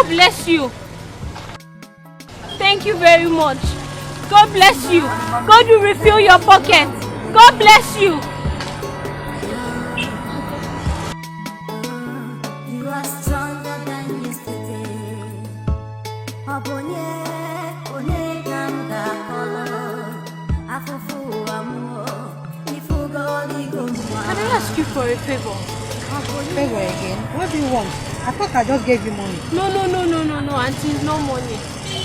God bless you. Thank you very much. God bless you. God will refill your pocket. God bless you. You are stronger than yesterday. Can I ask you for a favor? Favor again? What do you want? I thought I just gave you money. No, Auntie, no money.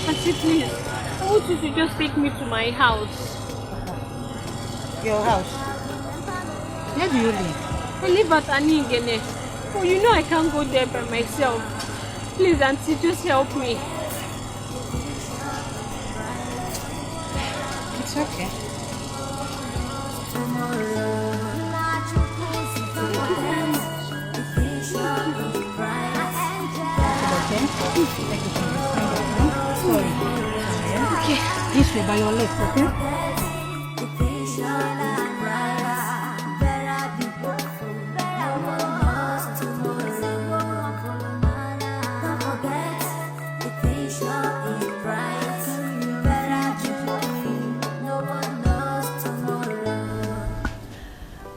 Auntie, please. I want you to just take me to my house. Your house? Where do you live? I live at Anigene. Oh, you know I can't go there by myself. Please, Auntie, just help me. It's okay. Okay, this way by your left, okay?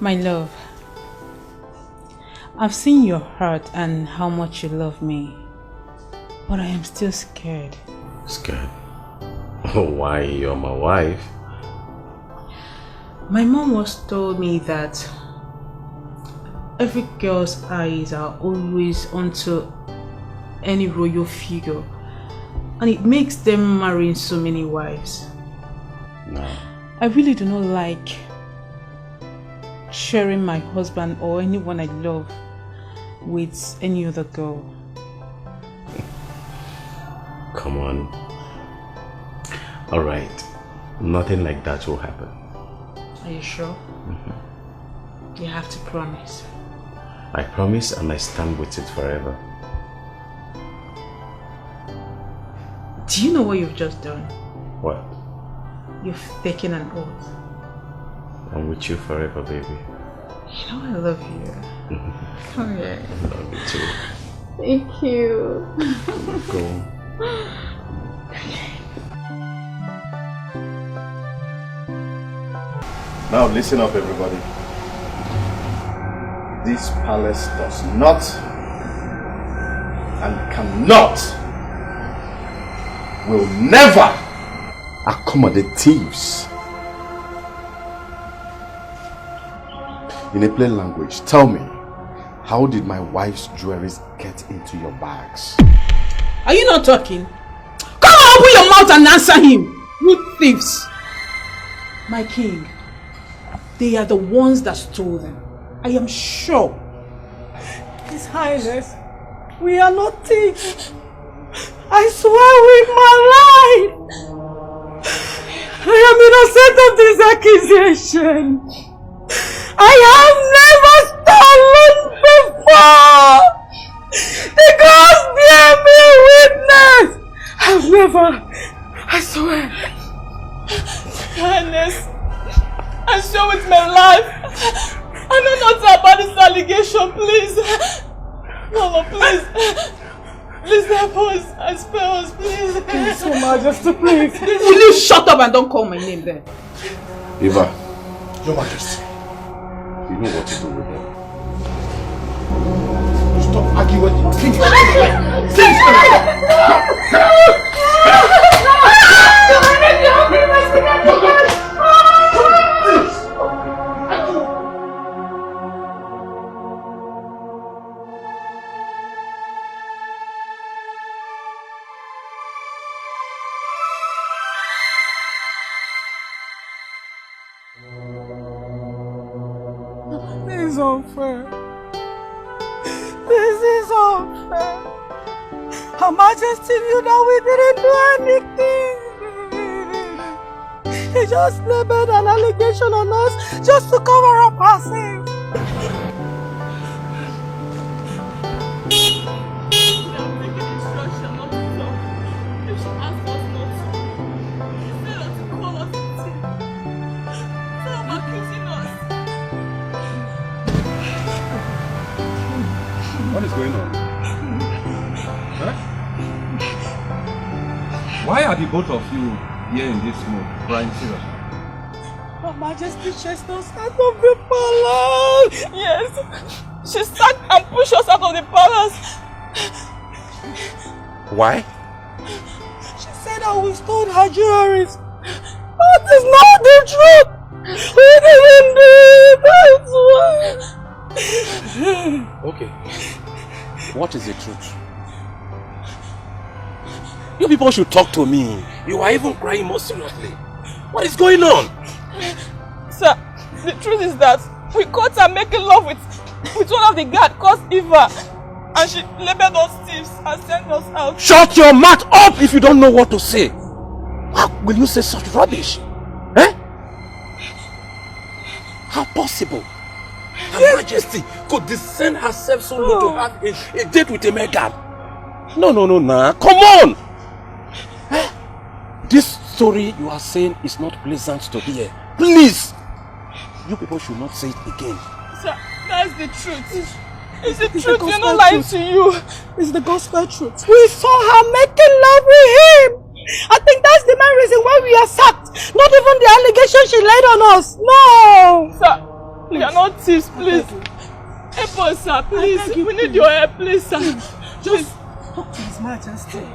My love, I've seen your heart and how much you love me, but I am still scared. Scared? Oh, why? You're my wife. My mom once told me that every girl's eyes are always onto any royal figure, and it makes them marrying so many wives. No. I really do not like sharing my husband or anyone I love with any other girl. Come on. Alright. Nothing like that will happen. Are you sure? You have to promise. I promise and I stand with it forever. Do you know what you've just done? What? You've taken an oath. I'm with you forever, baby. You know I love you. Come here. I love you too. Thank you. Go. Now listen up, everybody. This palace does not and cannot, will never accommodate thieves. In a plain language, tell me, how did my wife's jewelries get into your bags? Are you not talking? Come on, open your mouth and answer him! You thieves! My king, they are the ones that stole them. I am sure. His Highness, we are not thieves. I swear with my life. I am innocent of this accusation. I have never stolen before. The gods bear me witness. I've never. I swear. Highness, I swear with my life. I know not about this allegation, please. No, please. Please help us and spare us, please. Please, Your Majesty, please. Will you shut up and don't call my name then? Eva, Your Majesty, you know what to do with them. You stop arguing. This is unfair. This is unfair. Her Majesty knew that we didn't do anything. He just labeled an allegation on us just to cover up our sins. What is going on? Huh? Why are the both of you here in this mood, crying seriously? Her Majesty chased us out of the palace. Yes. She sacked and pushed us out of the palace. Why? She said that we stole her jewelries. That is not the truth. We didn't do it. That's why. Okay. What is the truth? You people should talk to me. You are even crying more seriously. What is going on? Sir, the truth is that we caught her making love with one of the guards called Eva. And she labeled us thieves and sent us out. Shut your mouth up if you don't know what to say. How will you say such rubbish? Eh? How possible? Her Majesty could descend herself so low to have a date with a Megan. No. Come on! Eh? This story you are saying is not pleasant to hear. Please! You people should not say it again. Sir, that's the truth. It's the truth. We're not lying to you. It's the gospel truth. We saw her making love with him. I think that's the main reason why we are sacked. Not even the allegation she laid on us. No! Sir, we are not thieves, please. Help us, sir, please. We need your help, please, sir. Just talk to His Majesty.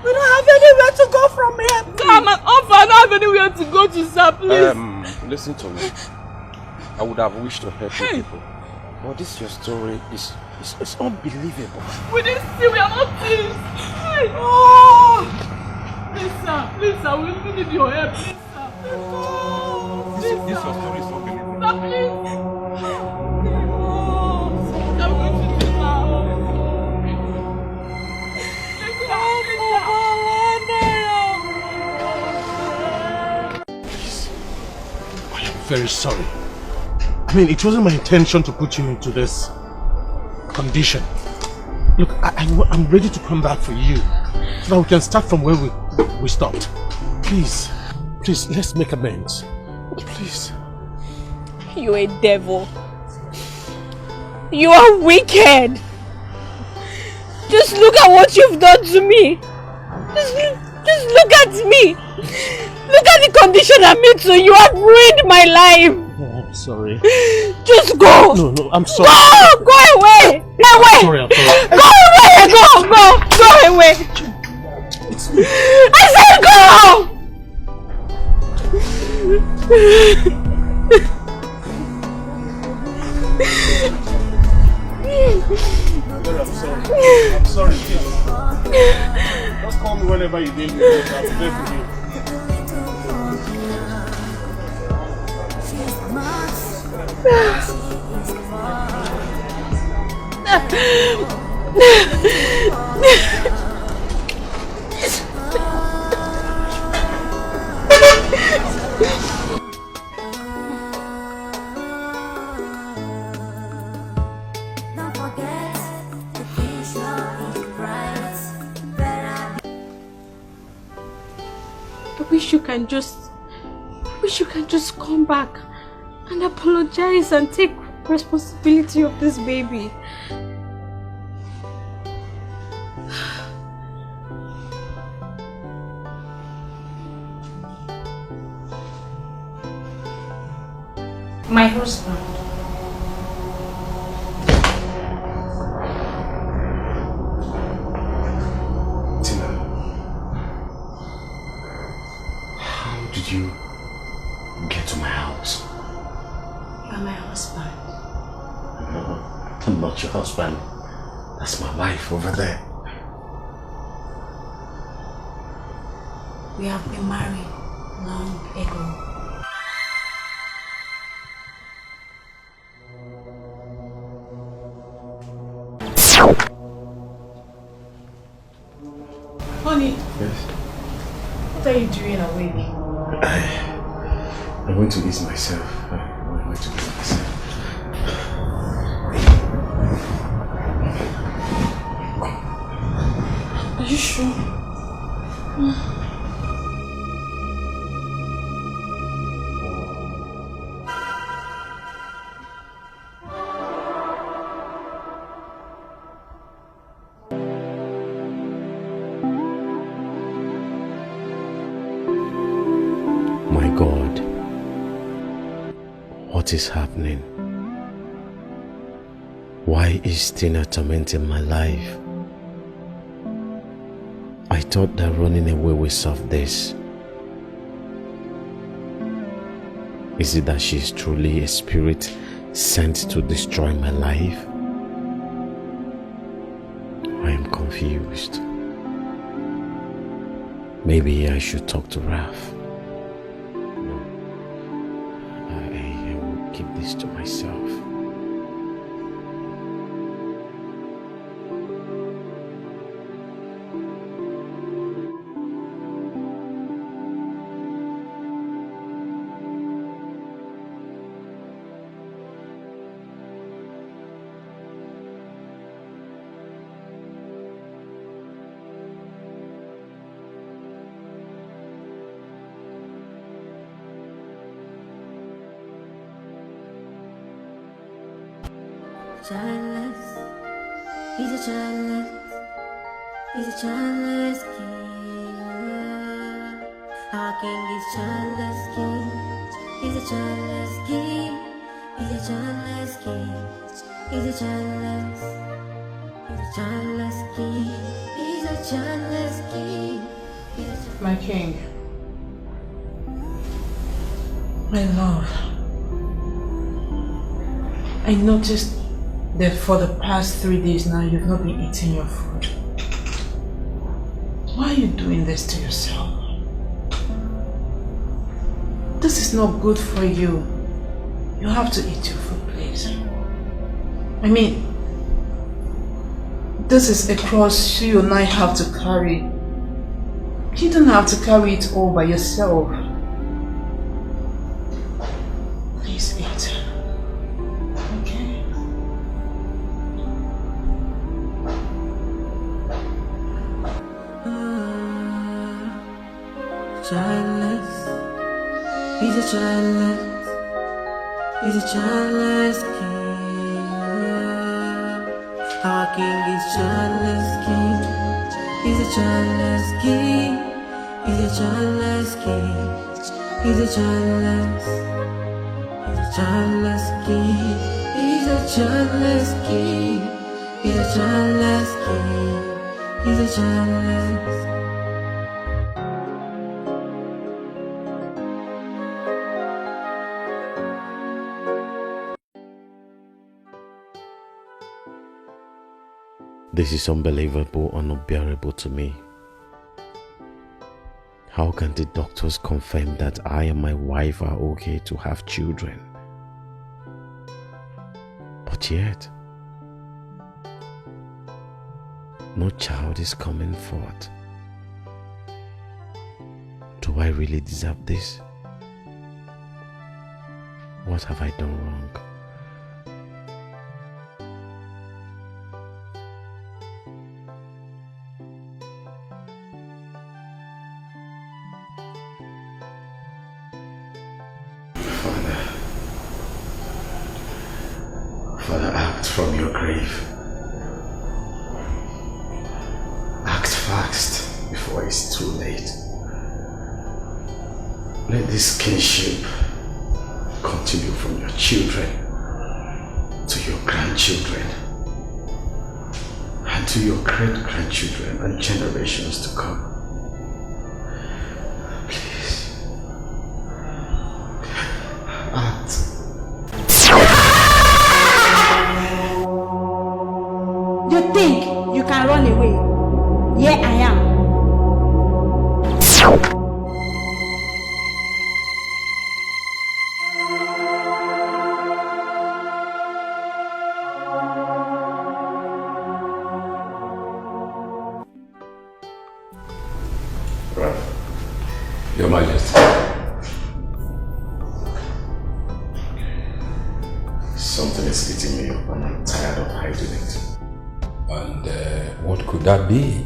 We don't have anywhere to go from here. Sir, I'm an orphan. I don't have anywhere to go to, sir, please. Listen to me. I would have wished to help you people. But this your story is unbelievable. We didn't see, we are not thieves. Oh! Please, sir, we need your help, please, sir. This your story is unbelievable. Sir, please. What are we going to do now? Please. I am very sorry. I mean, it wasn't my intention to put you into this condition. Look, I'm ready to come back for you so that we can start from where we stopped. Please, let's make amends. Please. You're a devil. You are wicked. Just look at what you've done to me. Just look at me. Look at the condition I'm in. So you have ruined my life. Oh, I'm sorry. Just go. No, I'm sorry. Go away. Go away. Sorry, I'm sorry. Go away. Go away. I said go. I'm sorry, please. Just call me whenever you need me. I'll be there for you. I wish you can just come back and apologize and take responsibility of this baby. My husband. Tina, how did you get to my house? You are my husband. No, I'm not your husband. That's my wife over there. We have been married long ago. Honey. Yes? What are you doing awake? I went to ease myself. I went to ease myself. Are you sure? What is happening? Why is Tina tormenting my life? I thought that running away will solve this. Is it that she is truly a spirit sent to destroy my life? I am confused. Maybe I should talk to Raf. No, I will keep this to myself. Childless, he's a childless king. Our king is childless king. He's a childless king. He's a childless king. He's a childless king. He's a childless king. My king, my love, I noticed that for the past 3 days now you've not been eating your food. Why are you doing this to yourself? This is not good for you. You have to eat your food, please. I mean, this is a cross you and I have to carry. You don't have to carry it all by yourself. Please eat. Okay? Childless, he's a childless king. Our king is childless king. He's a childless king. He's a childless king. He's a childless king. He's a childless king. He's a childless king. He's a childless. This is unbelievable and unbearable to me. How can the doctors confirm that I and my wife are okay to have children? But yet, no child is coming forth. Do I really deserve this? What have I done wrong? Father, act from your grave. Act fast before it's too late. Let this kinship continue from your children to your grandchildren and to your great-grandchildren and generations to come. Please, act. You think you can run away? Here I am. Right. Your Majesty. Something is eating me up and I'm tired of hiding it. And what could that be?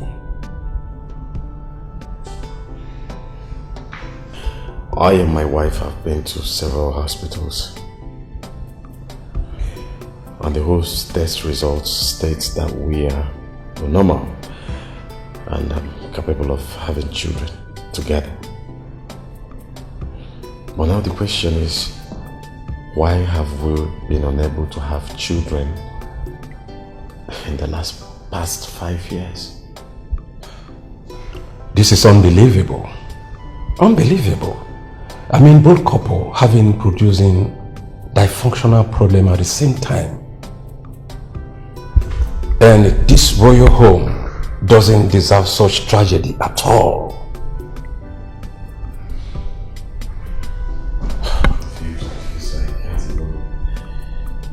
I and my wife have been to several hospitals, and the whole test results states that we're normal and capable of having children together. But now the question is, Why have we been unable to have children in the past 5 years? This is unbelievable. Unbelievable. I mean, both couple producing dysfunctional problem at the same time. And this royal home doesn't deserve such tragedy at all.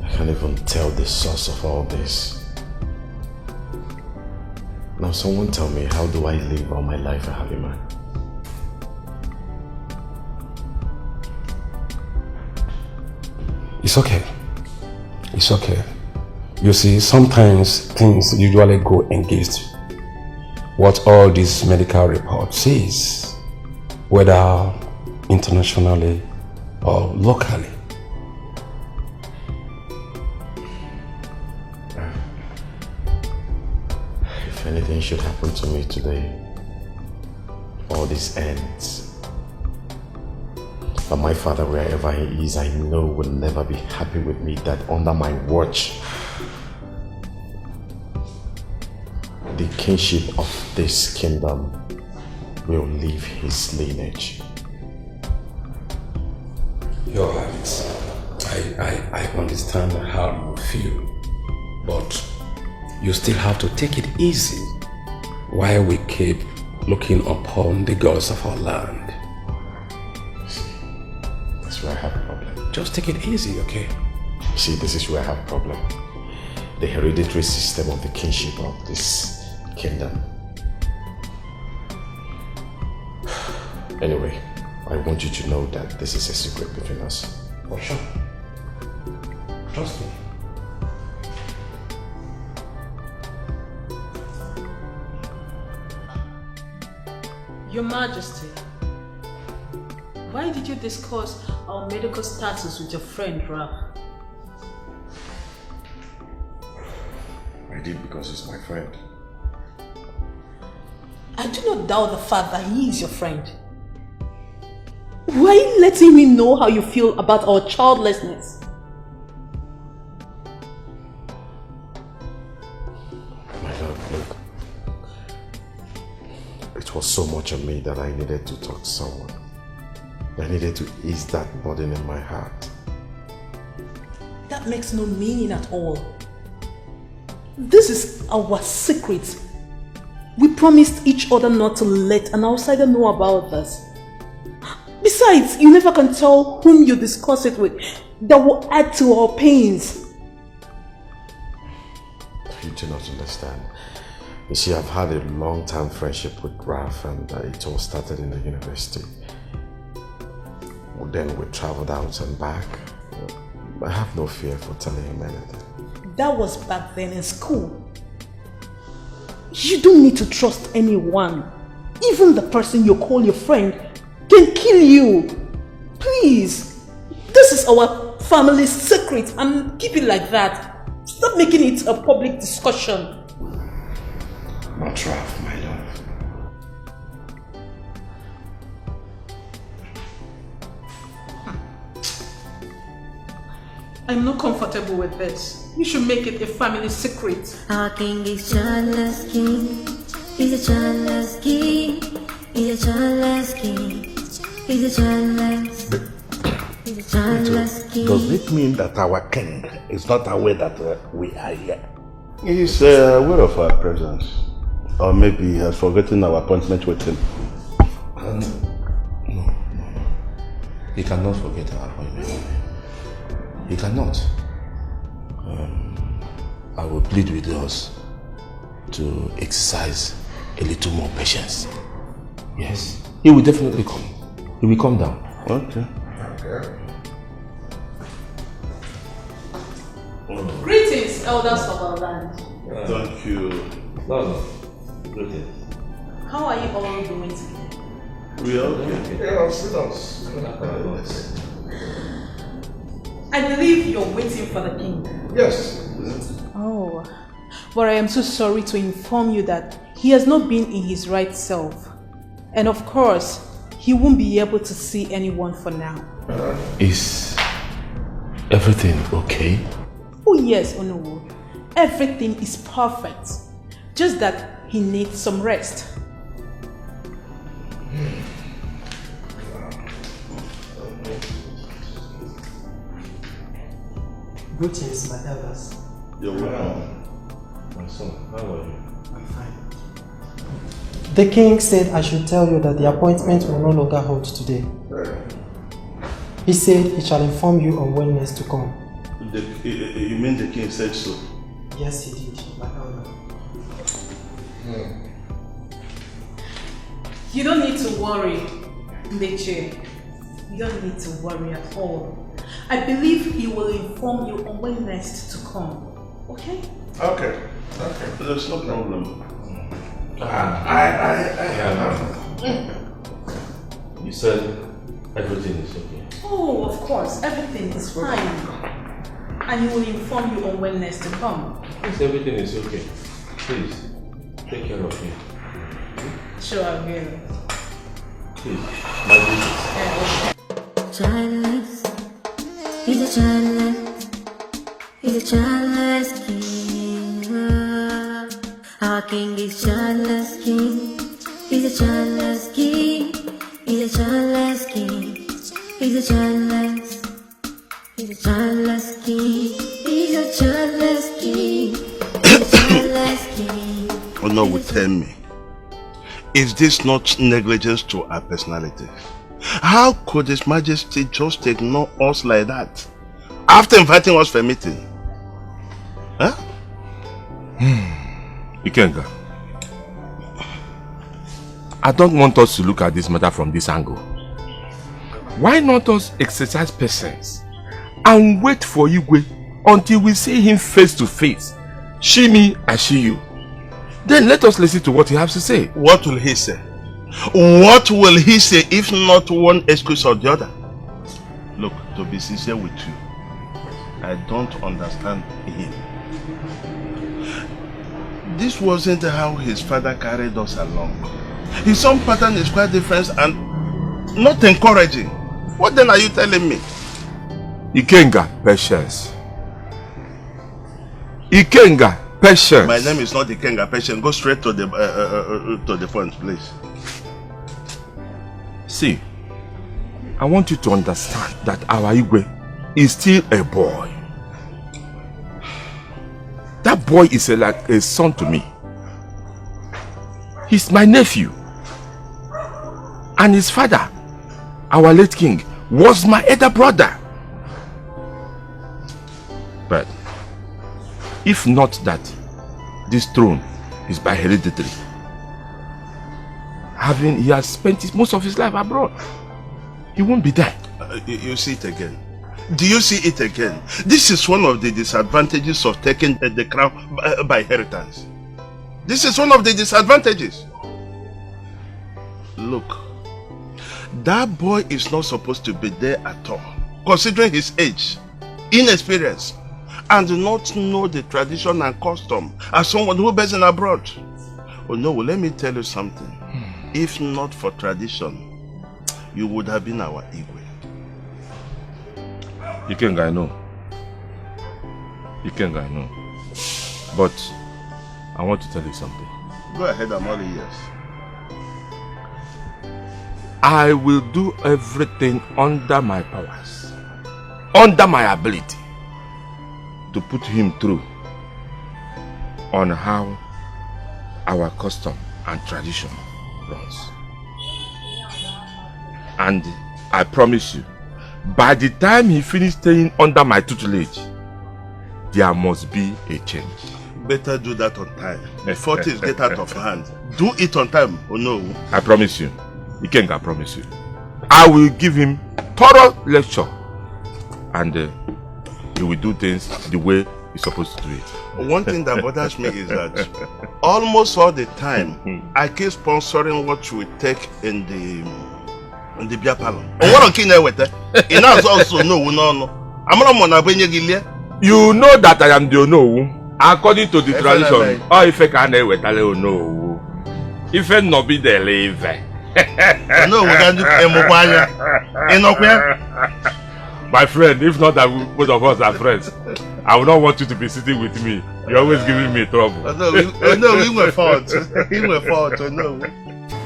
I can't even tell the source of all this. Now someone tell me, how do I live all my life a happy man? It's okay. It's okay. You see, sometimes things usually go against what all this medical report says, whether internationally or locally. If anything should happen to me today, all this ends. But my father, wherever he is, I know will never be happy with me that under my watch, the kingship of this kingdom will leave his lineage. You're right. I understand how you feel, but you still have to take it easy while we keep looking upon the gods of our land. That's where I have a problem. Just take it easy, okay? See, this is where I have a problem. The hereditary system of the kingship of this kingdom. Anyway, I want you to know that this is a secret between us. For sure. Trust me. Your Majesty, why did you discuss our medical status with your friend, Ralph? I did because he's my friend. I do not doubt the fact that he is your friend. Why are you letting me know how you feel about our childlessness? My love, look. It was so much of me that I needed to talk to someone. I needed to ease that burden in my heart. That makes no meaning at all. This is our secret. We promised each other not to let an outsider know about this. Besides, you never can tell whom you discuss it with. That will add to our pains. You do not understand. You see, I've had a long-time friendship with Ralph, and it all started in the university. Then we traveled out and back. I have no fear for telling him anything. That was back then in school. You don't need to trust anyone. Even the person you call your friend can kill you. Please. This is our family's secret, and keep it like that. Stop making it a public discussion. Not Ralph, my love. I'm not comfortable with this. You should make it a family secret. Our king is childless king. He's a childless king. He's a childless king. He's a childless. He's a childless king. Does it mean that our king is not aware that we are here? He's aware of our presence. Or maybe he has forgotten our appointment with him. No. He cannot forget our appointment. He cannot. I will plead with us to exercise a little more patience. Yes, he will definitely come. He will come down. Okay. Greetings, elders of our land. Thank you. No. Greetings. How are you all doing today? We are okay. Yeah, sit down. I believe you're waiting for the king. Yes. Oh, but I am so sorry to inform you that he has not been in his right self. And of course, he won't be able to see anyone for now. Is everything okay? Oh yes, Onowu. Everything is perfect. Just that he needs some rest. Greetings, my elders. You're welcome. My son, how are you? I'm fine. The king said I should tell you that the appointment will no longer hold today. He said he shall inform you on when to come. You mean the king said so? Yes, he did, my elder. You don't need to worry, Ndeche. You don't need to worry at all. I believe he will inform you on when next to come. Okay? Okay. There's no problem. You said everything is okay. Oh, of course. Everything is fine. And he will inform you on when next to come. Yes, everything is okay. Please, take care of me. Sure, I will. Please, my business. Childless, he's a childless, he's a childless king. Our king is childless king, he's a childless king, he's a childless king, he's a childless, he's a childless king, he's a childless king, he's a childless king. Oh no, will tell me. Is this not negligence to our personality? How could His Majesty just ignore us like that after inviting us for a meeting? Huh? Ikenga, I don't want us to look at this matter from this angle. Why not us exercise patience and wait for Igwe until we see him face to face? She me, I see you. Then let us listen to what he has to say. What will he say? What will he say if not one excuse or the other? Look, to be sincere with you, I don't understand him. This wasn't how his father carried us along. His own pattern is quite different and not encouraging. What then are you telling me? Ikenga, patience. Ikenga, patience. My name is not Ikenga, patience. Go straight to the point, please. See, I want you to understand that our Igwe is still a boy. That boy is like a son to me. He's my nephew. And his father, our late king, was my elder brother. But if not that this throne is by hereditary, he has spent most of his life abroad, he won't be there. You see it again. Do you see it again? This is one of the disadvantages of taking the crown by inheritance. This is one of the disadvantages. Look, that boy is not supposed to be there at all, considering his age, inexperience, and do not know the tradition and custom as someone who is abroad. Oh no, let me tell you something. If not for tradition, you would have been our Igwe. Ikenga, I know. Ikenga, I know. But I want to tell you something. Go ahead, I'm all ears. I will do everything under my powers, under my ability, to put him through on how our custom and tradition runs. And I promise you, by the time he finishes staying under my tutelage, there must be a change. Better do that on time before things get out of hand. Do it on time, oh no. I promise you. Ikenga, I promise you. I will give him thorough lecture, and he will do things the way he's supposed to do it. One thing that bothers me is that almost all the time I keep sponsoring what we take in the beer parlor. What on king with it? It also no. You know that I am the no. According to the tradition, oh, if I can't wait, I don't know. If I not be the leave. No, we can do My friend, if not that both of us are friends, I would not want you to be sitting with me. You're always giving me trouble. No, we were fault. We were fault. No.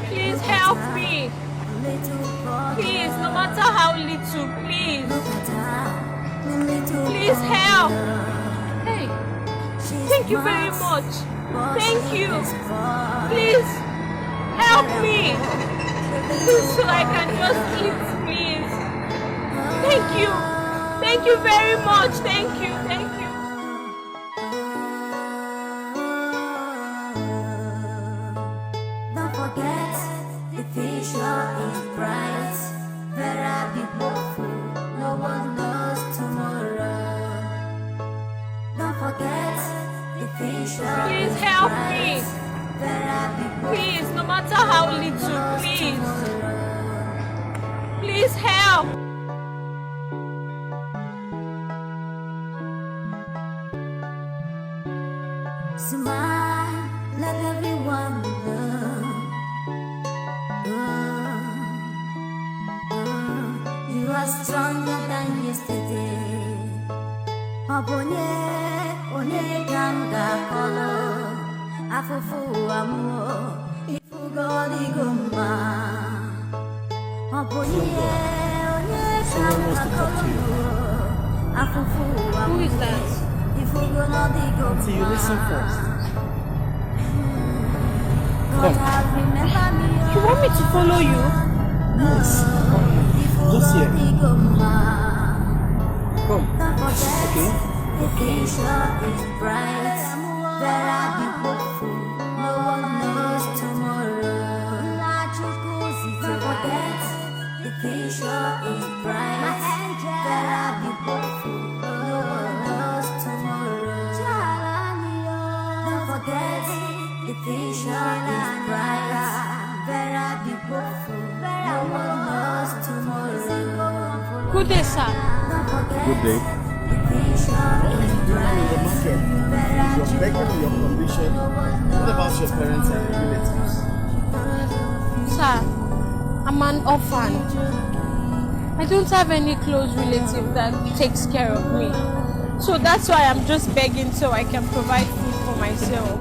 Please help me. Please, no matter how little, please. Please help. Hey, thank you very much. Thank you. Please, help me. Please, so I can just eat, please. Thank you. Thank you very much. Thank you. Thank you. Don't forget the future is bright. Better be hopeful. No one knows tomorrow. Don't forget the future. Please is help bright. me. Better be hopeful. Please, no matter how little, please. Please help. Smile, let everyone know. You are stronger than yesterday. Obonye, onye ganga kolo. Afufu amo, ifugo digoma. Obonye, onye ganga kolo. Afufu amo. Who is that? Ifugo no digoma. See, you listen first. God have remembered me. You want me to follow you? Yes. Just here. Come. Okay. The future is bright. Better be hopeful. No one knows tomorrow. Don't forget, the future is bright. Better be hopeful. No one knows tomorrow. Don't forget, the future is bright. Better be hopeful. No one knows tomorrow. Good day, sir. Good day. You're begging in your condition. What about your parents and your relatives? Sir, I'm an orphan. I don't have any close relative that takes care of me. So that's why I'm just begging so I can provide food for myself.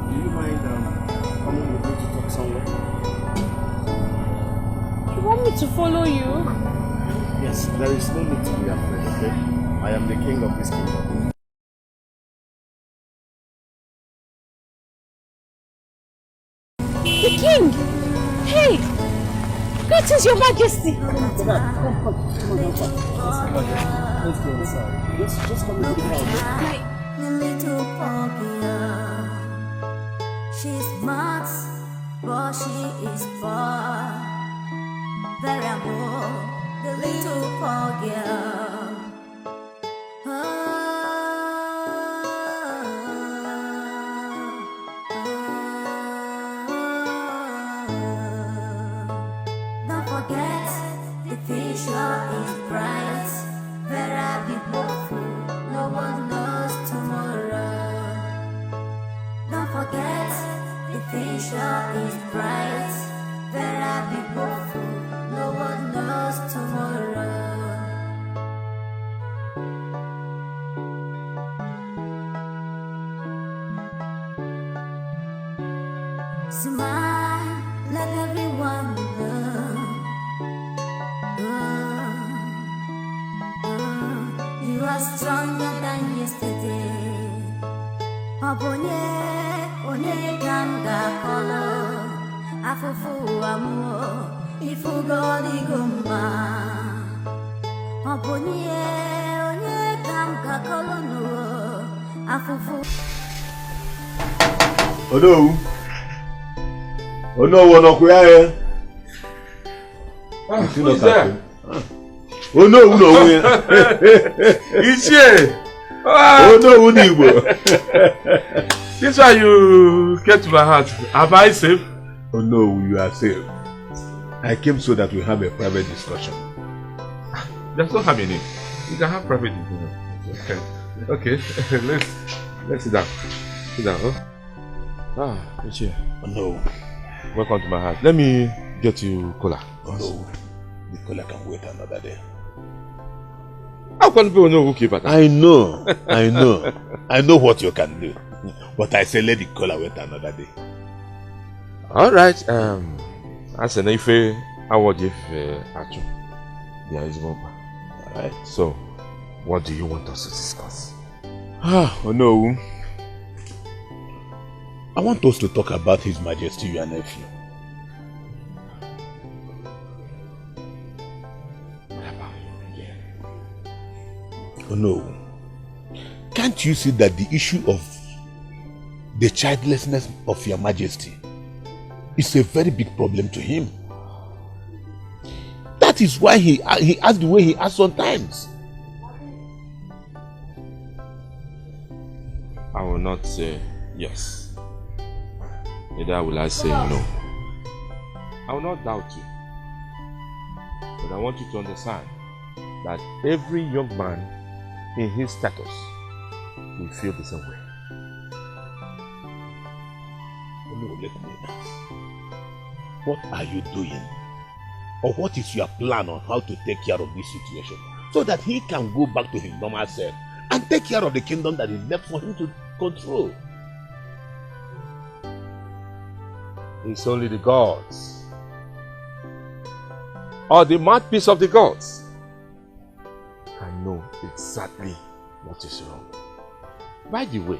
Do you mind coming with me to talk somewhere? You want me to follow you? Yes, there is no need to be afraid, okay? I am the king of this kingdom. The king! Hey! Greetings, your majesty! Let's go inside. Just come into the house. The little girl. She's smart, but she is far. Very amor. The little poor girl. Don't forget, the future is bright. Better be hopeful. No one knows tomorrow. Don't forget, the future is bright. Better be hopeful. No one knows tomorrow. Smile, let everyone know. You are stronger than yesterday. Obonye, onye ganga kolo. Afufu amo. Ifugo digoma. Obonye, onye ganga kolo no. Afufu. Hello. Oh no, we're not here. Who is that? Oh no, no, It's here. oh no, Unibo. This is why you get to my house. Am I safe? Oh no, you are safe. I came so that we have a private discussion. There's no harm in it. You can have private discussion. Okay. let's sit down. Sit down. Huh? It's here. Oh no. Welcome to my house. Let me get you cola. Oh no. the cola can wait another day. How can people know who keep it? I know. I know what you can do. But I say let the cola wait another day. Alright, as an if I would if actually there is one. Alright, so what do you want us to discuss? Oh no. I want us to talk about His Majesty, your nephew. Oh no. Can't you see that the issue of the childlessness of your Majesty is a very big problem to him? That is why he acts the way he acts sometimes. I will not say yes. Neither will I say no. I will not doubt you. But I want you to understand that every young man in his status will feel the same way. No, let me ask. What are you doing? Or what is your plan on how to take care of this situation so that he can go back to his normal self and take care of the kingdom that is left for him to control? It's only the gods, or the mouthpiece of the gods, can know exactly what is wrong. By the way,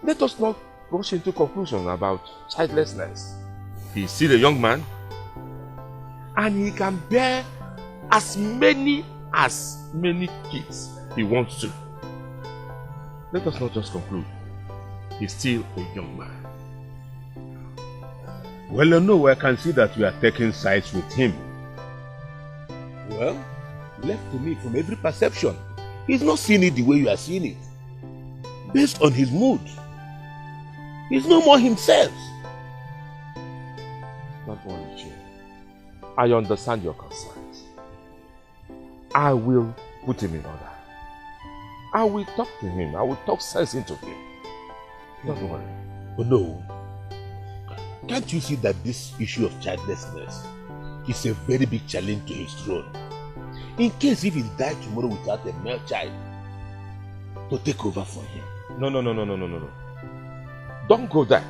let us not rush into conclusion about childlessness. He's still a young man, and he can bear as many kids he wants to. Let us not just conclude. He's still a young man. Well, no, I can see that we are taking sides with him. Well, left to me from every perception, he's not seeing it the way you are seeing it. Based on his mood, he's no more himself. Don't worry, Jim. I understand your concerns. I will put him in order. I will talk to him. I will talk sense into him. Don't worry. But no, can't you see that this issue of childlessness is a very big challenge to his throne? In case if he died tomorrow without a male child to take over for him. No. Don't go there.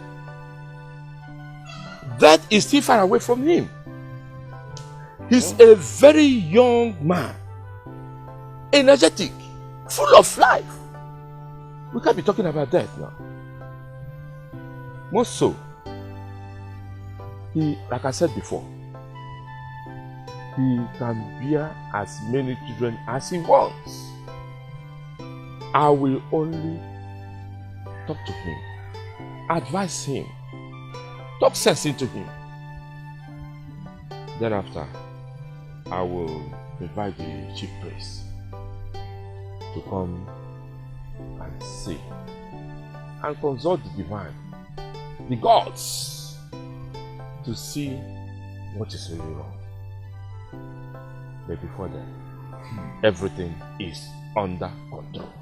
That is still far away from him. He's a very young man, energetic, full of life. We can't be talking about that now. More so, he, like I said before, he can bear as many children as he wants. I will only talk to him, advise him, talk sense into him. Thereafter, I will invite the chief priest to come and see and consult the divine, the gods, to see what is really wrong. But before then, everything is under control.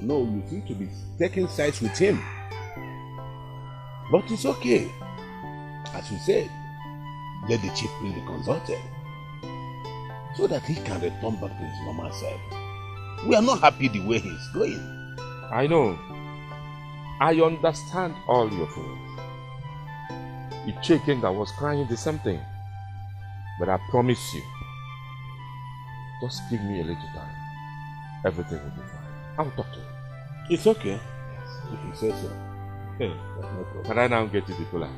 No, you seem to be taking sides with him. But it's okay. As you said, let the chief priest be consulted so that he can return back to his normal self. We are not happy the way he's going. I know. I understand all your feelings. Iche Kenga was crying the same thing. But I promise you, just give me a little time. Everything will be fine. I will talk to you. It's okay. Yes, if you say so. Hey, no problem. Can I now get you the cola?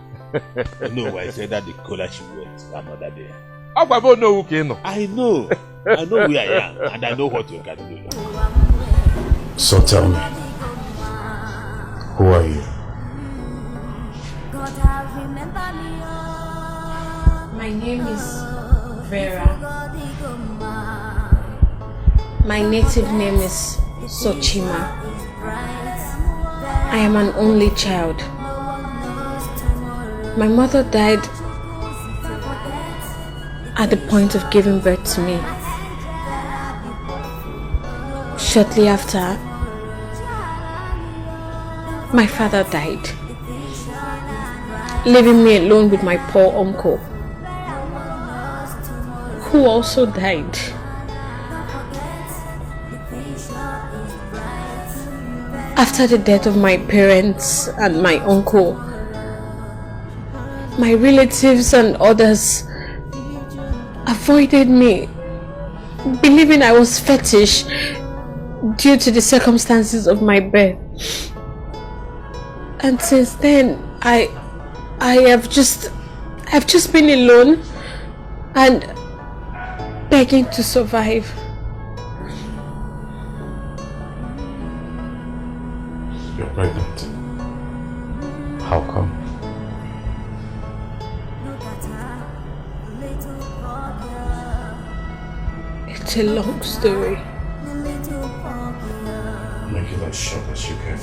No, I said that the cola should wait another day. I know who can. I know. I know where I am, and I know what you can do. So tell me, who are you? My name is Vera. My native name is Sochima. I am an only child. My mother died at the point of giving birth to me. Shortly after, my father died. leaving me alone with my poor uncle, who also died. After the death of my parents and my uncle, my relatives and others avoided me, believing I was fetish due to the circumstances of my birth. And since then, I've just been alone and begging to survive. You're pregnant. How come? It's a long story. Make it as short as you can.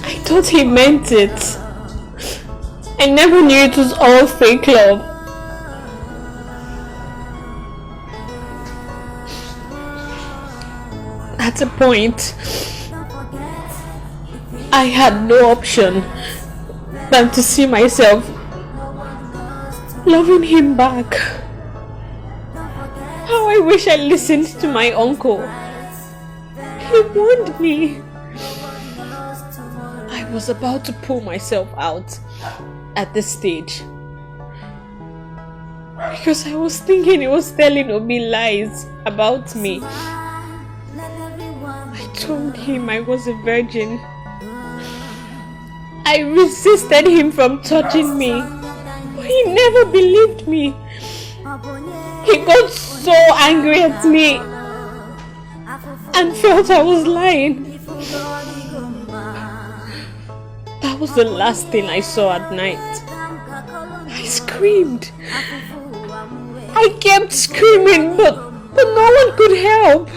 I thought he meant it. I never knew it was all fake love. At a point, I had no option than to see myself loving him back. How I wish I listened to my uncle. He warned me. I was about to pull myself out at this stage because I was thinking he was telling Obi lies about me. I told him I was a virgin. I resisted him from touching me, but he never believed me. He got so angry at me and felt I was lying. That was the last thing I saw at night. I screamed. I kept screaming, but no one could help.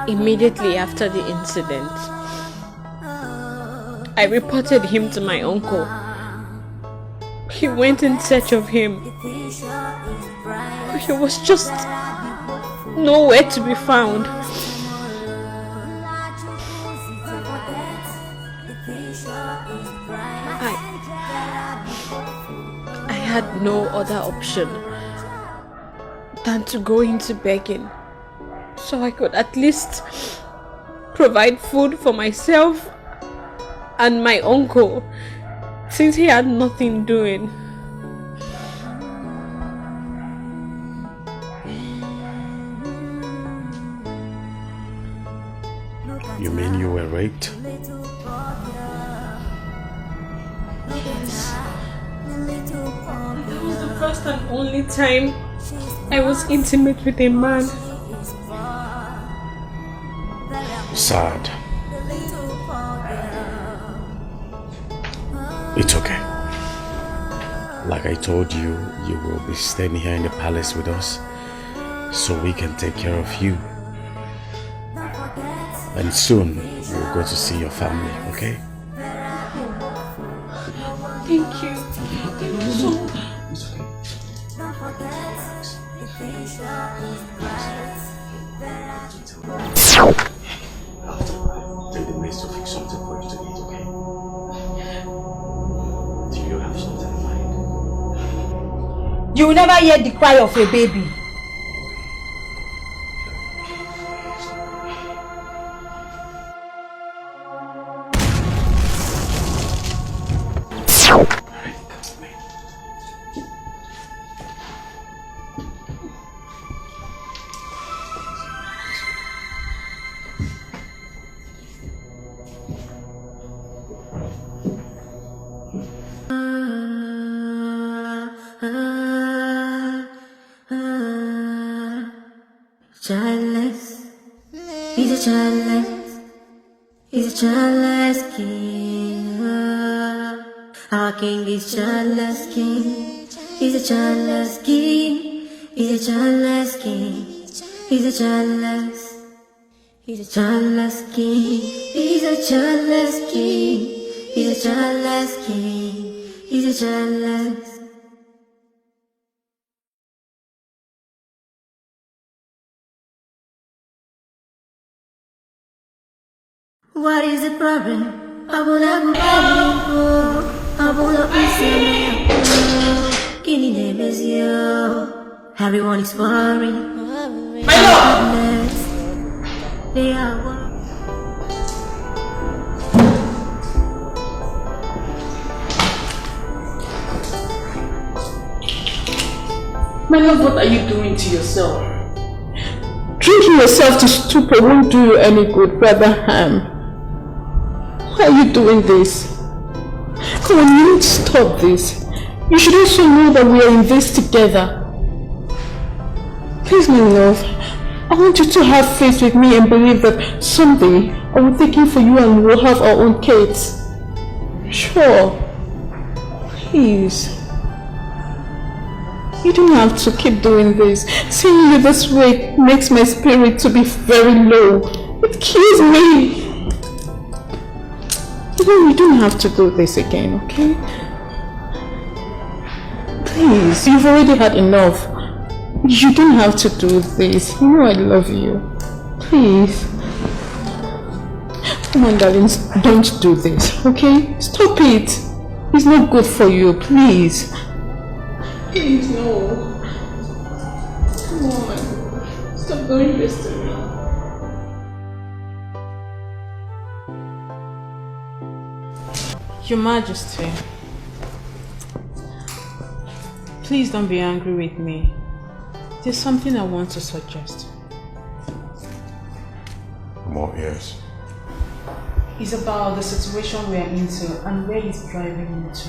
Immediately after the incident, I reported him to my uncle. He went in search of him, but he was just nowhere to be found. I had no other option than to go into begging, so I could at least provide food for myself and my uncle, since he had nothing doing. You mean you were raped? Yes. That was the first and only time I was intimate with a man. Sad. It's okay. Like I told you, you will be staying here in the palace with us so we can take care of you. And soon you'll go to see your family, okay? Thank you. Thank you so much. It's okay. Take the maids to fix something for you to eat, okay? Do you have something in mind? You will never hear the cry of a baby. Childless, he's a childless, he's a childless king. Our king is childless king, he's a childless king, he's a childless king, he's a childless, he's a childless king, he's a childless king, he's a childless king, he's a childless. What is the problem? Everyone is worried. My love! They are worried. My love, what are you doing to yourself? Drinking yourself to stupor won't do you any good, rather harm. Why are you doing this? Come on, you need to stop this. You should also know that we are in this together. Please, my love, I want you to have faith with me and believe that someday I will take you for you and we'll have our own kids. Sure. Please. You don't have to keep doing this. Seeing you this way makes my spirit to be very low. It kills me. You don't have to do this again, okay? Please, you've already had enough. You don't have to do this. You know I love you. Please. Come on, darlings, don't do this, okay? Stop it. It's not good for you, please. Please, no. Come on. Stop doing this to me. Your Majesty, please don't be angry with me. There's something I want to suggest. More ears. It's about the situation we're into and where he's driving into.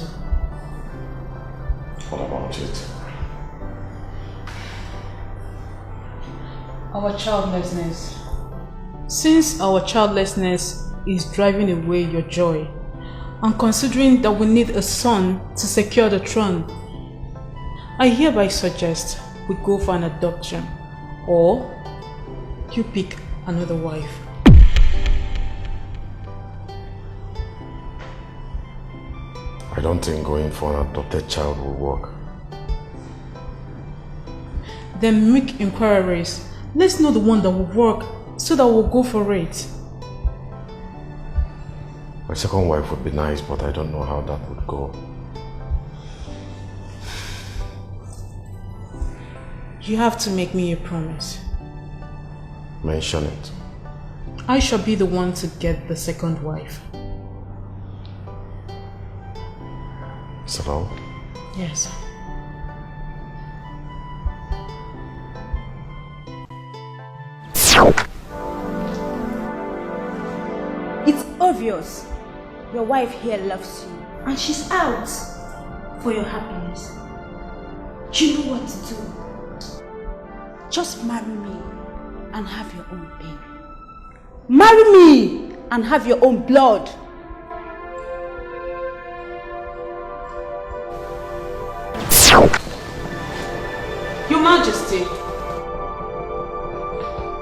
What about it? Our childlessness. Since our childlessness is driving away your joy, and considering that we need a son to secure the throne, I hereby suggest we go for an adoption, or you pick another wife. I don't think going for an adopted child will work. Then make inquiries. Let's know the one that will work so that we'll go for it. My second wife would be nice, but I don't know how that would go. You have to make me a promise. Mention it. I shall be the one to get the second wife. Is that all? Yes. It's obvious your wife here loves you and she's out for your happiness. You know what to do. Just marry me and have your own baby. Marry me and have your own blood. Your Majesty,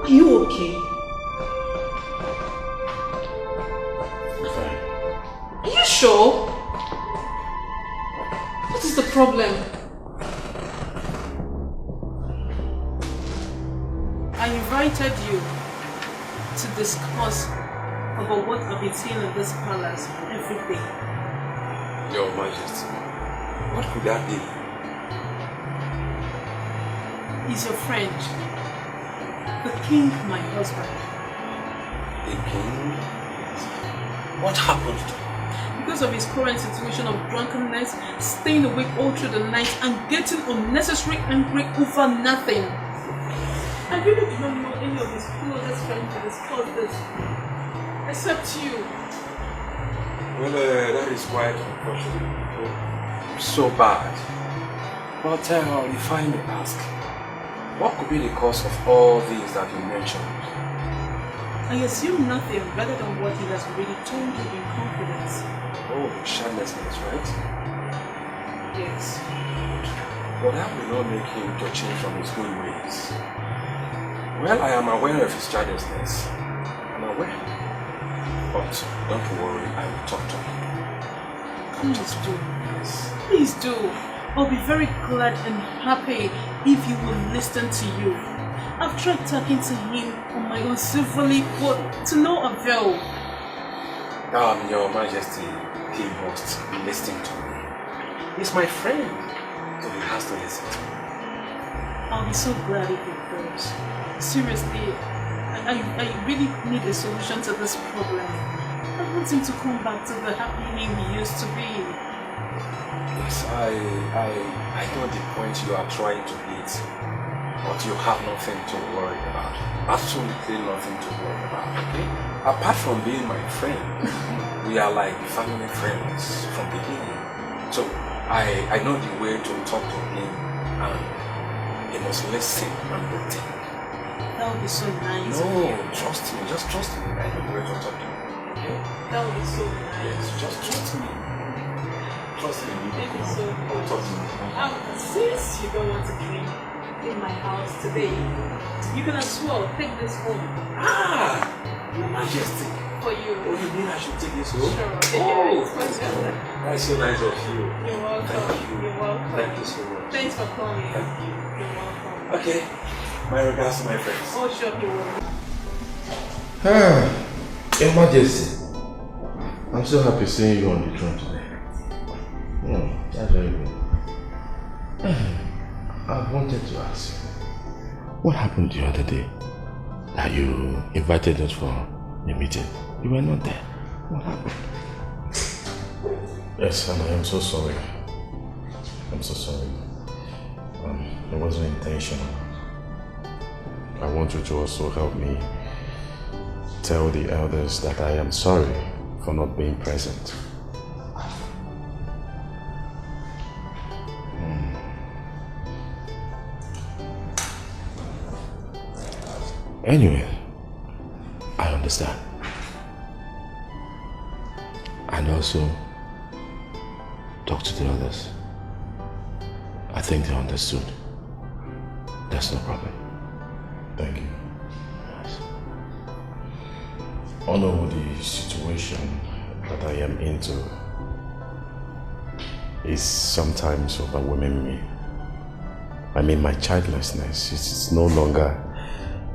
are you okay? Are you sure? What is the problem? I invited you to discuss about what I've been seeing in this palace every day. Your Majesty, what could that be? He's your friend, the king, my husband. The king? What happened? Because of his current situation of drunkenness, staying awake all through the night and getting unnecessary angry over nothing. I really do not know any of his closest friends to discuss this, except you. Well, that is quite unfortunate. So bad. But if I may ask, what could be the cause of all these that you mentioned? I assume nothing rather than what he has already told you in confidence. Oh, shamelessness, right? Yes. But that will not make him to change from his good ways. Well, I am aware of his childlessness. I'm aware. But don't worry, I will talk to him. Please do. Yes. Please do. I'll be very glad and happy if he will listen to you. I've tried talking to him on my own civilly, but to no avail. Your Majesty, he must listen to me. He's my friend, so he has to listen to me. I'll be so glad if it goes. Seriously, I really need a solution to this problem. I want him to come back to the happy him he used to be. Yes, I know the point you are trying to hit, but you have nothing to worry about. Absolutely nothing to worry about, okay? Apart from being my friend, we are like family friends from the beginning. So I know the way to talk to him, and he must listen and protect. That would be so nice. No, trust me, just trust me. I know the way to talk to him. Okay? That would be so nice. Yes, just trust me. Trust me. Thank you so much. Trust me. Since you don't want to clean in my house today, you can as well take this home. Your Majesty. For you. Oh, you mean I should take this home? Sure. Oh, that's so nice of you. You're welcome. Thank you. You're welcome. Thank you so much. Thanks for coming. Thank you. You're welcome. Okay. My regards to my friends. Oh, sure, you will. Your Majesty, I'm so happy seeing you on the throne today. That's very good. I wanted to ask you, What happened the other day? That you invited us for a meeting. You were not there. What happened? Yes, and I am so sorry. I'm so sorry. It wasn't intentional. I want you to also help me tell the elders that I am sorry for not being present. Anyway, I understand. And also, talk to the others. I think they understood. That's no problem. Thank you. Yes. I know the situation that I am into is sometimes overwhelming me. I mean, my childlessness is no longer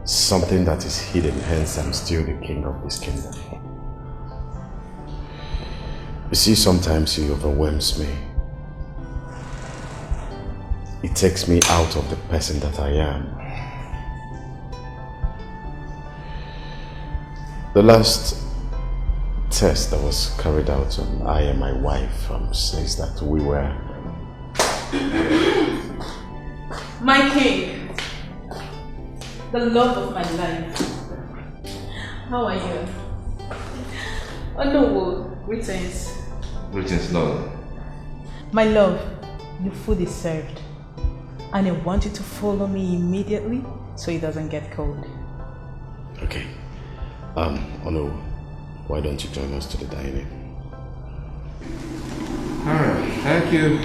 something that is hidden, hence I'm still the king of this kingdom. You see, sometimes it overwhelms me. It takes me out of the person that I am. The last test that was carried out on I and my wife says that we were... My king, the love of my life. How are you? Oh no, greetings. Greetings, Lord. My love, your food is served. And I want you to follow me immediately so it doesn't get cold. Okay. Ono, why don't you join us to the dining? Alright, thank you.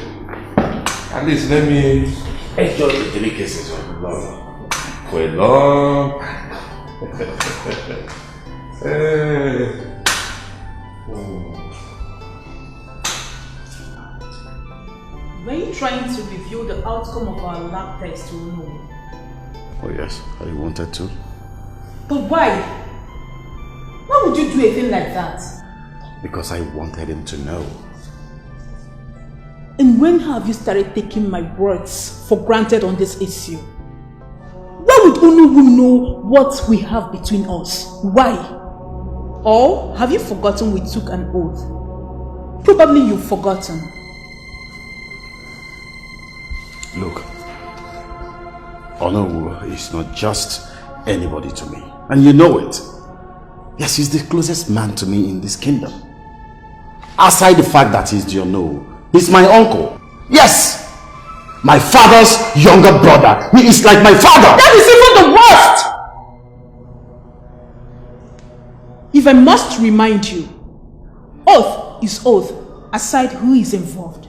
At least let me enjoy the delicacies of the Lord. for a long. Were you trying to reveal the outcome of our lab test to Uno? Oh yes, I wanted to. But why? Why would you do a thing like that? Because I wanted him to know. And when have you started taking my words for granted on this issue? Why would Unubu know what we have between us? Why? Or have you forgotten we took an oath? Probably you've forgotten. Look, Onowu is not just anybody to me. And you know it. Yes, he's the closest man to me in this kingdom. Aside the fact that he's the Onowu, he's my uncle. Yes! My father's younger brother. He is like my father. That is even the worst! If I must remind you, oath is oath, aside who is involved.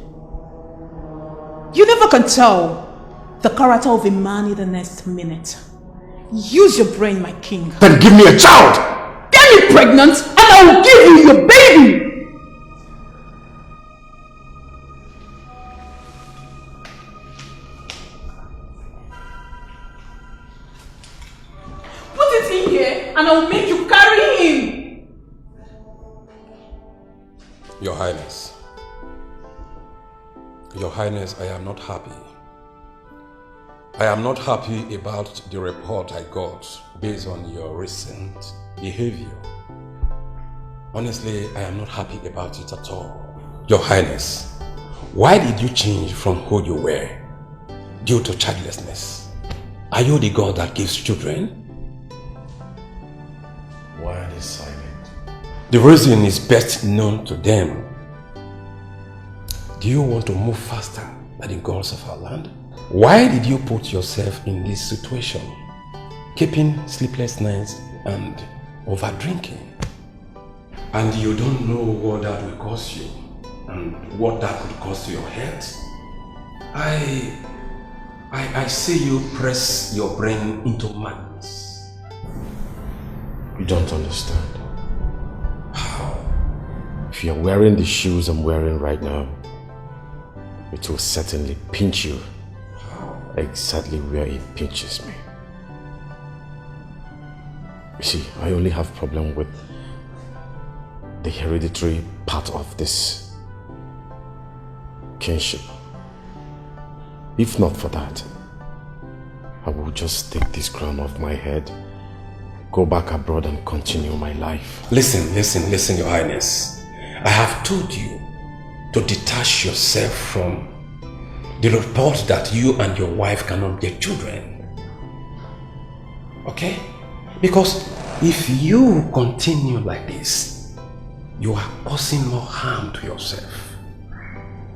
You never can tell the character of a man in the next minute. Use your brain, my king. Then give me a child! Get me pregnant and I will give you your baby! Put it in here and I will make you carry him. Your Highness. Your Highness, I am not happy. I am not happy about the report I got based on your recent behavior. Honestly, I am not happy about it at all. Your Highness, why did you change from who you were due to childlessness? Are you the God that gives children? Why are they silent? The reason is best known to them. Do you want to move faster than the gods of our land? Why did you put yourself in this situation? Keeping sleepless nights and over drinking. And you don't know what that will cost you and what that could cost to your health. I see you press your brain into madness. You don't understand. How? If you're wearing the shoes I'm wearing right now, it will certainly pinch you exactly where it pinches me. You see, I only have problem with the hereditary part of this kinship. If not for that, I will just take this crown off my head, go back abroad and continue my life. Listen, Your Highness. I have told you to detach yourself from the report that you and your wife cannot get children. Okay? Because if you continue like this, you are causing more harm to yourself.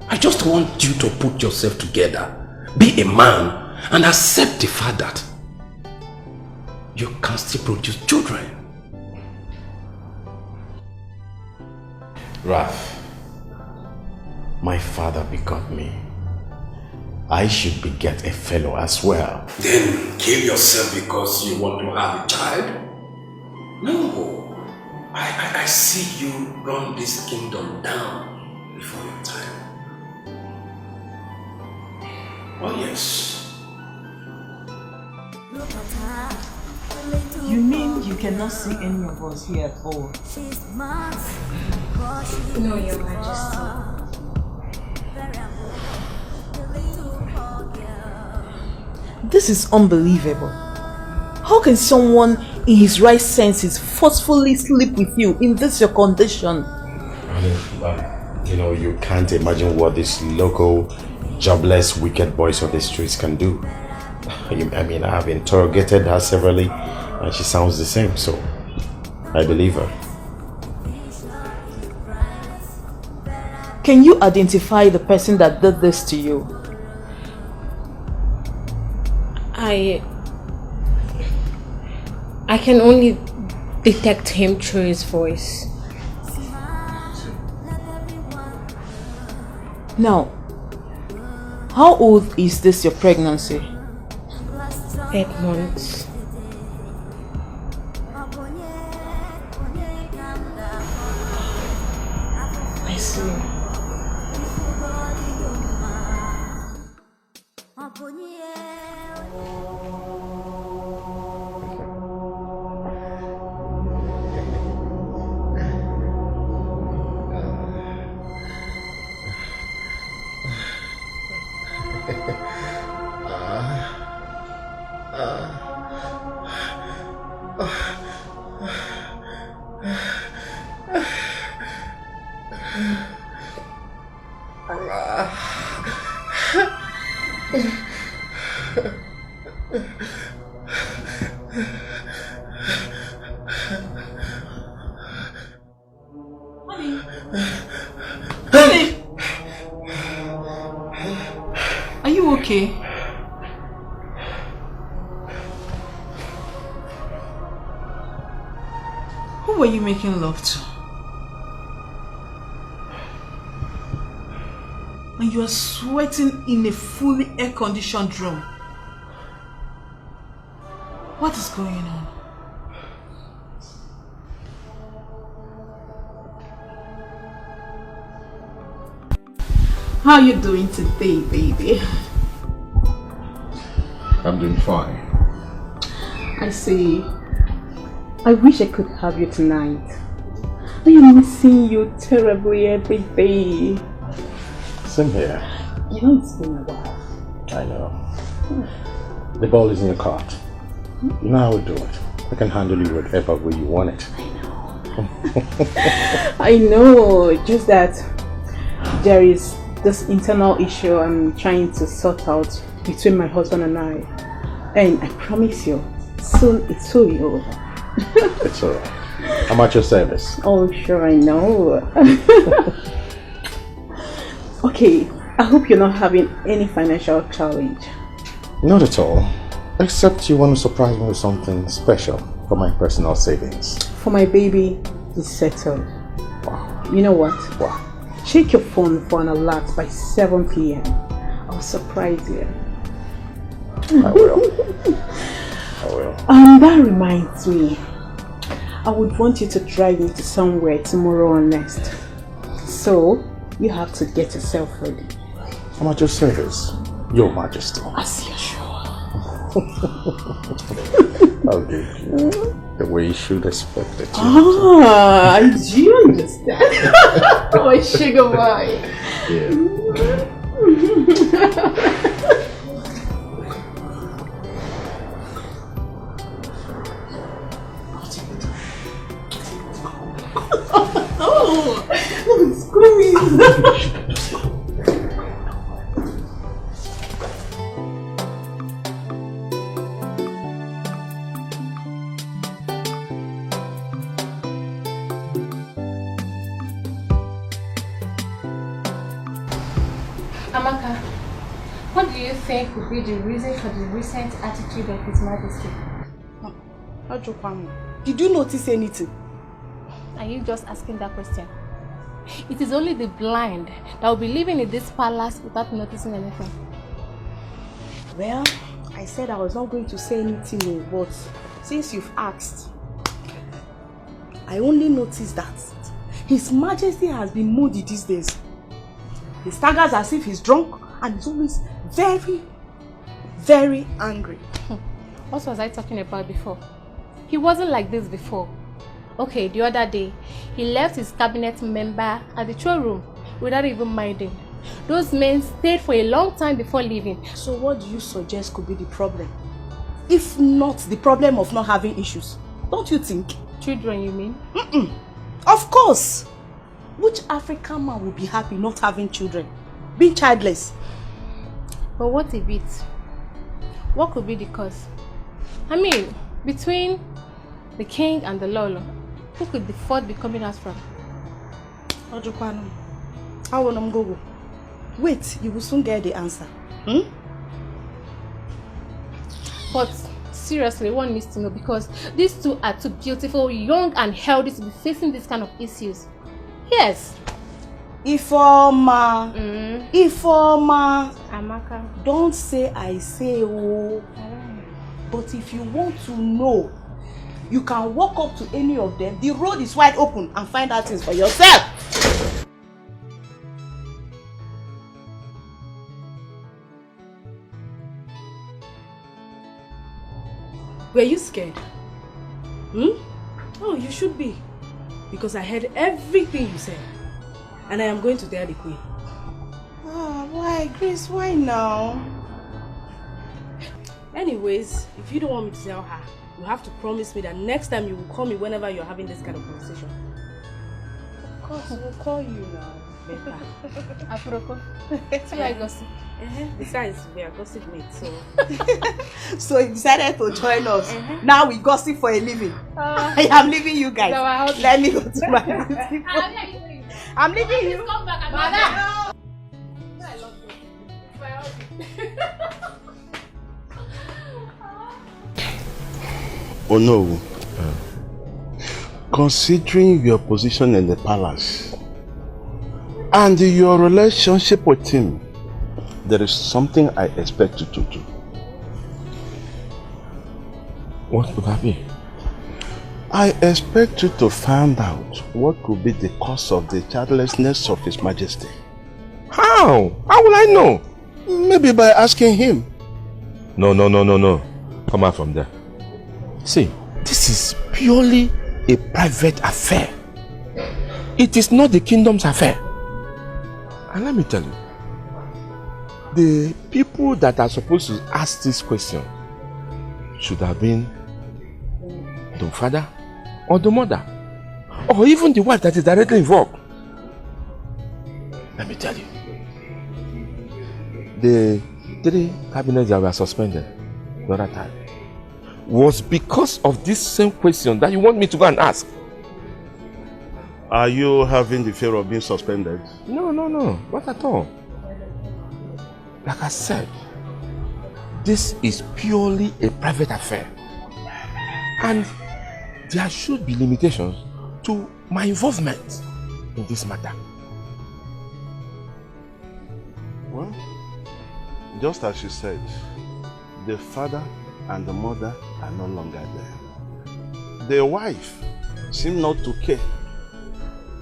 I just want you to put yourself together, be a man, and accept the fact that you can still produce children. Raf, my father begot me. I should beget a fellow as well. Then kill yourself because you want to have a child? No. I see you run this kingdom down before your time. Oh yes. You mean you cannot see any of us here at all? No, Your Majesty. This is unbelievable. How can someone in his right senses forcefully sleep with you in this your condition? You know, you can't imagine what these local, jobless, wicked boys of the streets can do. I mean, I have interrogated her severally and she sounds the same, so I believe her. Can you identify the person that did this to you? I can only detect him through his voice. Now, how old is this your pregnancy? 8 months. I see. Honey! Are you okay? Who were you making love to? And you are sweating in a fully air-conditioned room. What is going on? How are you doing today, baby? I'm doing fine. I see. I wish I could have you tonight. I am missing you terribly every day. Same here. You know it's been a while. I know. The ball is in your court. You know how we do it. I can handle you whatever way you want it. I know, just that there is this internal issue I'm trying to sort out between my husband and I. And I promise you, soon it will be over. It's alright. I'm at your service. Oh, sure, I know. Okay, I hope you're not having any financial challenge. Not at all. Except you want to surprise me with something special for my personal savings. For my baby, it's settled. Wow. You know what? Wow. Check your phone for an alert by 7 p.m. I'll surprise you. I will. I will. That reminds me. I would want you to drive me to somewhere tomorrow or next. So, you have to get yourself ready. I'm at your service, Your Majesty. As usual. I'll give you the way you should expect it. I do understand. My sugar boy. Yeah. Amaka, what do you think would be the reason for the recent attitude of His Majesty? Did you notice anything? Are you just asking that question? It is only the blind that will be living in this palace without noticing anything. Well, I said I was not going to say anything, but since you've asked, I only noticed that His Majesty has been moody these days. He staggers as if he's drunk and is always very, very angry. What was I talking about before? He wasn't like this before. Okay, the other day, he left his cabinet member at the throne room without even minding. Those men stayed for a long time before leaving. So what do you suggest could be the problem? If not the problem of not having issues, don't you think? Children, you mean? Of course! Which African man will be happy not having children? Being childless? But what if it? What could be the cause? I mean, between the king and the Lolo, who could the fourth be coming out from? Ojukwanu, how will I go? Wait, you will soon get the answer. But seriously, one needs to know, because these two are too beautiful, young and healthy to be facing this kind of issues. Yes. Ifoma. Ifoma. Amaka. Don't say I say oh. But if you want to know, you can walk up to any of them. The road is wide open and find out things for yourself. Were you scared? Oh, you should be. Because I heard everything you said. And I am going to tell the queen. Why, Grace? Why now? Anyways, if you don't want me to tell her, you have to promise me that next time you will call me whenever you're having this kind of conversation. Of course, we'll call you now. Better. Afroko. So I gossip. Besides, we are gossip mates, so... So you decided to join us. Now we gossip for a living. I am leaving you guys. Let me go to my people. I'm leaving you. Come back, I love you. Oh no. Considering your position in the palace and your relationship with him, there is something I expect you to do. What would that be? I expect you to find out what could be the cause of the childlessness of His Majesty. How? How will I know? Maybe by asking him. No. Come out from there. See, this is purely a private affair. It is not the kingdom's affair. And let me tell you, the people that are supposed to ask this question should have been the father or the mother, or even the wife that is directly involved. Let me tell you, the 3 cabinets that were suspended the other time was because of this same question that you want me to go and ask. Are you having the fear of being suspended? No, not at all. Like I said, this is purely a private affair, and there should be limitations to my involvement in this matter. Well, just as you said, the father and the mother are no longer there. The wife seems not to care.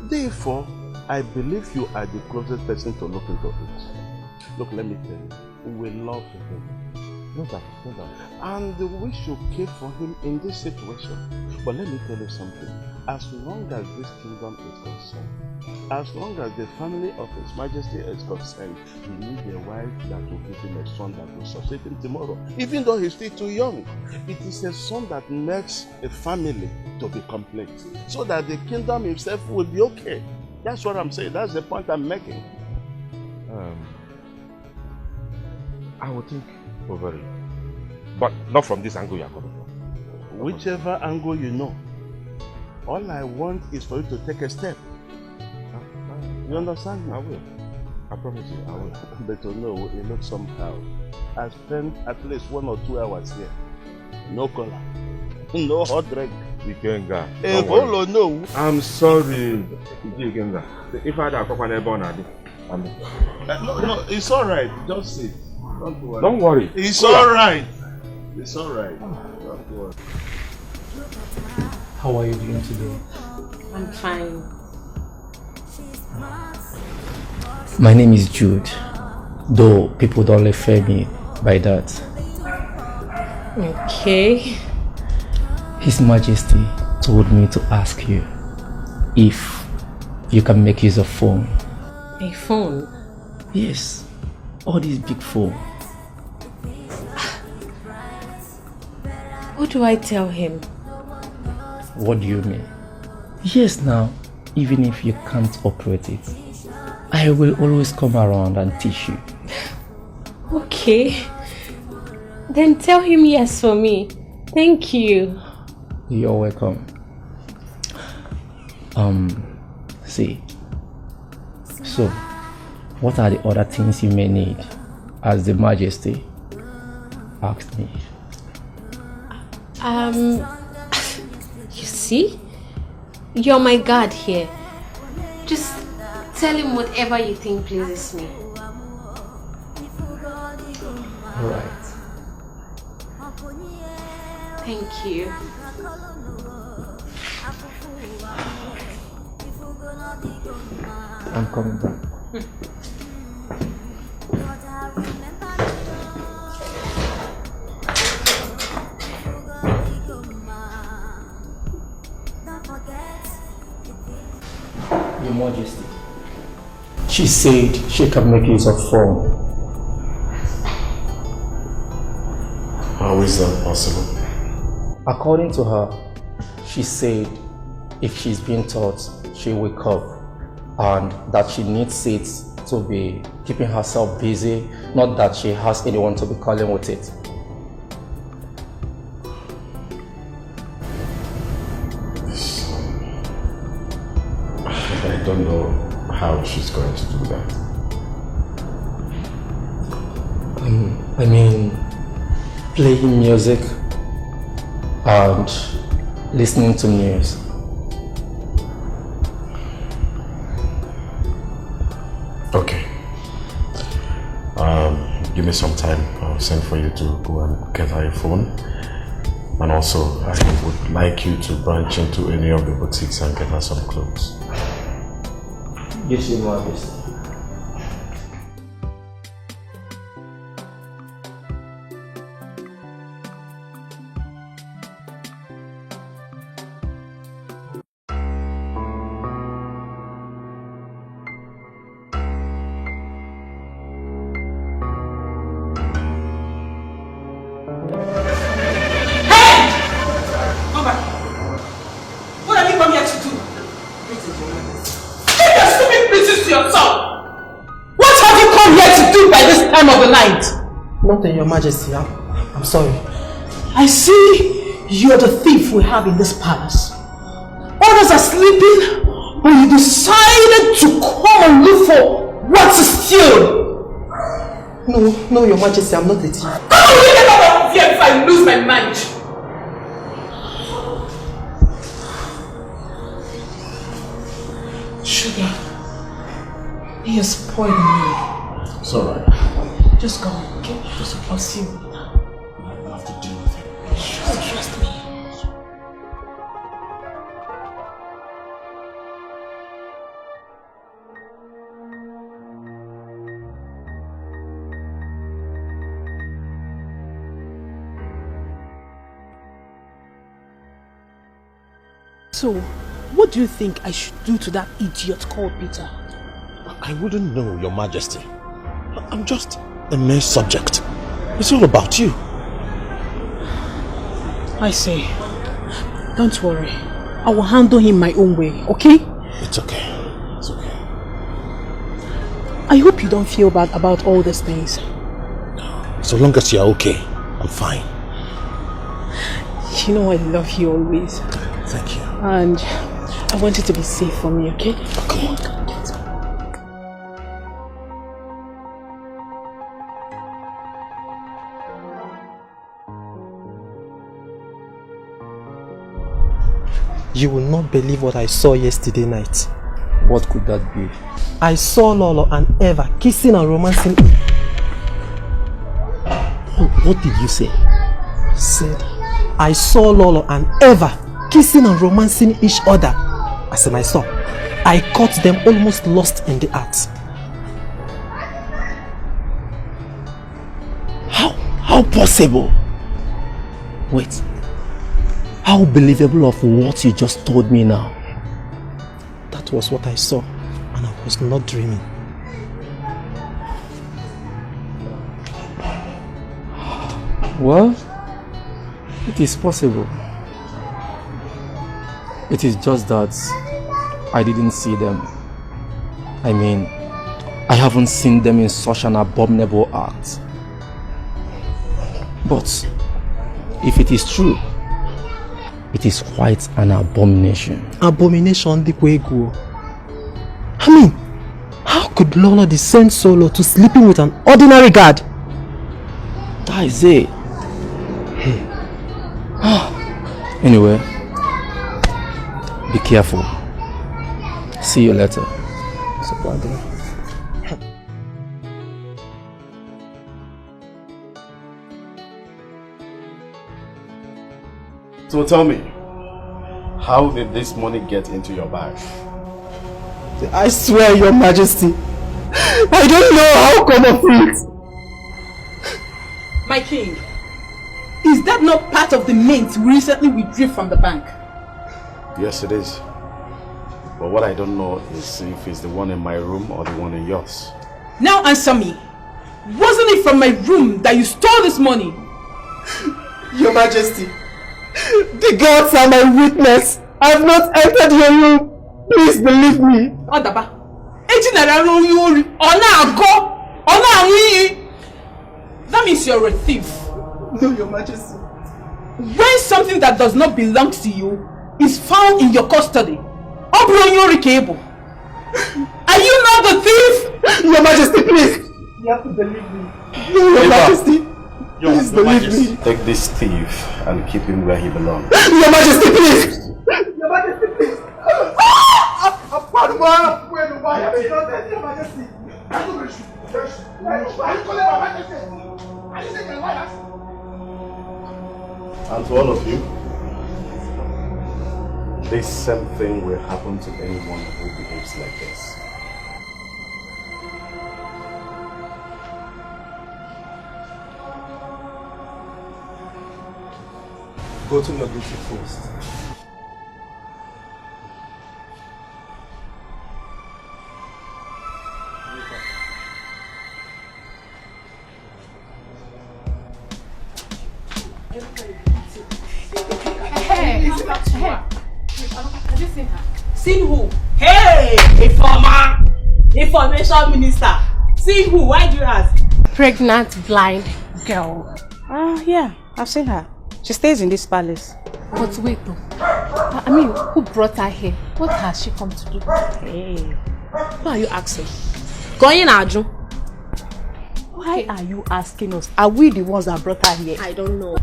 Therefore, I believe you are the closest person to look into it. Look, let me tell you, we love him. No doubt. And we should care for him in this situation. But let me tell you something. As long as this kingdom is concerned, as long as the family of His Majesty is concerned, he needs a wife that will give him a son that will succeed him tomorrow. Even though he's still too young, it is a son that makes a family to be complete, so that the kingdom itself will be okay. That's what I'm saying. That's the point I'm making. I would think over it, but not from this angle you are coming from. Whichever angle you know. All I want is for you to take a step. You understand me? I will. I promise you, I will. But you know, it looks somehow. I spent at least 1 or 2 hours here. No cola. No hot drink. Ikenga. No. I'm sorry. Ikenga. If I had a born, no, it's alright. Just sit. Don't worry. Don't worry. It's alright. It's alright. Don't worry. How are you doing today? I'm fine. My name is Jude, though people don't refer me by that. Okay. His Majesty told me to ask you if you can make use of phone. A phone? Yes, all these big phone. What do I tell him? What do you mean? Yes, now, even if you can't operate it, I will always come around and teach you. Okay. Then tell him yes for me. Thank you. You're welcome. See. So, what are the other things you may need, as the Majesty asked me? You see? You're my guard here. Just tell him whatever you think pleases me. Alright. Thank you. I'm coming back. Your Majesty. She said she can make use of phone. How is that possible? According to her, she said if she's being taught, she'll wake up and that she needs it to be keeping herself busy, not that she has anyone to be calling with it. I don't know how she's going to do that. I mean, playing music and listening to news. Okay. Give me some time. I'll send for you to go and get her a phone. And also, I would like you to branch into any of the boutiques and get her some clothes. Yes, Your Majesty. Nothing, Your Majesty. I'm sorry. I see you're the thief we have in this palace. Others are sleeping, but you decided to come and look for what to steal. No, Your Majesty, I'm not a thief. How will you get out of here if I lose my mind? Sugar, he has spoiled me. It's alright. Just go, okay? I'll see you later. I have to deal with him. Trust me. So, what do you think I should do to that idiot called Peter? I wouldn't know, Your Majesty. I'm just a mere subject. It's all about you. I say, don't worry. I will handle him my own way, okay? It's okay. It's okay. I hope you don't feel bad about all these things. So long as you're okay, I'm fine. You know I love you always. Thank you. And I want you to be safe for me, okay? Okay. You will not believe what I saw yesterday night. What could that be? I saw Lolo and Eva kissing and romancing. What did you say? Said, I saw Lolo and Eva kissing and romancing each other. As in I saw, I caught them almost lost in the act. How possible? Wait. How believable of what you just told me now? That was what I saw, and I was not dreaming. Well, it is possible. It is just that I didn't see them. I mean, I haven't seen them in such an abominable act. But if it is true, it is quite an abomination. Abomination the way go. I mean, how could Lolo descend so low to sleeping with an ordinary guard? That is it. Anyway, be careful. See you later. So tell me, how did this money get into your bag? I swear, Your Majesty, I don't know how come of it. My king, is that not part of the mint we recently withdrew from the bank? Yes, it is. But what I don't know is if it's the one in my room or the one in yours. Now answer me. Wasn't it from my room that you stole this money? Your Majesty, the gods are my witness. I have not entered your room. Please believe me. Odaba, that means you're a thief. No, Your Majesty. When something that does not belong to you is found in your custody, are you not the thief? Your Majesty, please. You have to believe me. No, Your Majesty. Please believe me. Take this thief and keep him where he belongs. Your Majesty, please. Your Majesty, please. And to all of you, this same thing will happen to anyone who behaves like this. Go to your duty first. Seen who? Hey, information minister. Seen who? Why do you ask? Pregnant, blind, girl. Yeah, I've seen her. She stays in this palace. But wait though. I mean, who brought her here? What has she come to do? Hey, who are you asking? Going Arjun. Why are you asking us? Are we the ones that brought her here? I don't know.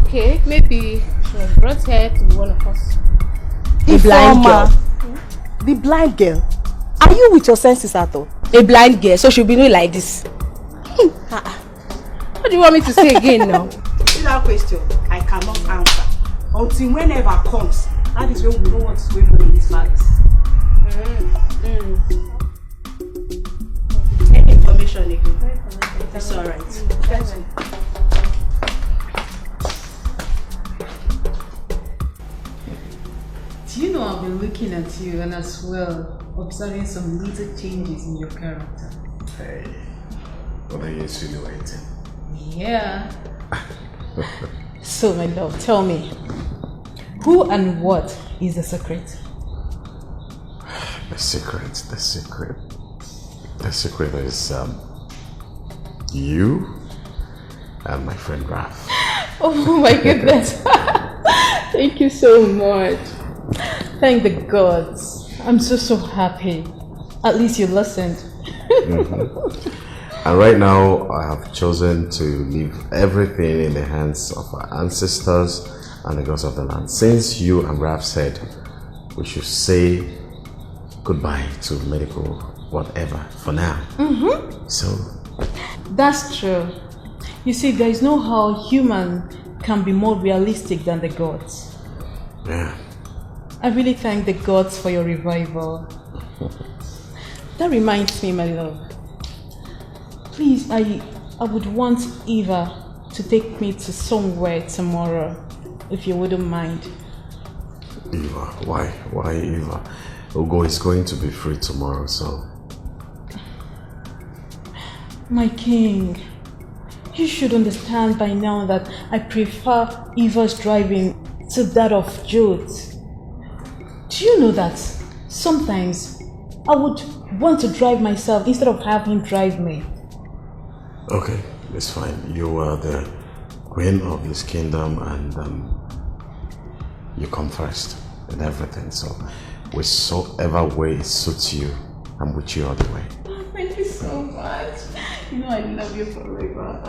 Okay, maybe she was brought here to be one of us. The blind girl. The blind girl. Are you with your senses at all? A blind girl, so she'll be doing like this. What do you want me to say again now? See that question? I cannot answer. Until whenever comes, that is when we know what is going on in this palace. Any information again? It's alright. Do you know I've been looking at you and as well observing some little changes in your character? Hey, what are you insinuating? Yeah. So my love, tell me, who and what is the secret? The secret is you and my friend Raf. Oh my goodness. Thank you so much. Thank the gods. I'm so happy. At least you listened. And right now, I have chosen to leave everything in the hands of our ancestors and the gods of the land. Since you and Raf said we should say goodbye to medical whatever for now. So That's true. You see, there is no how human can be more realistic than the gods. yeah. I really thank the gods for your revival. That reminds me, my love. Please, I would want Eva to take me to somewhere tomorrow, if you wouldn't mind. Eva, why Eva? Ogo is going to be free tomorrow, so. My king, you should understand by now that I prefer Eva's driving to that of Jude's. Do you know that sometimes I would want to drive myself instead of having him drive me? Okay, it's fine. You are the queen of this kingdom and you come first in everything. So whichever way it suits you, I'm with you all the way. Oh, thank you so much. You know I love you forever.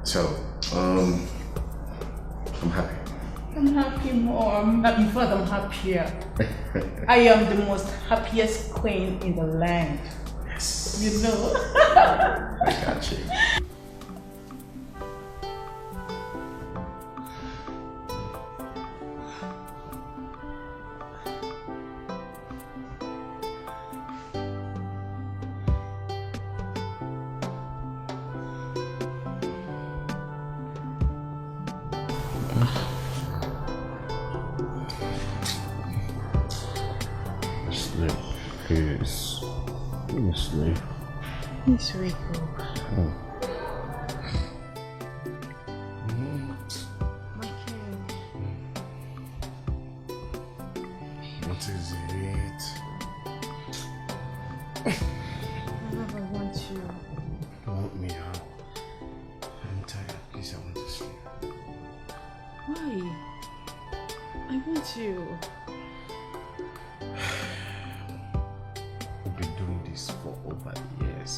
So, I'm happy. I'm happy, Mom. In fact, I'm happier. I am the most happiest queen in the land. Yes. You know? I got you. Sleep. It's Rico. My king. What is it? Love, I want you. You want me out? I'm tired. Please, I want to sleep. Why? I want you. We've been doing this for over years.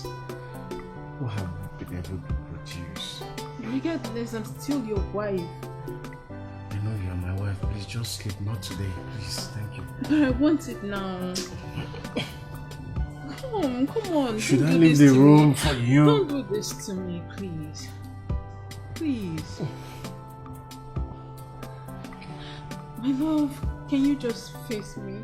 What have we been able to produce? Regardless, I'm still your wife. I know you're my wife. Please just sleep. Not today. Please. Thank you. But I want it now. Come on. Should I leave the room for you? Don't do this to me, please. Please. My love, can you just face me?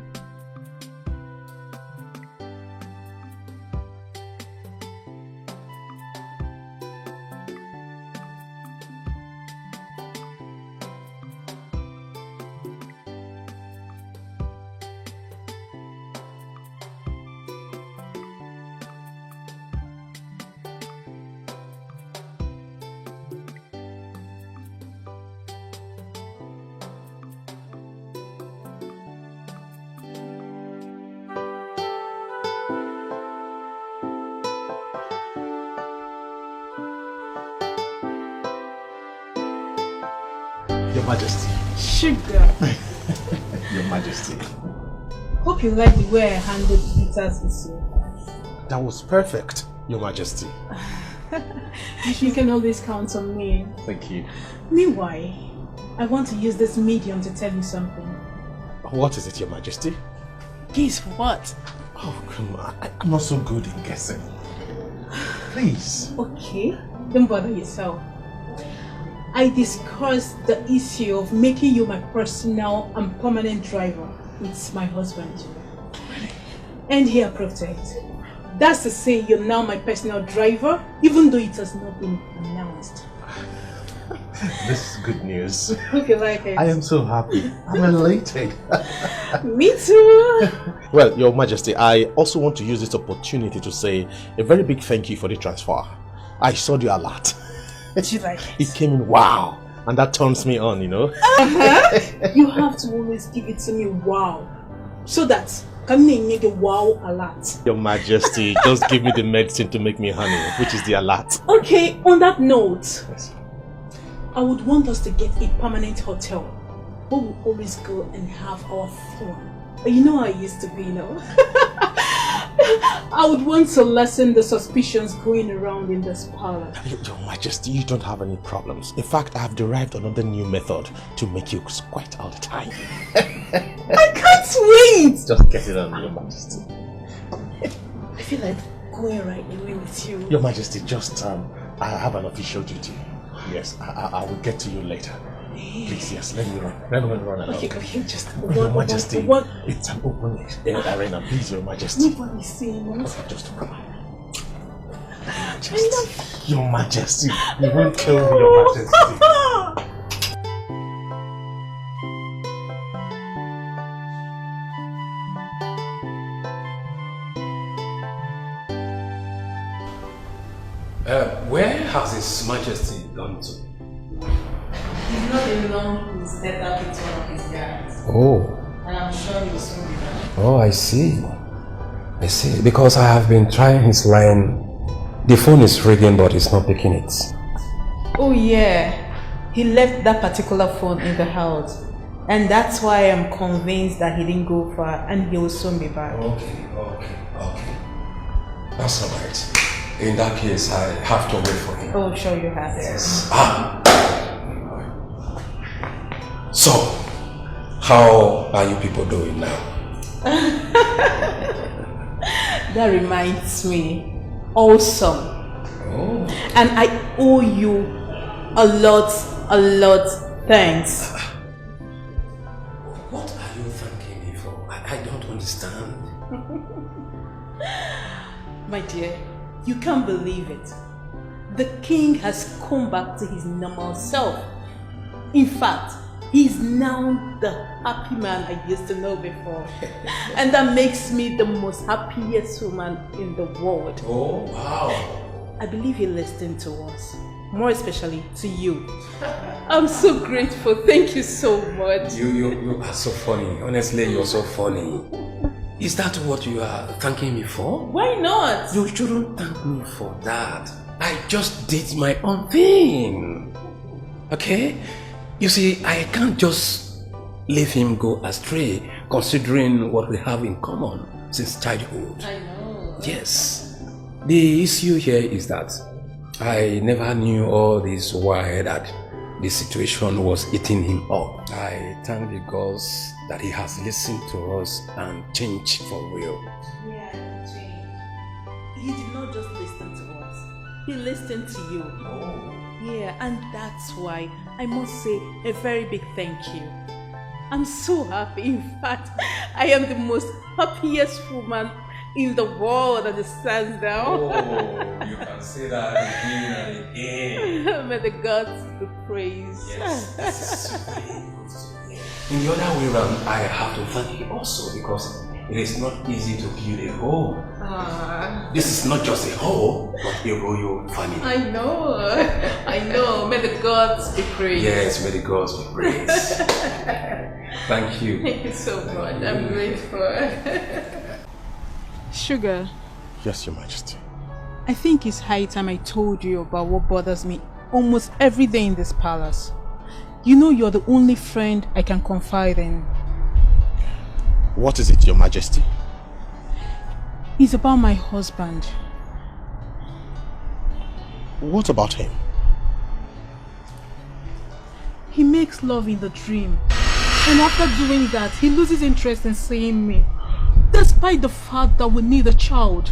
Your Majesty. Sugar. Your Majesty. Hope you like the way I handled Peter's issue. That was perfect, Your Majesty. You can always count on me. Thank you. Meanwhile, I want to use this medium to tell you something. What is it, Your Majesty? Guess what? Oh, come on. I'm not so good in guessing. Please. Okay, don't bother yourself. I discussed the issue of making you my personal and permanent driver with my husband. And he approved it. That's to say you're now my personal driver, even though it has not been announced. This is good news. Hope you like it. I am so happy. I'm elated. Me too. Well, Your Majesty, I also want to use this opportunity to say a very big thank you for the transfer. I saw the alert. Did you like it? It came in wow, and that turns me on, you know. You have to always give it to me wow, so that can make a wow alert. Your Majesty, just give me the medicine to make me honey, which is the alert. Okay, on that note, yes. I would want us to get a permanent hotel where we always go and have our fun. You know how I used to be, you know? I would want to lessen the suspicions going around in this palace. Your Majesty, you don't have any problems. In fact, I have derived another new method to make you sweat all the time. I can't wait! Just get it on, Your Majesty. I feel like going right away with you. Your Majesty, just I have an official duty. Yes, I will get to you later. Please, yes, let me run. Let me run along. Okay, just Your Majesty, it's an open arena. Please, Your Majesty. Nobody's seeing us. Just come on. Just, Your Majesty, you won't kill me, Your Majesty. Where has His Majesty gone to? He's not alone, he's stepped up into one of his guards. Oh. And I'm sure he will soon be back. Oh, I see. I see. Because I have been trying his line. The phone is ringing, but he's not picking it. Oh yeah. He left that particular phone in the house. And that's why I'm convinced that he didn't go far and he will soon be back. Okay. That's alright. In that case, I have to wait for him. Oh, sure you have. Yes. So, how are you people doing now? That reminds me. Awesome. Oh. And I owe you a lot thanks. What are you thanking me for? I don't understand. My dear, you can't believe it. The king has come back to his normal self. In fact, he's now the happy man I used to know before. And that makes me the most happiest woman in the world. Oh, wow. I believe he listened to us. More especially to you. I'm so grateful. Thank you so much. You are so funny. Honestly, you're so funny. Is that what you are thanking me for? Why not? You shouldn't thank me for that. I just did my own thing. Okay? You see, I can't just leave him go astray considering what we have in common since childhood. I know. Yes. The issue here is that I never knew all this while that the situation was eating him up. I thank the gods that he has listened to us and changed for real. Yeah, changed. He did not just listen to us. He listened to you. Oh. Yeah, and that's why I must say a very big thank you. I'm so happy. In fact, I am the most happiest woman in the world as it stands now. Oh, you can say that again and again. May the gods be praised. Yes, this is sweet. In the other way around, I have to thank you also because it is not easy to build a home. This is not just a home, but a royal family. I know. May the gods be praised. Yes, may the gods be praised. Thank you. Thank you so much. I'm grateful. Sugar. Yes, Your Majesty. I think it's high time I told you about what bothers me almost every day in this palace. You know you're the only friend I can confide in. What is it, Your Majesty? It's about my husband. What about him? He makes love in the dream. And after doing that, he loses interest in seeing me. Despite the fact that we need a child.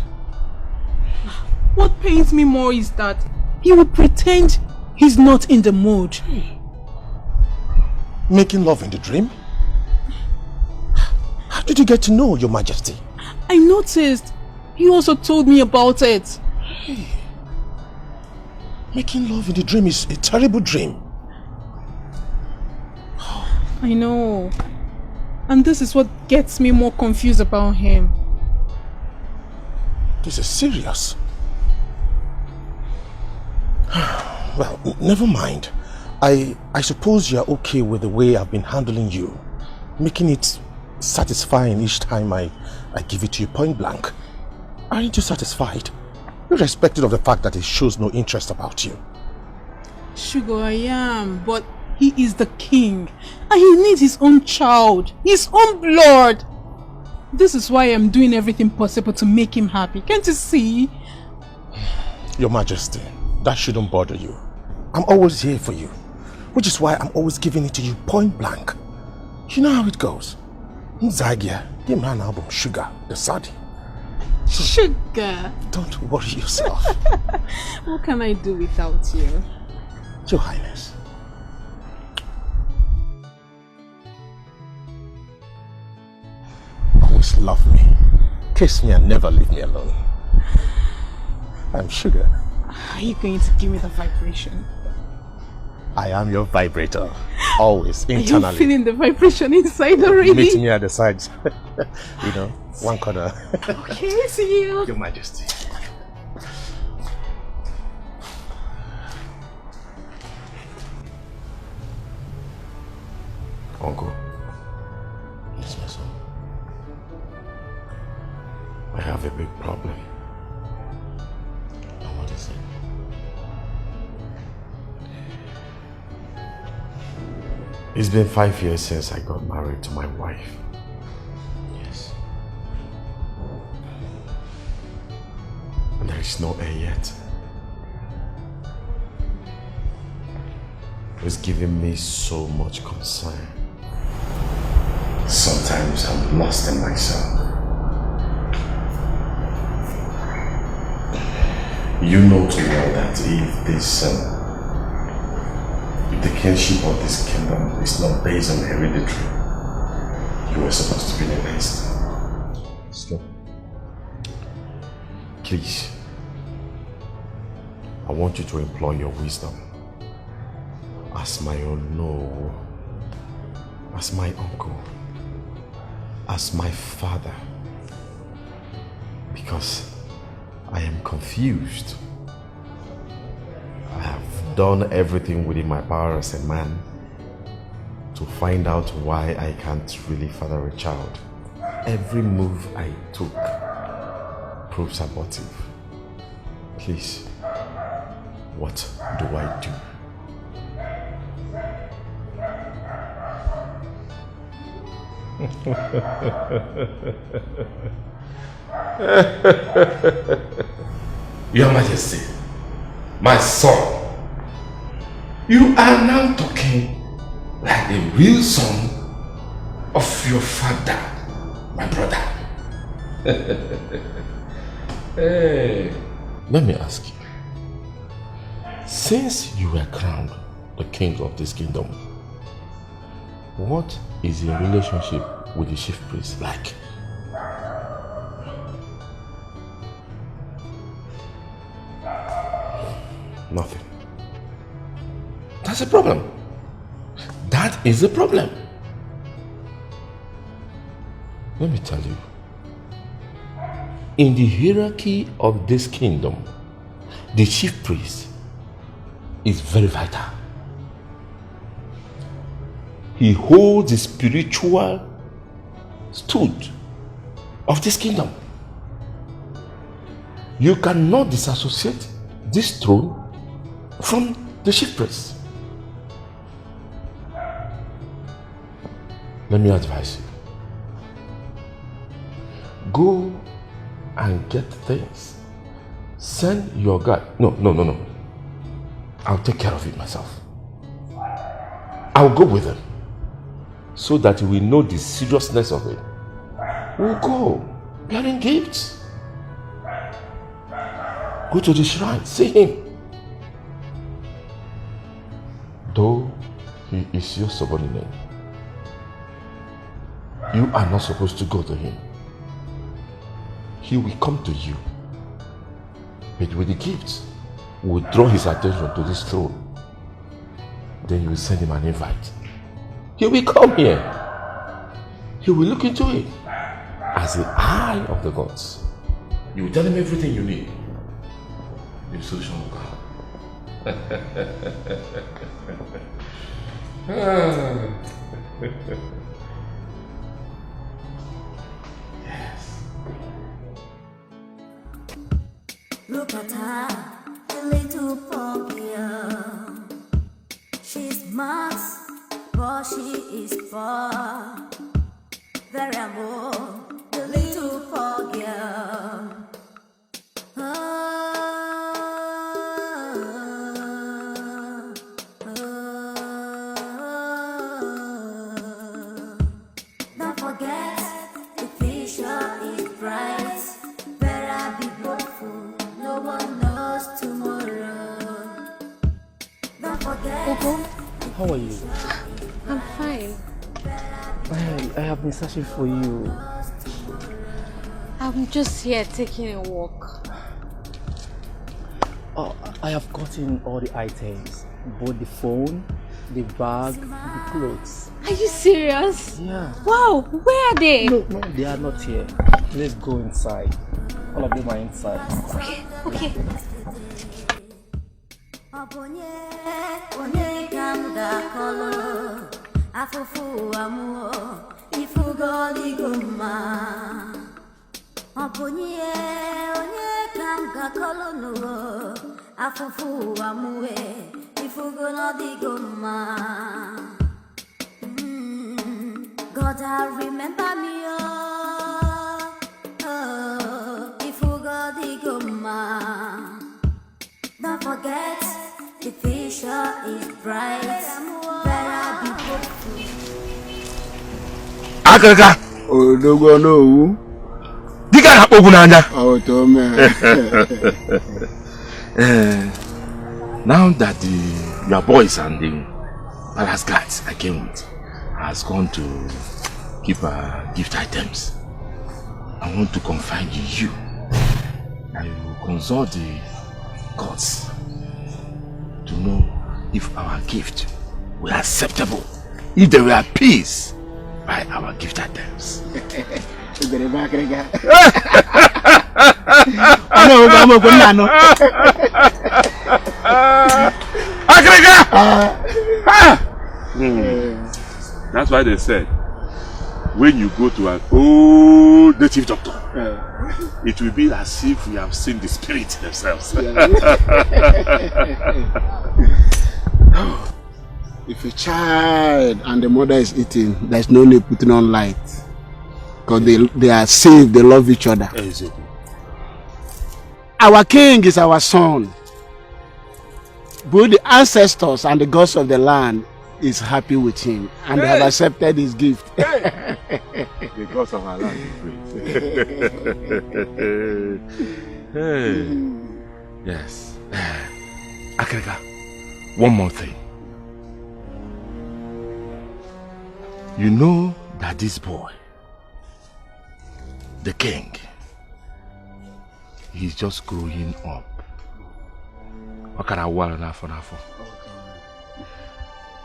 What pains me more is that he will pretend he's not in the mood. Making love in the dream? How did you get to know, Your Majesty? I noticed. He also told me about it. Hey. Making love in the dream is a terrible dream. I know. And this is what gets me more confused about him. This is serious. Well, never mind. I suppose you're okay with the way I've been handling you. Making it satisfying each time I give it to you point blank. Aren't you satisfied? Irrespective of the fact that it shows no interest about you. Sugar, I am, but he is the king. And he needs his own child. His own blood. This is why I'm doing everything possible to make him happy. Can't you see? Your Majesty, that shouldn't bother you. I'm always here for you. Which is why I'm always giving it to you point blank. You know how it goes. Nzagia, give me an album, Sugar, the Sadi. Sugar! Don't worry yourself. What can I do without you? Your Highness. Always love me. Kiss me and never leave me alone. I'm Sugar. Are you going to give me the vibration? I am your vibrator. Always, internally. Are you feeling the vibration inside already? Meet me at the sides. You know, one corner. Okay, see you. Your Majesty. Uncle. Yes, my son. I have a big problem. And what is it? It's been 5 years since I got married to my wife. Yes. And there is no heir yet. It's giving me so much concern. Sometimes I'm lost in myself. You know too well that if the kinship of this kingdom is not based on hereditary, you were supposed to be the next. Stop. Please, I want you to employ your wisdom as my Ono, as my uncle, as my father, because I am confused. I have done everything within my power as a man to find out why I can't really father a child. Every move I took proves abortive. Please, what do I do? Your Majesty, my son, you are now talking like the real son of your father, my brother. Hey. Let me ask you, since you were crowned the king of this kingdom, what is your relationship with the chief priest like? Nothing. That's a problem. That is a problem. Let me tell you, in the hierarchy of this kingdom, the chief priest is very vital. He holds the spiritual stood of this kingdom. You cannot disassociate this throne from the chief priest. Let me advise you. Go and get things. Send your guy. No. I'll take care of it myself. I'll go with him so that we know the seriousness of it. We'll go bearing gifts. Go to the shrine, see him. Though he is your subordinate, you are not supposed to go to him. He will come to you. But with the gifts, will draw his attention to this throne. Then you will send him an invite. He will come here. He will look into it as the eye of the gods. You will tell him everything you need. The solution will come. Yes. Look at her, the little poor girl. She's smart, but she is poor. Very amor, the little poor girl. Don't forget, the future is bright. Better be hopeful, no one knows tomorrow. Don't forget. Coco, how are you? I'm fine. I have been searching for you. I'm just here taking a walk. Oh, I have gotten all the items. Both the phone, the bag, the clothes. Are you serious? Yeah. Wow, where are they? No, they are not here. Let's go inside. All of them are inside. Okay. Afufu amuo, ifugoli goma. Oponye, onye kanga kolono. Afufu amue, ifugoli goma. God, I remember me, oh, ifugoli goma. Don't forget, the future is bright. Better be hopeful. Akaka! Oh, no go no. Diga na kpogu n'anya. Oh, to me. Now that your boys and the palace guards I came with has gone to keep gift items, I want to confide in you. I will consult the gods to know if our gift were acceptable, if they were pleased by our gift items. That's why they said, when you go to an old native doctor, it will be as if we have seen the spirits themselves. If a child and the mother is eating, there's no need putting on light. Because they are saved, they love each other. Exactly. Our king is our son. Both the ancestors and the gods of the land is happy with him. And they have accepted his gift. The gods of our land is great. Yes. Akrika, one more thing. You know that this boy, the king, he's just growing up.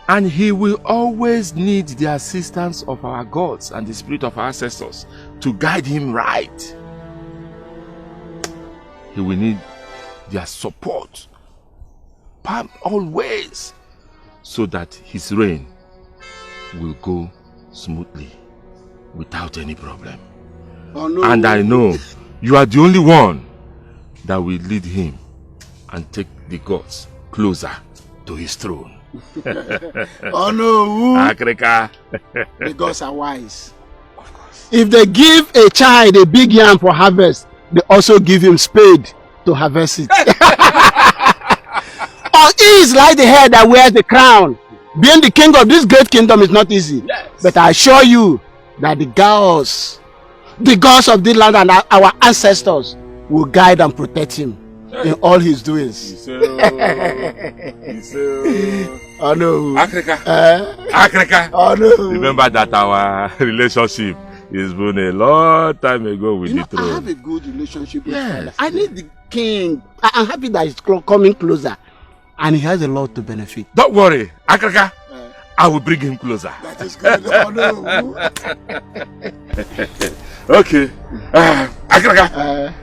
And he will always need the assistance of our gods and the spirit of our ancestors to guide him right. He will need their support always, so that his reign will go smoothly without any problem. Oh, no. And I know you are the only one that will lead him and take the gods closer to his throne. Oh no. Akrika. The gods are wise. Of course. If they give a child a big yam for harvest, they also give him spade to harvest it. Or he is like the head that wears the crown. Being the king of this great kingdom is not easy. Yes. But I assure you that the gods of this land and our ancestors will guide and protect him in all his doings. Oh no. Akrika. Akrika. Oh no. Remember that our relationship is been a long time ago with the throne. I have a good relationship with him. I need the king. I'm happy that he's coming closer. And he has a lot to benefit. Don't worry, Akrika. I will bring him closer. That is good. Oh, no. Okay. Akrika.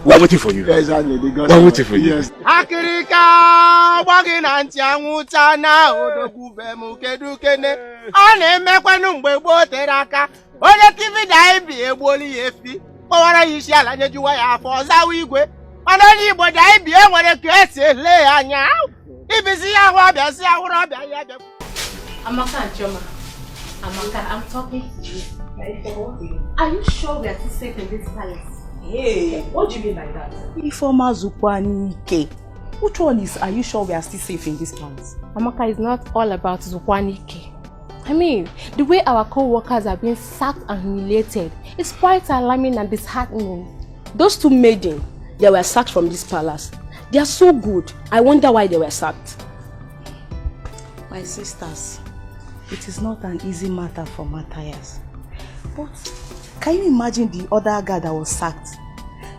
We're waiting for you. Exactly. We're waiting for you. Yes. Akirika wagin anti anwuta na odogwu bemu kedukene ana emekwanu mgbe gboo tere aka onye TV da ibi egboli efi kpọwara isi ala nyejuwa ya afọ ọzawa igwe mana onye Igbo da ibi enwere ka esi ele anya ibisi ya ahụ ọbịa si ahụrụ ọbịa ya bịa. Amaka and Choma. Amaka, I'm talking to you. Are you sure we are still safe in this palace? Hey, what do you mean by that? Ifeoma Zukwanike. Which one is, are you sure we are still safe in this palace? Amaka, is not all about Zukwanike. I mean, the way our co-workers are being sacked and humiliated is quite alarming and disheartening. Those two maidens, they were sacked from this palace. They are so good. I wonder why they were sacked. My sisters, it is not an easy matter for Matthias. But can you imagine the other guy that was sacked?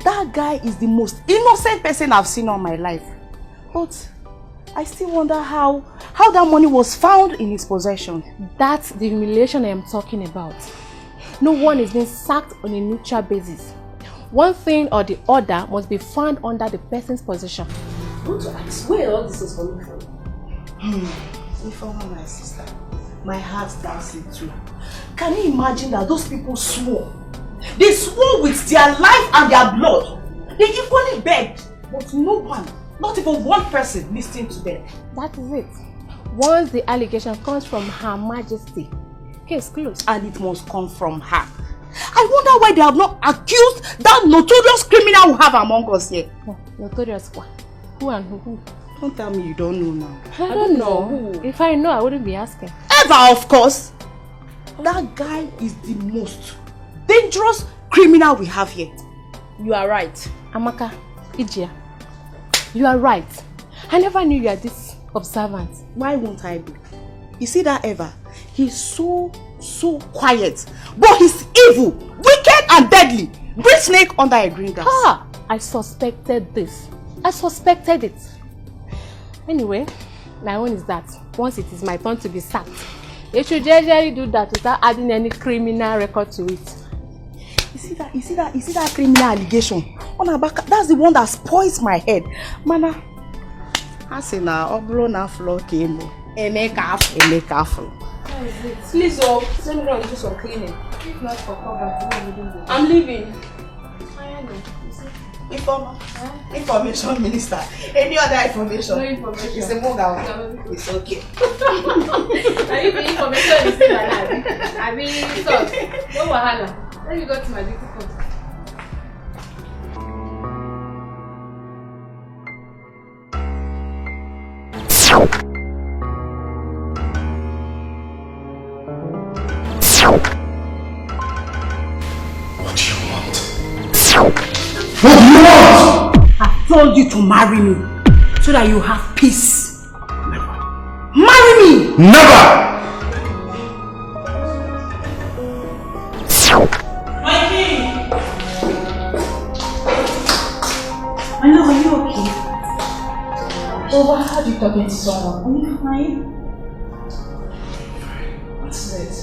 That guy is the most innocent person I've seen all my life. But I still wonder how that money was found in his possession. That's the humiliation I am talking about. No one is being sacked on a neutral basis. One thing or the other must be found under the person's possession. I want to ask, where all this is coming from? Informer, my sister, my heart dancing too. Can you imagine that those people swore? They swore with their life and their blood. They equally begged, but no one, not even one person, listened to them. That is it. Once the allegation comes from Her Majesty, case closed. And it must come from her. I wonder why they have not accused that notorious criminal we have among us here. Notorious what? Who and who? Don't tell me you don't know now. I don't know. If I know, I wouldn't be asking. Ever, of course. That guy is the most dangerous criminal we have here. You are right. Amaka, Ijia, you are right. I never knew you are this observant. Why won't I be? You see that Eva? He's so quiet. But he's evil, wicked and deadly. Bring snake under a green grass. Ah, I suspected this. I suspected it. Anyway, my own is that once it is my turn to be sacked, they should generally do that without adding any criminal record to it. You see that criminal allegation? That's the one that spoils my head. Mana, I say now, obro na floor came. Emeka. Please, send me around to do some cleaning. If not for cover, I'm leaving. Information minister. Any other information? No information. It's a moga. It's okay. Now if the information is still like that, I mean, so, no wahala. Let me go to my duty post. What do you want? What do you want? I told you to marry me so that you have peace. Never. Marry me! Never! My king! Hello, are you okay? Oh, why are you talking to someone? Are you fine? What's it?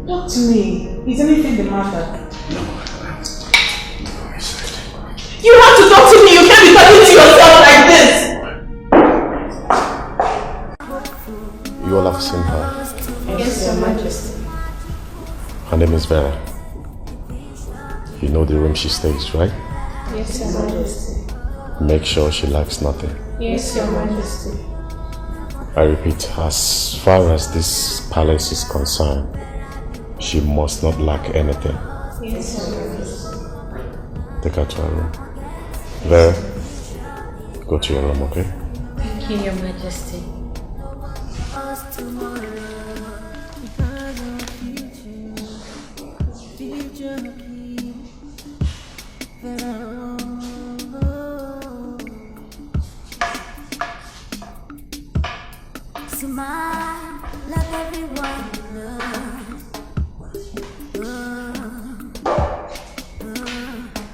Talk to me. Is anything the matter? No. You have to talk to me. You can't be talking to yourself like this. You all have seen her. Yes, Your Majesty. Her name is Vera. You know the room she stays, right? Yes, Your Majesty. make sure she lacks nothing. Yes, Your Majesty. I repeat, as far as this palace is concerned, she must not lack anything. Yes, Your Majesty. Take her to her room. There, go to your room, okay? Thank you, Your Majesty. Smile, love everyone you love.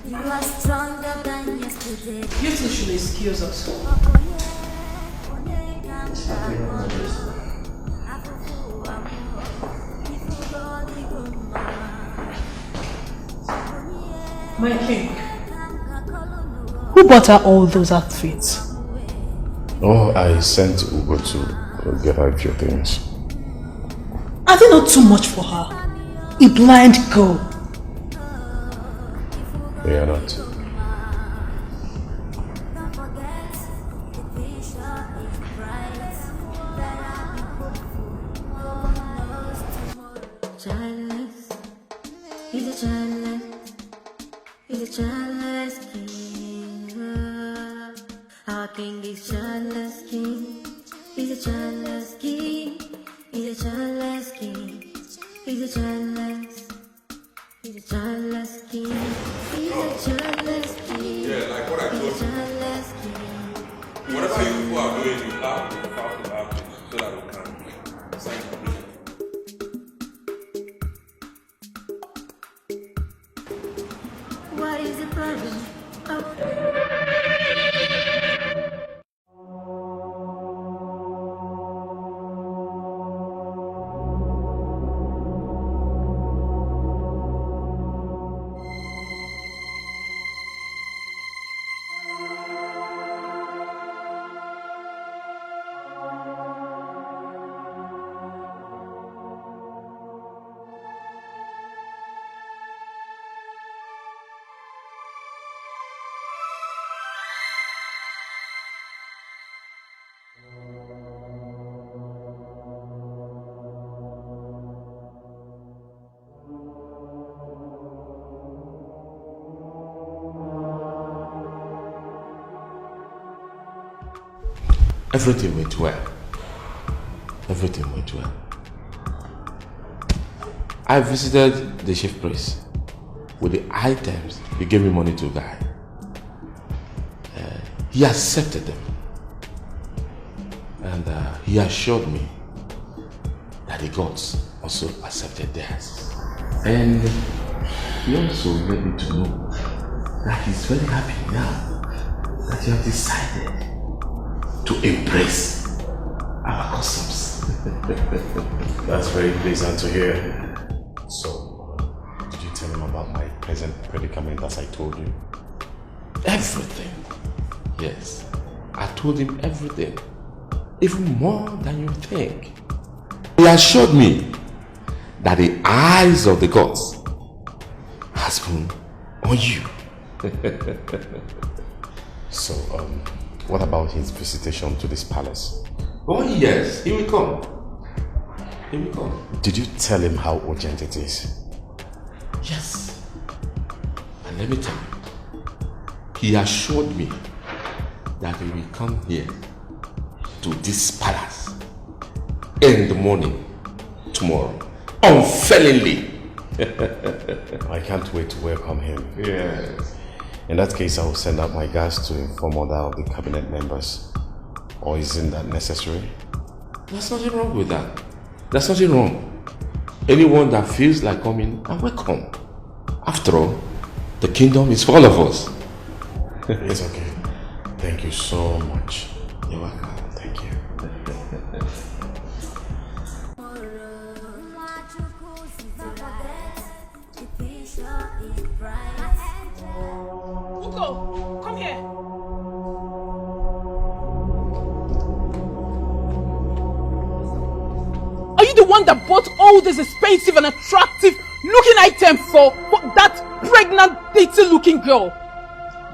You are stronger than yesterday. You two should excuse us. My king, who bought her all those outfits? Oh, I sent Ugo to get her a few things. Are they not too much for her? A blind girl. They are not. Childless, he's a childless, he's a childless king. Our king is childless king, he's a childless king, he's a childless king, he's a childless, he's a childless king, he's a childless king. Yeah, like what I told you. Whatever you people are doing, you have to have it so that we can sign completion. What is the problem? Everything went well. Everything went well. I visited the chief priest with the items he gave me money to buy. He accepted them. And he assured me that the gods also accepted theirs. And he also let me to know that he's very happy now that you have decided to embrace our customs. That's very pleasant to hear. So, did you tell him about my present predicament as I told you? Everything. Yes, I told him everything. Even more than you think. He assured me that the eyes of the gods has been on you. So, what about his visitation to this palace? Oh yes, he will come. He will come. Did you tell him how urgent it is? Yes. And let me tell you, he assured me that he will come here to this palace in the morning tomorrow, unfailingly. I can't wait to welcome him. Yes. In that case, I will send out my guards to inform other of the cabinet members. Or isn't that necessary? There's nothing wrong with that. There's nothing wrong. Anyone that feels like coming, are welcome. After all, the kingdom is for all of us. It's okay. Thank you so much. You're welcome. Thank you. Ugo, come here. Are you the one that bought all this expensive and attractive looking item for that pregnant, dainty looking girl?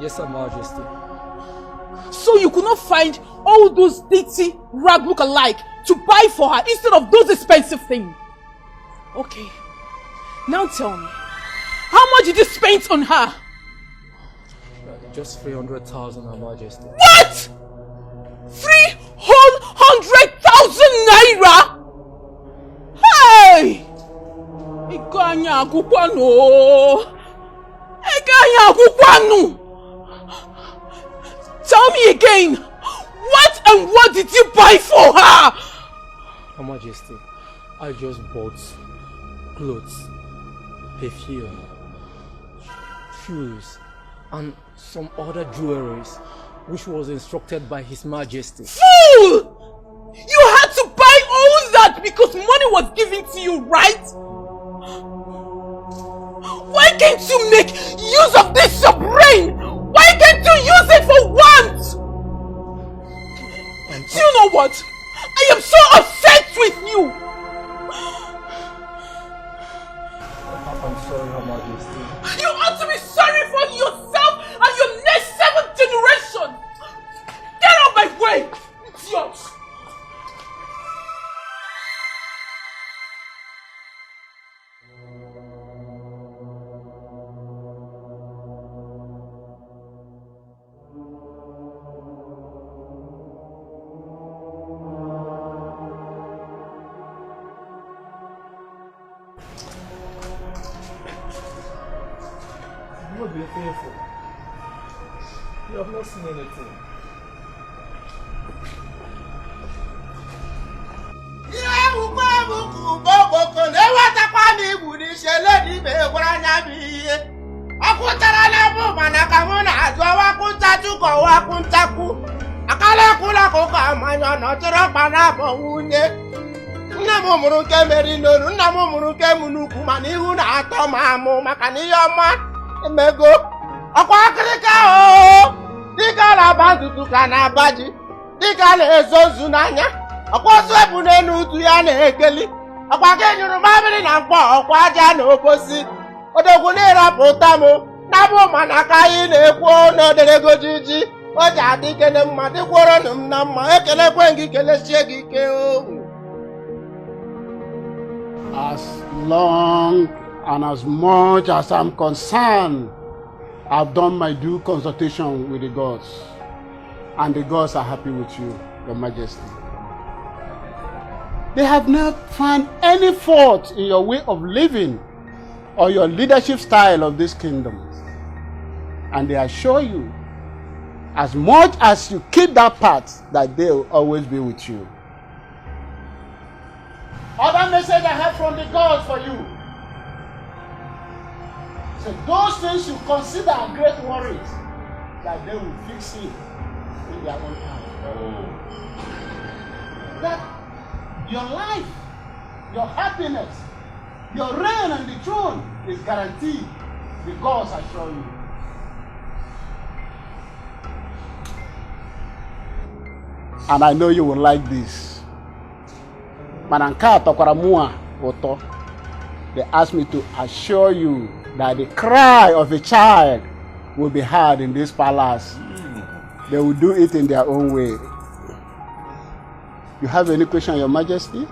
Yes, Her Majesty. So you could not find all those ditty rag look-alike to buy for her instead of those expensive things? Okay, now tell me, how much did you spend on her? Just 300,000, Her Majesty. What? 300,000 naira? Hey! Tell me again, what and what did you buy for her? Her Majesty, I just bought clothes, perfume, shoes, and some other jewelries, which was instructed by His Majesty. Fool! You had to buy all that because money was given to you, right? Why can't you make use of this your brain? Why can't you use it for once? Do you know what? I am so upset with you! I'm sorry, Her Majesty. You ought to be sorry for yourself and your next 7th generation! Get out of my way, idiot! You have been faithful. You have not seen anything. Emego akwa akịrịka o dịka na-aba ntutu ka na-abaji dịka na-ezozu n'anya akwa ozu ebu n'elu utu ya na-ekeli akwa ka enyuru mamịrị na mkpọ ọkwa aja na oposi odogwu na-erapụta m na-abụ mana ka anyị na-ekwu n'oderego jiji o ji adị ikene mma dịkworo m na mma ekelekwe gị kelesie gị ike o. As long and as much as I'm concerned, I've done my due consultation with the gods, and the gods are happy with you, Your Majesty. They have not found any fault in your way of living or your leadership style of this kingdom. And they assure you, as much as you keep that path, that they will always be with you. Other message I have from the gods for you. So those things you consider great worries, that they will fix it in their own time. That your life, your happiness, your reign on the throne is guaranteed. The gods assure you. And I know you will like this. They asked me to assure you that the cry of a child will be heard in this palace. They will do it in their own way. You have any question, Your Majesty?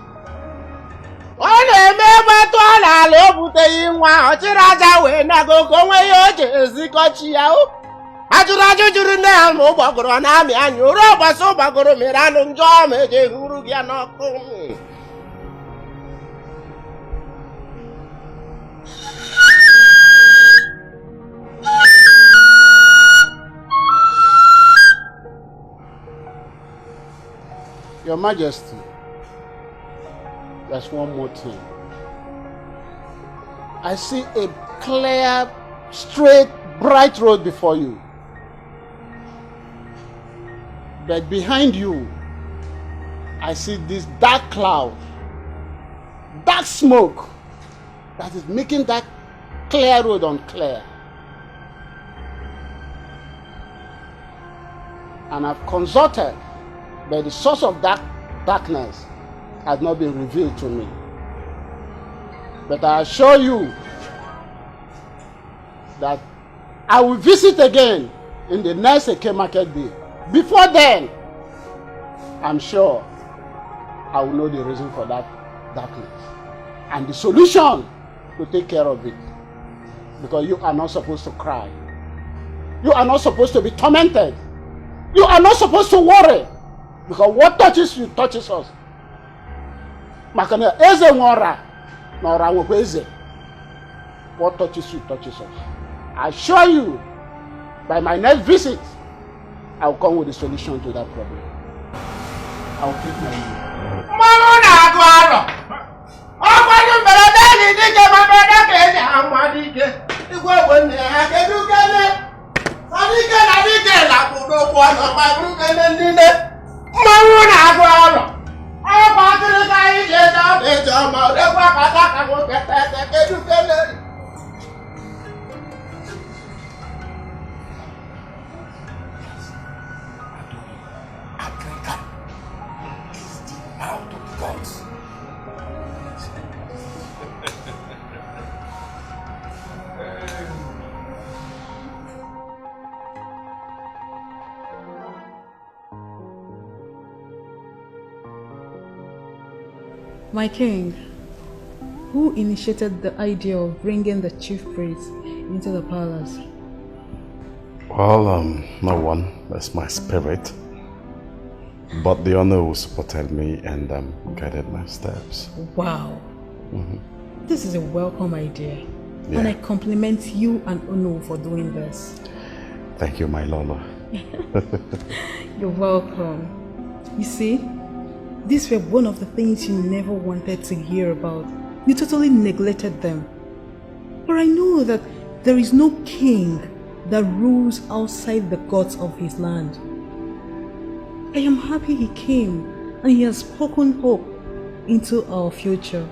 Your Majesty, there's one more thing. I see a clear, straight, bright road before you. But behind you, I see this dark cloud, dark smoke that is making that clear road unclear. And I've consulted, but the source of that darkness has not been revealed to me. But I assure you that I will visit again in the next Eke market day Before then, I'm sure I will know the reason for that darkness and the solution to take care of it. Because you are not supposed to cry. You are not supposed to be tormented. You are not supposed to worry. Because what touches you touches us. Makana eze nwora nora nwekwa eze. What touches you touches us. I assure you, by my next visit, I will come with a solution to that problem. I will take my leave. Mama na agwaro. Ọgbọ́dún bẹ̀rẹ̀ bẹ́ẹ̀ni díje máa bẹ̀rẹ̀ kéde àwọn adíje. Igbó ògbóni àkẹ́dúkẹ́lẹ́. Adíje làdíje làkúndó kú ọ̀nà pàdúkẹ́lẹ́ nílé. Mama na agwaro. Ọgbà kìrìkà ìjẹ jáde jọmọ ọdẹ́gbà pàtàkì àwọn kẹtẹ kédúkẹ́lẹ́. Out of God's. My king, who initiated the idea of bringing the chief priest into the palace? Well, no one. That's my spirit. But the honor who supported me and guided my steps. Wow. This is a welcome idea. Yeah. And I compliment you and Ono for doing this. Thank you, my Lolo. You're welcome. You see, these were one of the things you never wanted to hear about. You totally neglected them. But I know that there is no king that rules outside the gods of his land. I am happy he came and he has spoken hope into our future.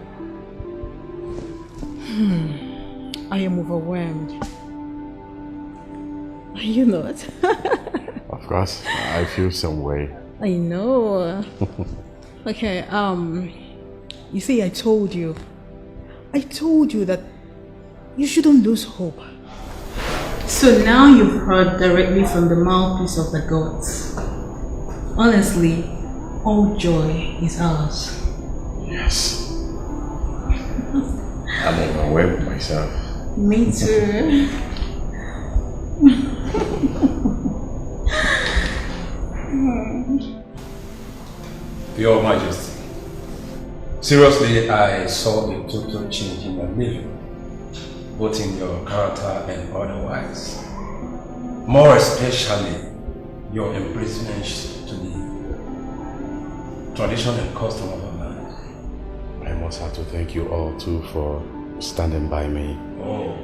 I am overwhelmed. Are you not? Of course, I feel some way. I know. Okay, you see, I told you that you shouldn't lose hope. So now you've heard directly from the mouthpiece of the gods. Honestly, all joy is ours. Yes. I'm overwhelmed myself. Me too. Your Majesty, seriously, I saw a total change in your living, both in your character and otherwise. More especially, your embracement to the tradition and custom of our land. I must have to thank you all too for standing by me. Oh.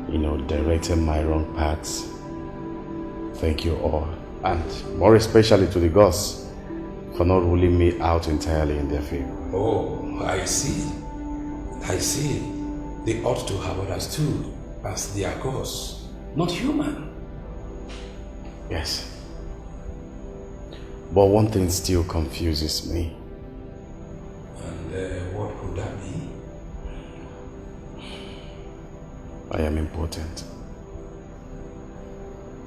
You know, directing my wrong paths. Thank you all. And more especially to the gods for not ruling me out entirely in their favor. Oh, I see. I see. They ought to have understood as their gods, not human. Yes. But one thing still confuses me. And what could that be? I am important.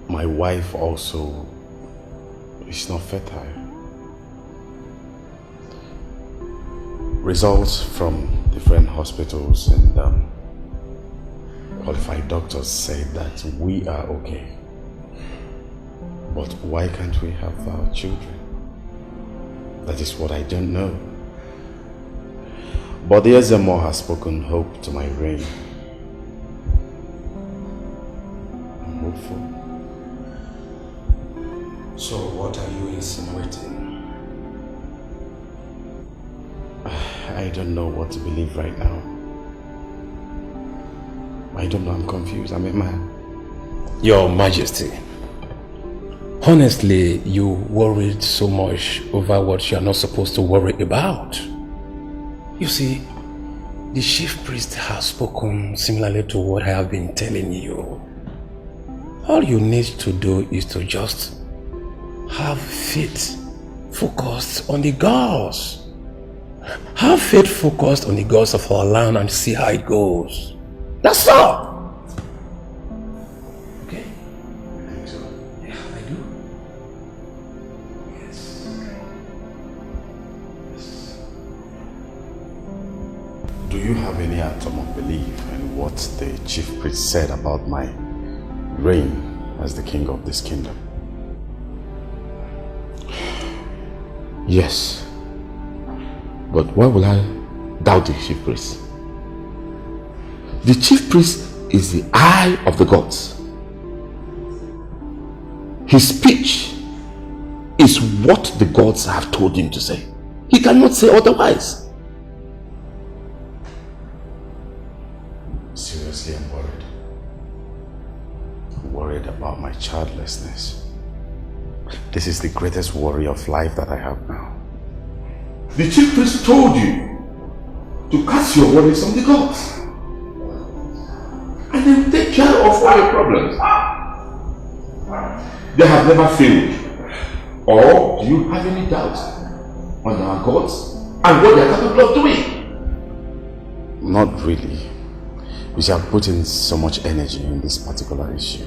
My wife also is not fertile. Results from different hospitals and qualified doctors say that we are okay. But why can't we have our children? That is what I don't know. But the Ezemo has spoken hope to my reign. I'm hopeful. So what are you insinuating? I don't know what to believe right now. I don't know, I'm confused. I'm a man. Your Majesty, honestly, you worried so much over what you are not supposed to worry about. You see, the chief priest has spoken similarly to what I have been telling you. All you need to do is to just have faith focused on the gods. Have faith focused on the gods of our land and see how it goes. That's all. Okay? I think so. Yeah, I do. you have any atom of belief in what the chief priest said about my reign as the king of this kingdom? Yes. But why will I doubt the chief priest? The chief priest is the eye of the gods. His speech is what the gods have told him to say. He cannot say otherwise. Seriously, I'm worried. I'm worried about my childlessness. This is the greatest worry of life that I have now. The chief priest told you to cast your worries on the gods, and they will take care of all your problems. They have never failed. Or do you have any doubts on our gods and what they are capable of doing? Not really. You see, I've put in so much energy in this particular issue.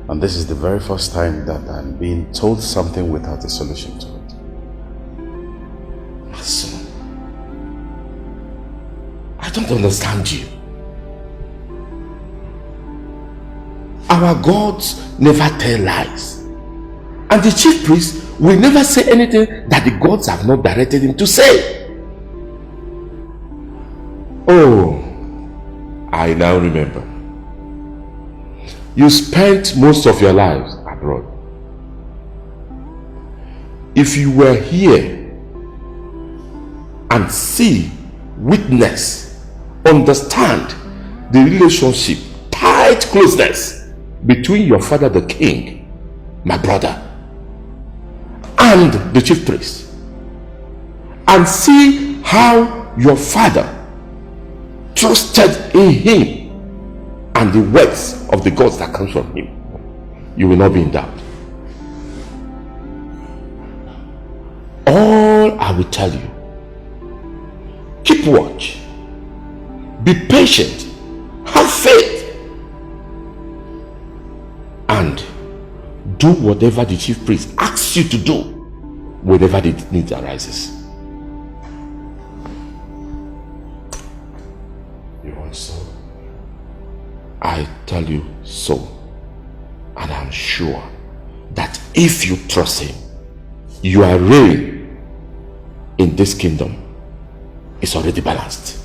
And this is the very first time that I'm being told something without a solution to it. My son, I don't understand you. Our gods never tell lies. And the chief priest will never say anything that the gods have not directed him to say. Oh, I now remember. You spent most of your lives abroad. If you were here and see, witness, understand the relationship, tight closeness between your father the king, my brother, and the chief priest, and see how your father trusted in him and the words of the gods that comes from him, you will not be in doubt. All I will tell you, keep watch, be patient, have faith, and do whatever the chief priest asks you to do whenever the need arises. You want so? I tell you so, and I'm sure that if you trust him, your reign in this kingdom is already balanced.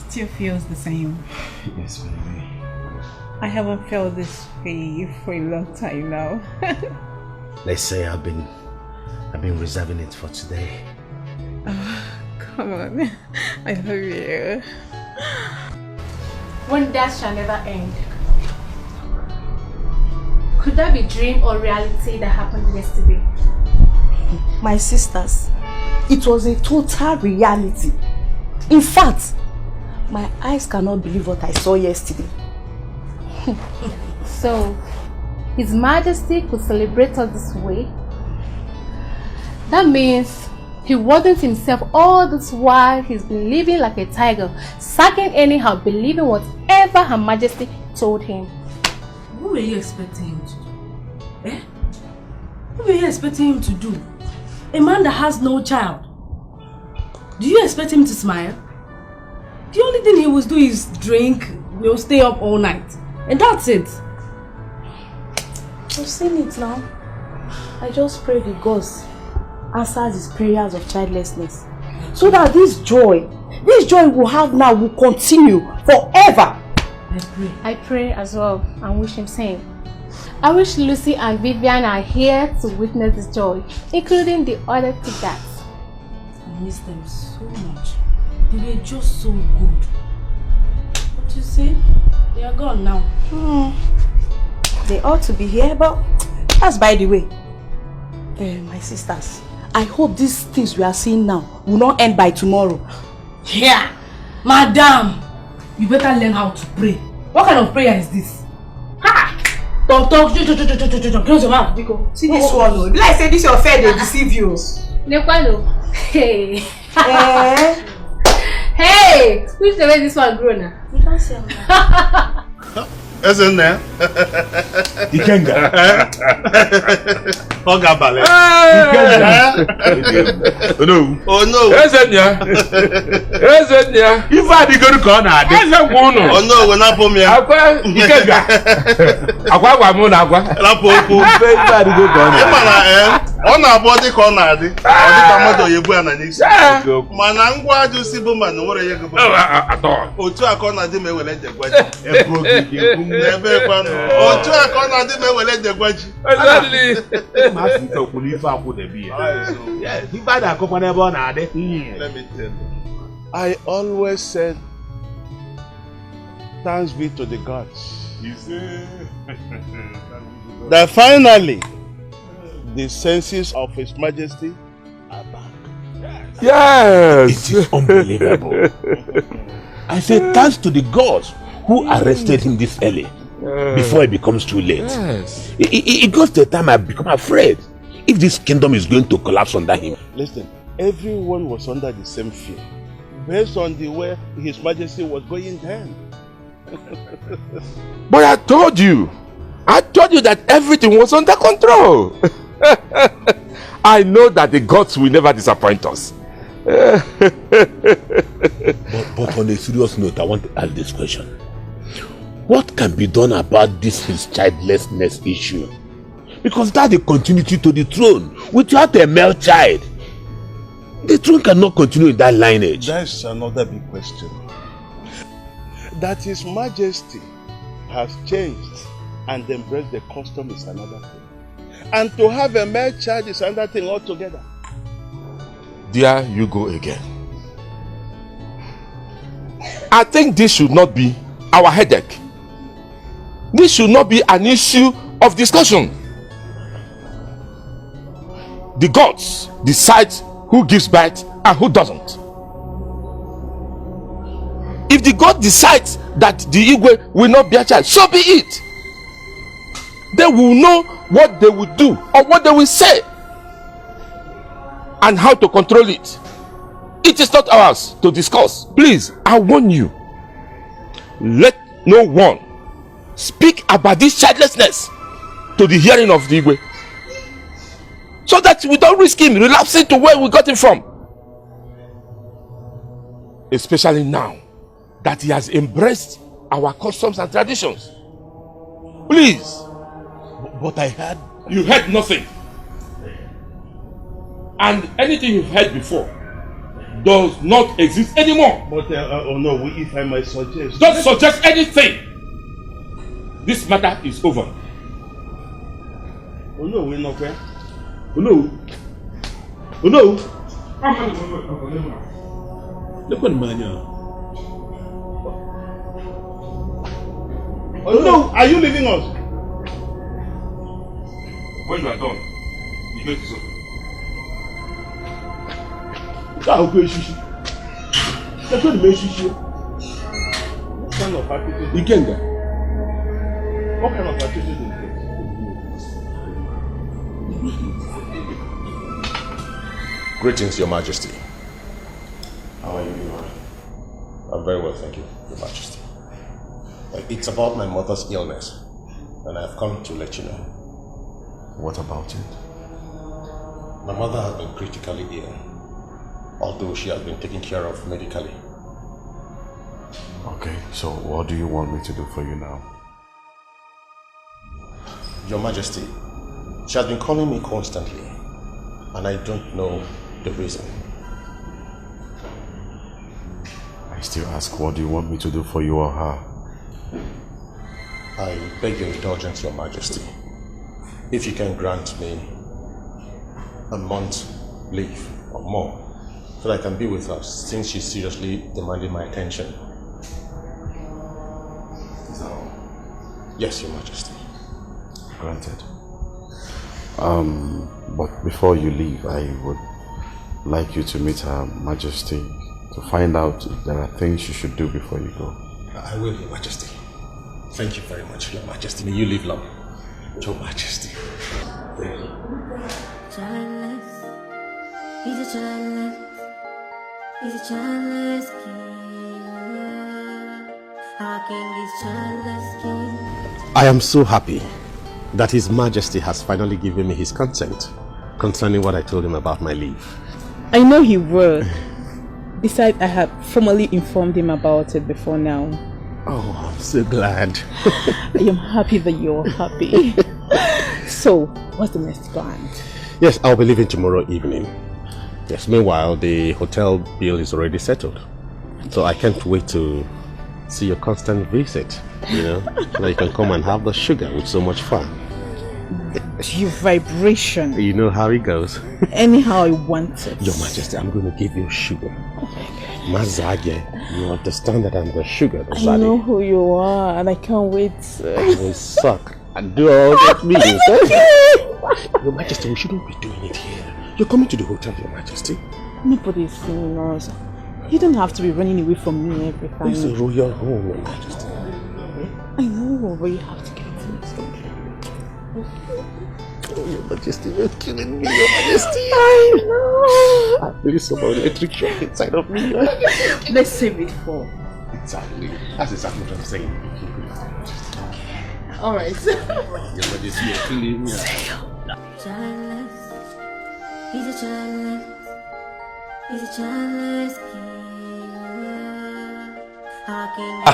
Still feels the same. Yes, baby. I haven't felt this way for a long time now. Let's say I've been reserving it for today. Oh, come on. I love you. When that shall never end. Could that be dream or reality that happened yesterday? My sisters, it was a total reality. In fact, my eyes cannot believe what I saw yesterday. So, His Majesty could celebrate us this way? That means he wasn't himself all this while. He's been living like a tiger, sucking anyhow, believing whatever Her Majesty told him. What were you expecting him to do? Eh? What were you expecting him to do? A man that has no child. Do you expect him to smile? The only thing he will do is drink, stay up all night. And that's it. I've seen it now. I just pray the gods answers his prayers of childlessness, so that this joy we have now will continue forever. I pray as well and wish him same. I wish Lucy and Vivian are here to witness this joy, including the other two cats. I miss them so much. They were just so good. But you see, they are gone now. They ought to be here, but that's by the way. My sisters, I hope these things we are seeing now will not end by tomorrow. Yeah, madam, you better learn how to pray. What kind of prayer is this? Ha! Talk, close your mouth. See this one, like say this your fair, they deceive you. Hey. Hey! Which the way this one grown now? You can't see him now. Isn't there? Ikenga. Ogabale. Oh no. Oh no. Isn't there? If I be going to corner, oh no, we're not for me. Ikenga. Agwa muna agwa. Lapo. Ona body corner di. Odi kamodo yebu ananisi. Mana ngwa aju sibo man nwere yego. Ato. Otu akona di mewele jegwaji. Ebe kwanu. Otu akona di mewele jegwaji. Exactly. Let me tell you. I always said thanks be to the gods. That finally the senses of His Majesty are back. Yes. It is unbelievable. I say thanks to the gods who arrested him this early before it becomes too late. Yes. It goes to the time I become afraid if this kingdom is going to collapse under him. Listen, everyone was under the same fear based on the way His Majesty was going then. But I told you that everything was under control. I know that the gods will never disappoint us. but on a serious note, I want to ask this question. What can be done about this his childlessness issue? Because that's the continuity to the throne. Without a male child, the throne cannot continue in that lineage. That's another big question. That His Majesty has changed and embraced the custom is another thing. And to have a male child is another thing altogether. There you go again. I think this should not be our headache. This should not be an issue of discussion. The gods decide who gives birth and who doesn't. If the god decides that the Igwe will not be a child, so be it. They will know what they will do or what they will say and how to control it. It is not ours to discuss. Please, I warn you, let no one speak about this childlessness to the hearing of the Igwe, so that we don't risk him relapsing to where we got him from, especially now that he has embraced our customs and traditions. Please. But I heard... You heard nothing. And anything you heard before does not exist anymore. But oh no, if I might suggest... Don't suggest anything. This matter is over. Oh no, we're not there. Oh no. Oh no. Look at the man here. Oh no, are you leaving us? When you are done, you make it so. What kind of attitude? Ikenga. What kind of attitude is this? Greetings, Your Majesty. How are you doing? I'm very well, thank you, Your Majesty. It's about my mother's illness, and I've come to let you know. What about it? My mother has been critically ill, although she has been taken care of medically. Okay, so what do you want me to do for you now? Your Majesty, she has been calling me constantly, and I don't know the reason. I still ask, what do you want me to do for you or her? I beg your indulgence, Your Majesty. If you can grant me a month's leave or more, so that I can be with her, since she's seriously demanding my attention. So, yes, Your Majesty. Granted. But before you leave, I would like you to meet Her Majesty to find out if there are things you should do before you go. I will, Your Majesty. Thank you very much, Your Majesty. May you live long. Your Majesty. Childless, he's a childless, he's a childless king. Our king is childless king. I am so happy that His Majesty has finally given me his consent concerning what I told him about my leave. I know he will. Besides, I have formally informed him about it before now. Oh, I'm so glad. I am happy that you're happy. So, what's the next plan? Yes, I'll be leaving tomorrow evening. Yes, meanwhile, the hotel bill is already settled. So I can't wait to see your constant visit, you know, so that you can come and have the sugar with so much fun. Your vibration. You know how it goes. Anyhow I want it. Your Majesty, I'm going to give you sugar. Mazage, you understand that I'm the sugar. I know who you are and I can't wait. I will suck and do all that means. Your Majesty, we shouldn't be doing it here. You're coming to the hotel, Your Majesty. Nobody is seeing us. You don't have to be running away from me every time. It's a royal home, Your Majesty. I know, but you have to get it. Oh, Your Majesty, you're killing me, Your Majesty. I know. I feel some electric shock inside of me. Let's save it for. Exactly. That's exactly what I'm saying. Alright. Your Majesty, you're killing me. Childless. He's a childless. He's a childless king. Our king is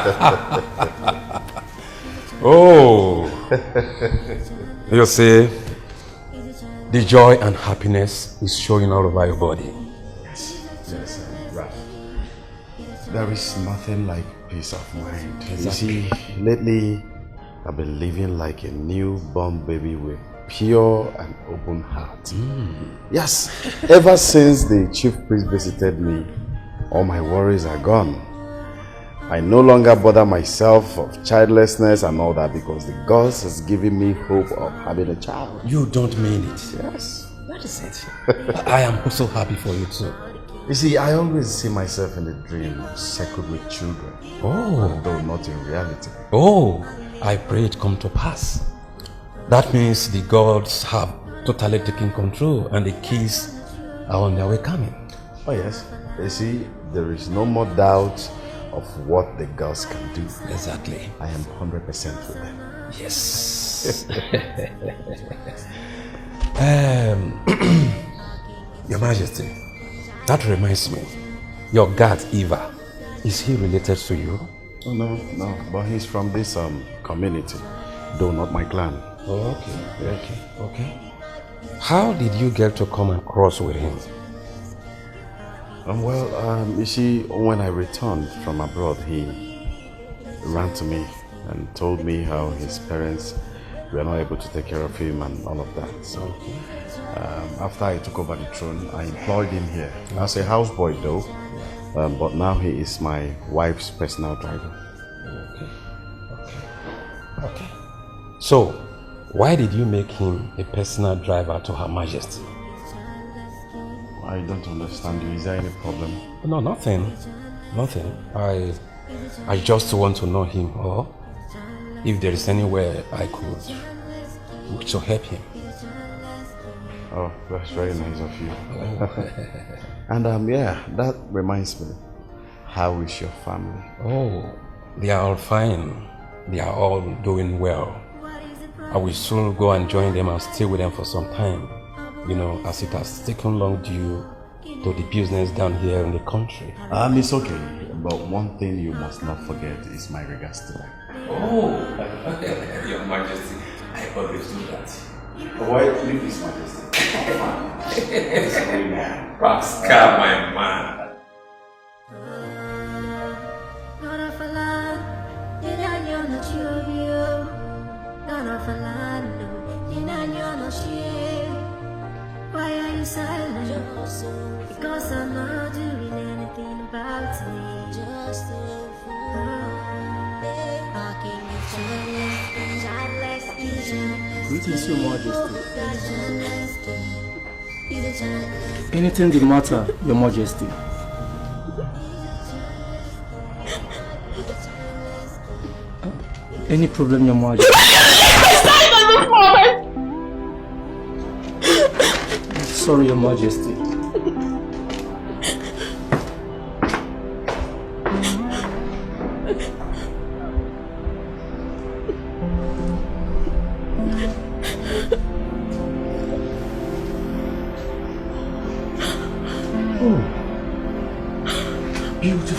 Oh, you see, the joy and happiness is showing all over your body. Yes, Ralph. There is nothing like peace of mind. You see, lately I've been living like a newborn baby with pure and open heart. Yes, ever since the chief priest visited me, all my worries are gone. I no longer bother myself of childlessness and all that because the gods has given me hope of having a child. You don't mean it. Yes. That is it. I am also happy for you too. You see, I always see myself in the dream circled with children. Oh. Though not in reality. Oh, I pray it come to pass. That means the gods have totally taken control and the keys are on their way coming. Oh yes. You see, there is no more doubt of what the girls can do. Exactly. I am 100% with them. Yes. Your Majesty, that reminds me. Your guard, Eva, is he related to you? Oh, no, but he's from this community, though not my clan. Oh, okay. How did you get to come and cross with him? You see, when I returned from abroad, he ran to me and told me how his parents were not able to take care of him and all of that. So, after I took over the throne, I employed him here as a houseboy, though. But now he is my wife's personal driver. Okay. So, why did you make him a personal driver to Her Majesty? I don't understand you. Is there any problem? No, nothing. I just want to know him, or if there is anywhere I could to help him. Oh, that's very nice of you. And yeah, that reminds me. How is your family? Oh, they are all fine. They are all doing well. I will soon go and join them and stay with them for some time. You know, as it has taken long due to the business down here in the country. It's okay. But one thing you must not forget is my regards to them. Oh, Your Majesty, I always do that. Why leave His Majesty? Sorry, man. Pascal, my man. Why are you silent? Because I'm not doing anything about it. Just a fool. Our king is childless. Greetings, Your Majesty. Anything the matter, Your Majesty? Any problem, Your Majesty? Sorry, Your Majesty.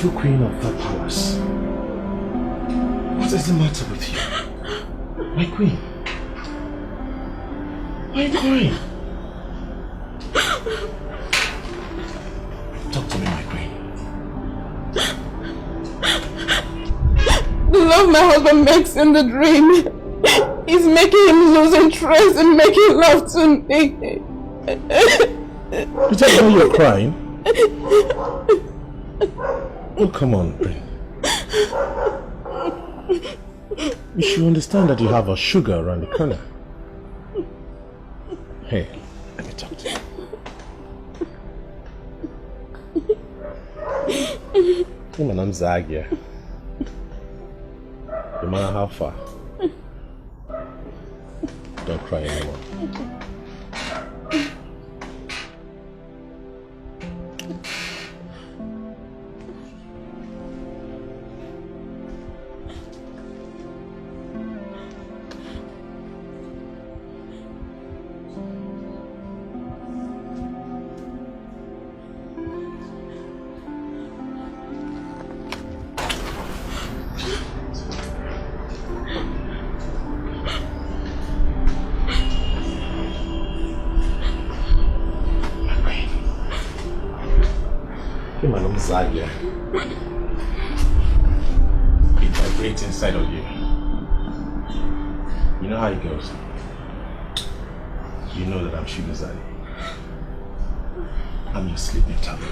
rightful queen of that palace. What is the matter with you? My queen? Why are you crying? Talk to me, my queen. The love my husband makes in the dream is making him lose interest in making love to me. You tell me you're crying? Oh, come on, Prince. You should understand that you have a sugar around the corner. Hey, let me talk to you. Hey, man, I'm Zagia. No matter how far, don't cry anymore. Zagia. It vibrates inside of you. You know how it goes. You know that I'm Sugar Zaddy. I'm your sleeping tablet.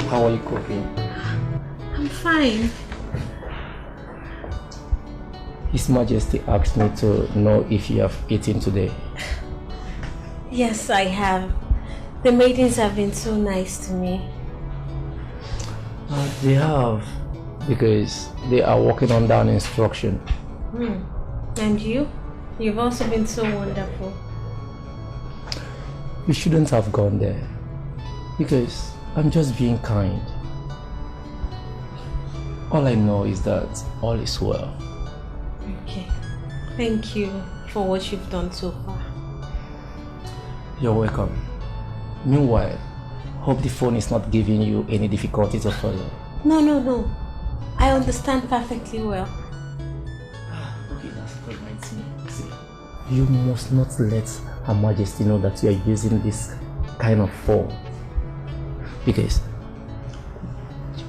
How are you cooking? I'm fine. His Majesty asked me to know if you have eaten today. Yes, I have. The maidens have been so nice to me. They have, because they are working on that instruction. And you? You've also been so wonderful. You shouldn't have gone there, because I'm just being kind. All I know is that all is well. Okay. Thank you for what you've done so far. You're welcome. Meanwhile, hope the phone is not giving you any difficulty to follow. No. I understand perfectly well. Okay, that's what reminds me. See, you must not let Her Majesty know that you are using this kind of phone. Because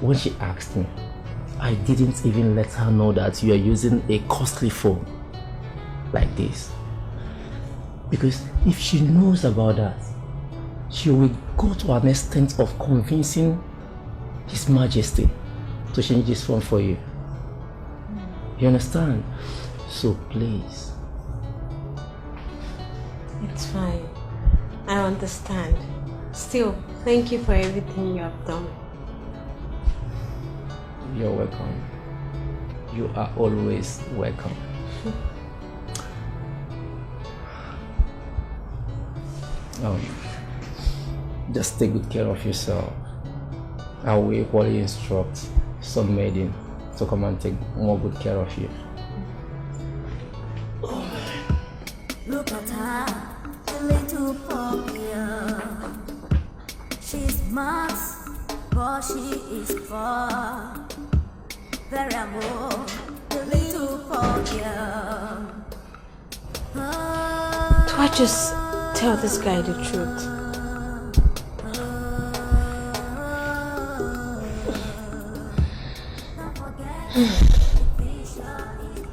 when she asked me, I didn't even let her know that you are using a costly phone like this. Because if she knows about that, she will go to an extent of convincing His Majesty to change this phone for you. You understand? So please. It's fine. I understand. Still, thank you for everything you have done. You're welcome. You are always welcome. Just take good care of yourself. I will equally instruct some maiden to come and take more good care of you. smart, but she is far. Very amor, the little poor girl. Do I just tell this guy the truth?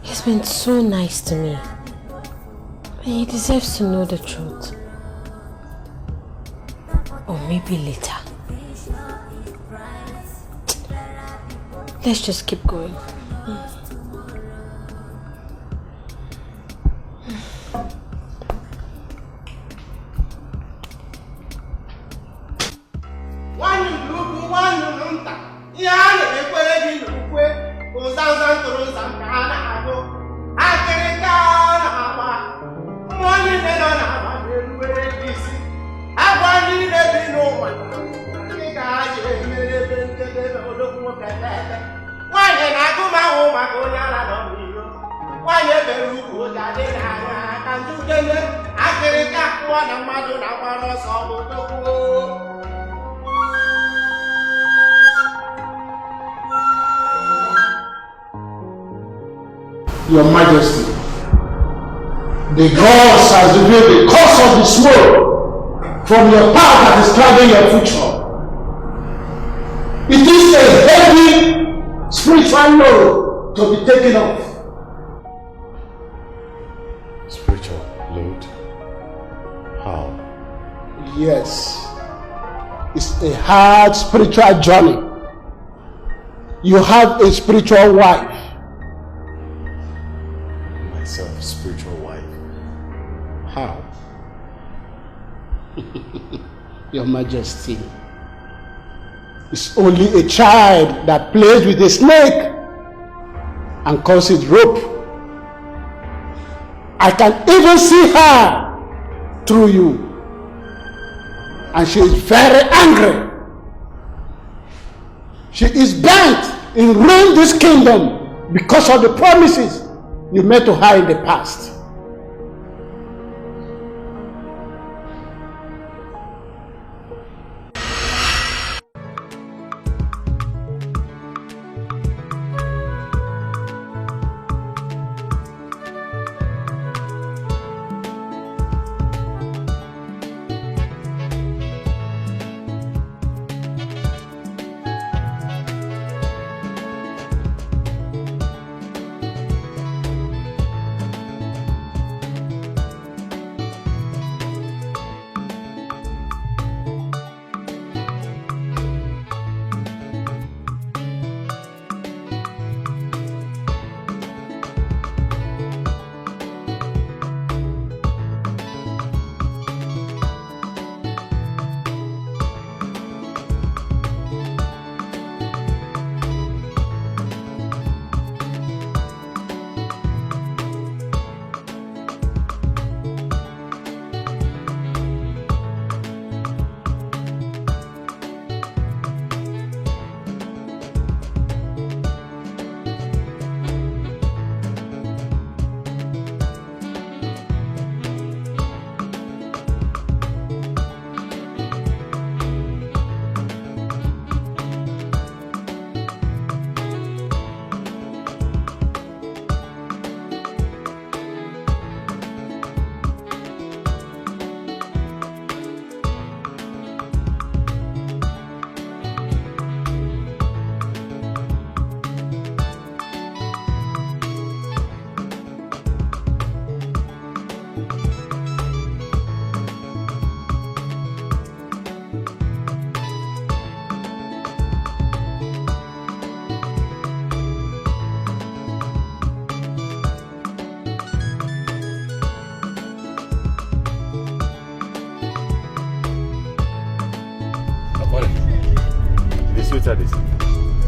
He's been so nice to me. And he deserves to know the truth. Or maybe later. Let's just keep going. Your Majesty, the gods has revealed the cause of the smoke from your path that is clouding your future. It is a heavy spiritual load to be taken off. Spiritual load? How? Yes. It's a hard spiritual journey. You have a spiritual wife. Spiritual wife. How? Your Majesty, it's only a child that plays with a snake and calls it rope. I can even see her through you, and she is very angry. She is bent in ruining this kingdom because of the promises you made to her in the past.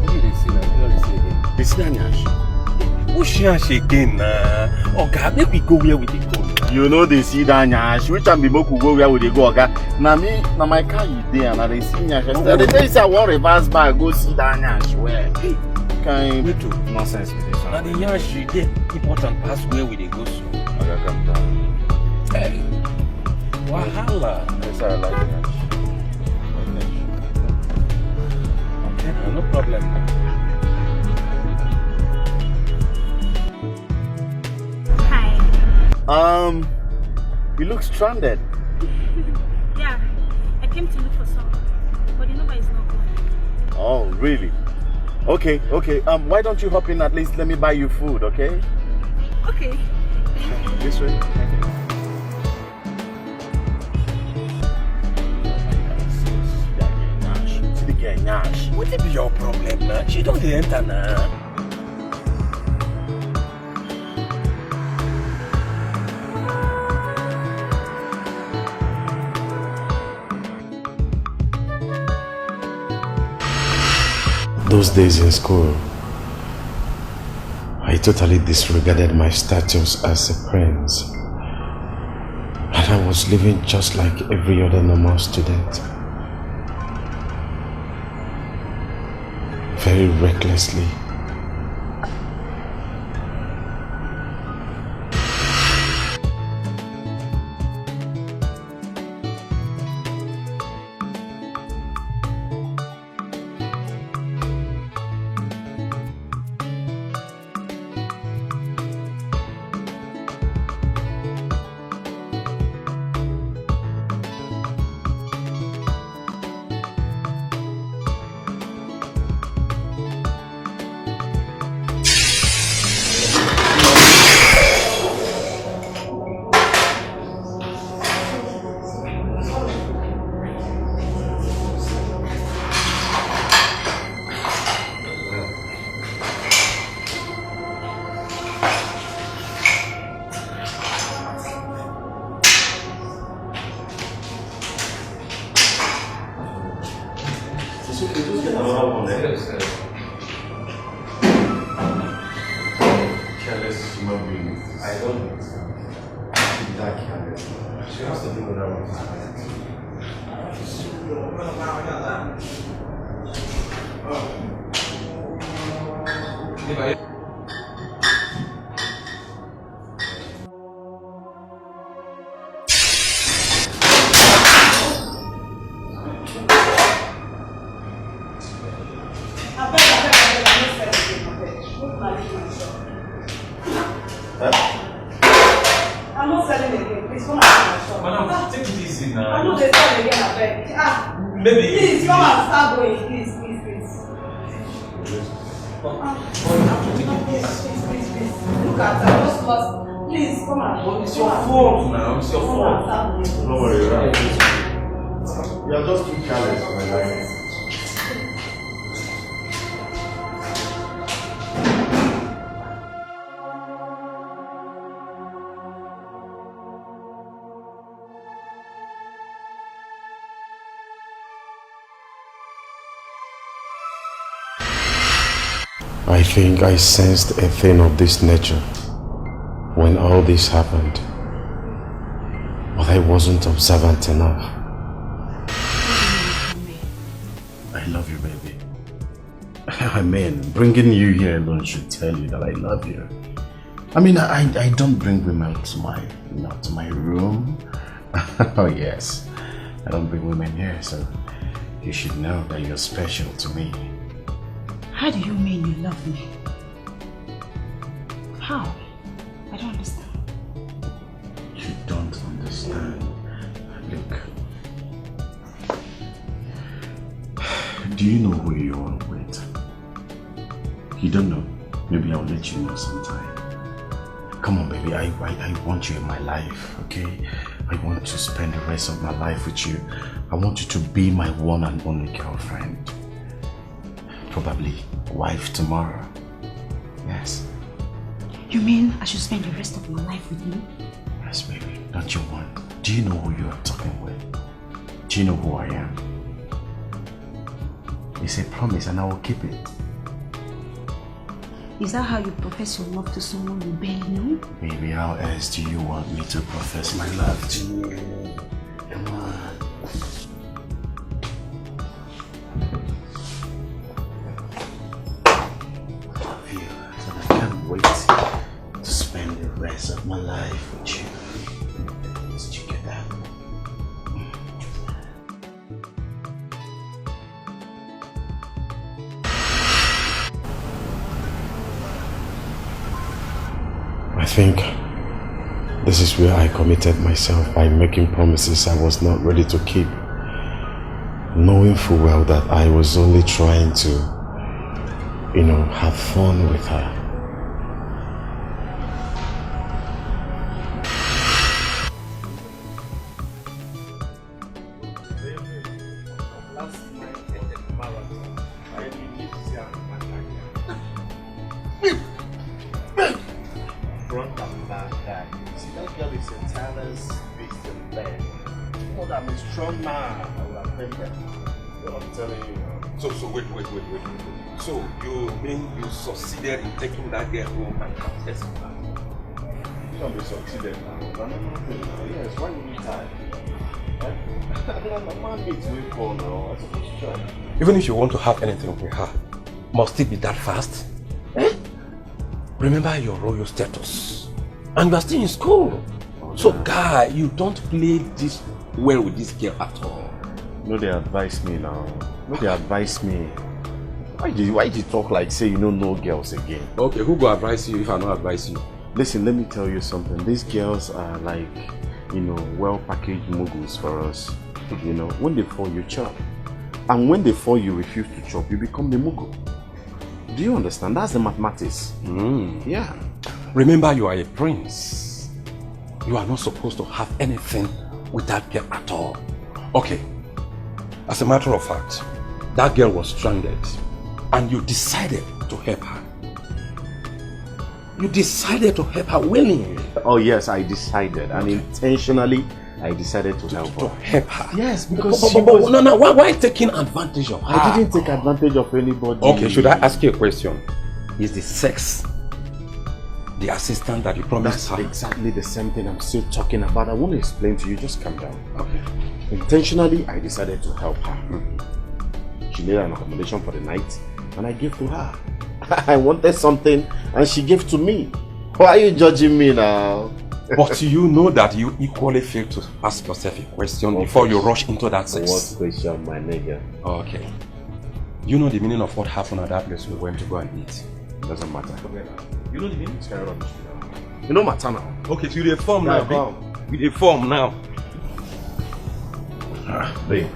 What do they see now? What do they see again? They see Anyash. Who Anyash again now? Oga, make we go where we dey go. You know they see that Anyash. Which time we go where we dey go, Oga? Now me, now my car is there and I see Anyash. They tell you say I want reverse back, go see that Anyash. Where? Can you do nonsense with this one? Now the Anyash you get important pass where we dey go so. Oga, calm down. Hey, wahala. Yes, I like Anyash. No problem. Hi. You look stranded. Yeah, I came to look for someone, but the number is not good. Oh, really? Okay. Why don't you hop in at least? Let me buy you food, okay? Okay. This way. What be your problem now? She don't enter now. Those days in school, I totally disregarded my status as a prince. And I was living just like every other normal student. Very recklessly. I think I sensed a thing of this nature when all this happened, but I wasn't observant enough. I love you, baby. I mean, bringing you here alone should tell you that I love you. I mean, I don't bring women to my room. Oh yes, I don't bring women here, so you should know that you're special to me. How do you mean you love me? How? I don't understand. You don't understand. Look. Do you know who you are with? You don't know? Maybe I'll let you know sometime. Come on, baby. I want you in my life, okay? I want to spend the rest of my life with you. I want you to be my one and only girlfriend. Probably wife tomorrow. Yes. You mean I should spend the rest of my life with you? Yes, baby. Don't you want? Do you know who you are talking with? Do you know who I am? It's a promise and I will keep it. Is that how you profess your love to someone you barely know? Baby, how else do you want me to profess my love to you? Come on. Wait to spend the rest of my life with you. Did you get that? I think this is where I committed myself by making promises I was not ready to keep, knowing full well that I was only trying to, have fun with her. So you mean you succeeded in taking that girl home and contesting her? You don't be succeeded now. Yes, why you tired? Man needs way for now. I suppose to try. Even if you want to have anything with her, must it be that fast? Remember your royal status. And you are still in school. So guy, you don't play this well with this girl at all. No, they advise me now. No, they advise me. Why did you talk like say you don't know girls again? Okay, who go advise you if I don't advise you? Listen, let me tell you something. These girls are like, well-packaged moguls for us. When they fall, you chop. And when they fall, you refuse to chop, you become the mogul. Do you understand? That's the mathematics. Yeah. Remember, you are a prince. You are not supposed to have anything with that girl at all. Okay. As a matter of fact, that girl was stranded and you decided to help her. You decided to help her willingly. Oh yes, I decided, and intentionally I decided to help her. To help her? Yes, because no, why taking advantage of her? I didn't take advantage of anybody. Okay, should I ask you a question? Is the sex the assistant that you promised her? That's exactly the same thing I'm still talking about. I want to explain to you, just calm down. Okay. Intentionally, I decided to help her. She needed an accommodation for the night, and I gave to her. I wanted something, and she gave to me. Why are you judging me now? But you know that you equally failed to ask yourself a question before you rush into that sex. What question, my nigga? Okay. You know the meaning of what happened at that place we went to go and eat? Doesn't matter. You know the meaning? It's kind of rubbish. You know matter now. Okay, so you reform now. You reform now. Babe,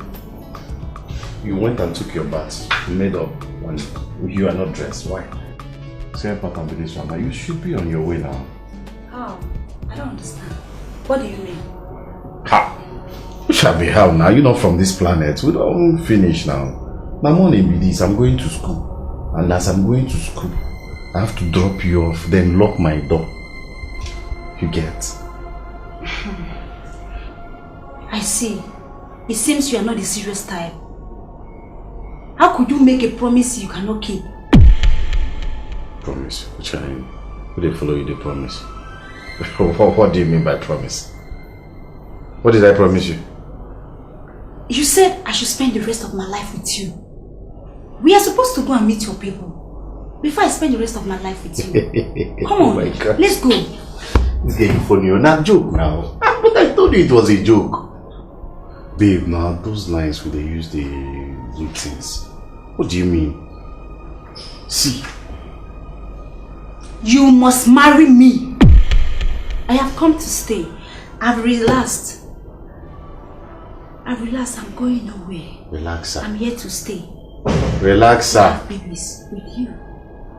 you went and took your bath. You made up when you are not dressed. Why? Say pattern with this one. You should be on your way now. How? I don't understand. What do you mean? Ha! You shall be hell now. You're not from this planet. We don't finish now. My money be this. I'm going to school. And as I'm going to school, I have to drop you off, then lock my door. You get? I see. It seems you are not the serious type. How could you make a promise you cannot keep? Promise? Which kind? Who they follow you, they promise? What do you mean by promise? What did I promise you? You said I should spend the rest of my life with you. We are supposed to go and meet your people before I spend the rest of my life with you. Come on, my God. Let's go. This getting funny. You're not joke now. But I told you it was a joke. Babe, now those lines where they use the good things. What do you mean? See. You must marry me. I have come to stay. I've relaxed. I'm going nowhere. Relax, sir. I'm here to stay. Relax, sir. Babies with you.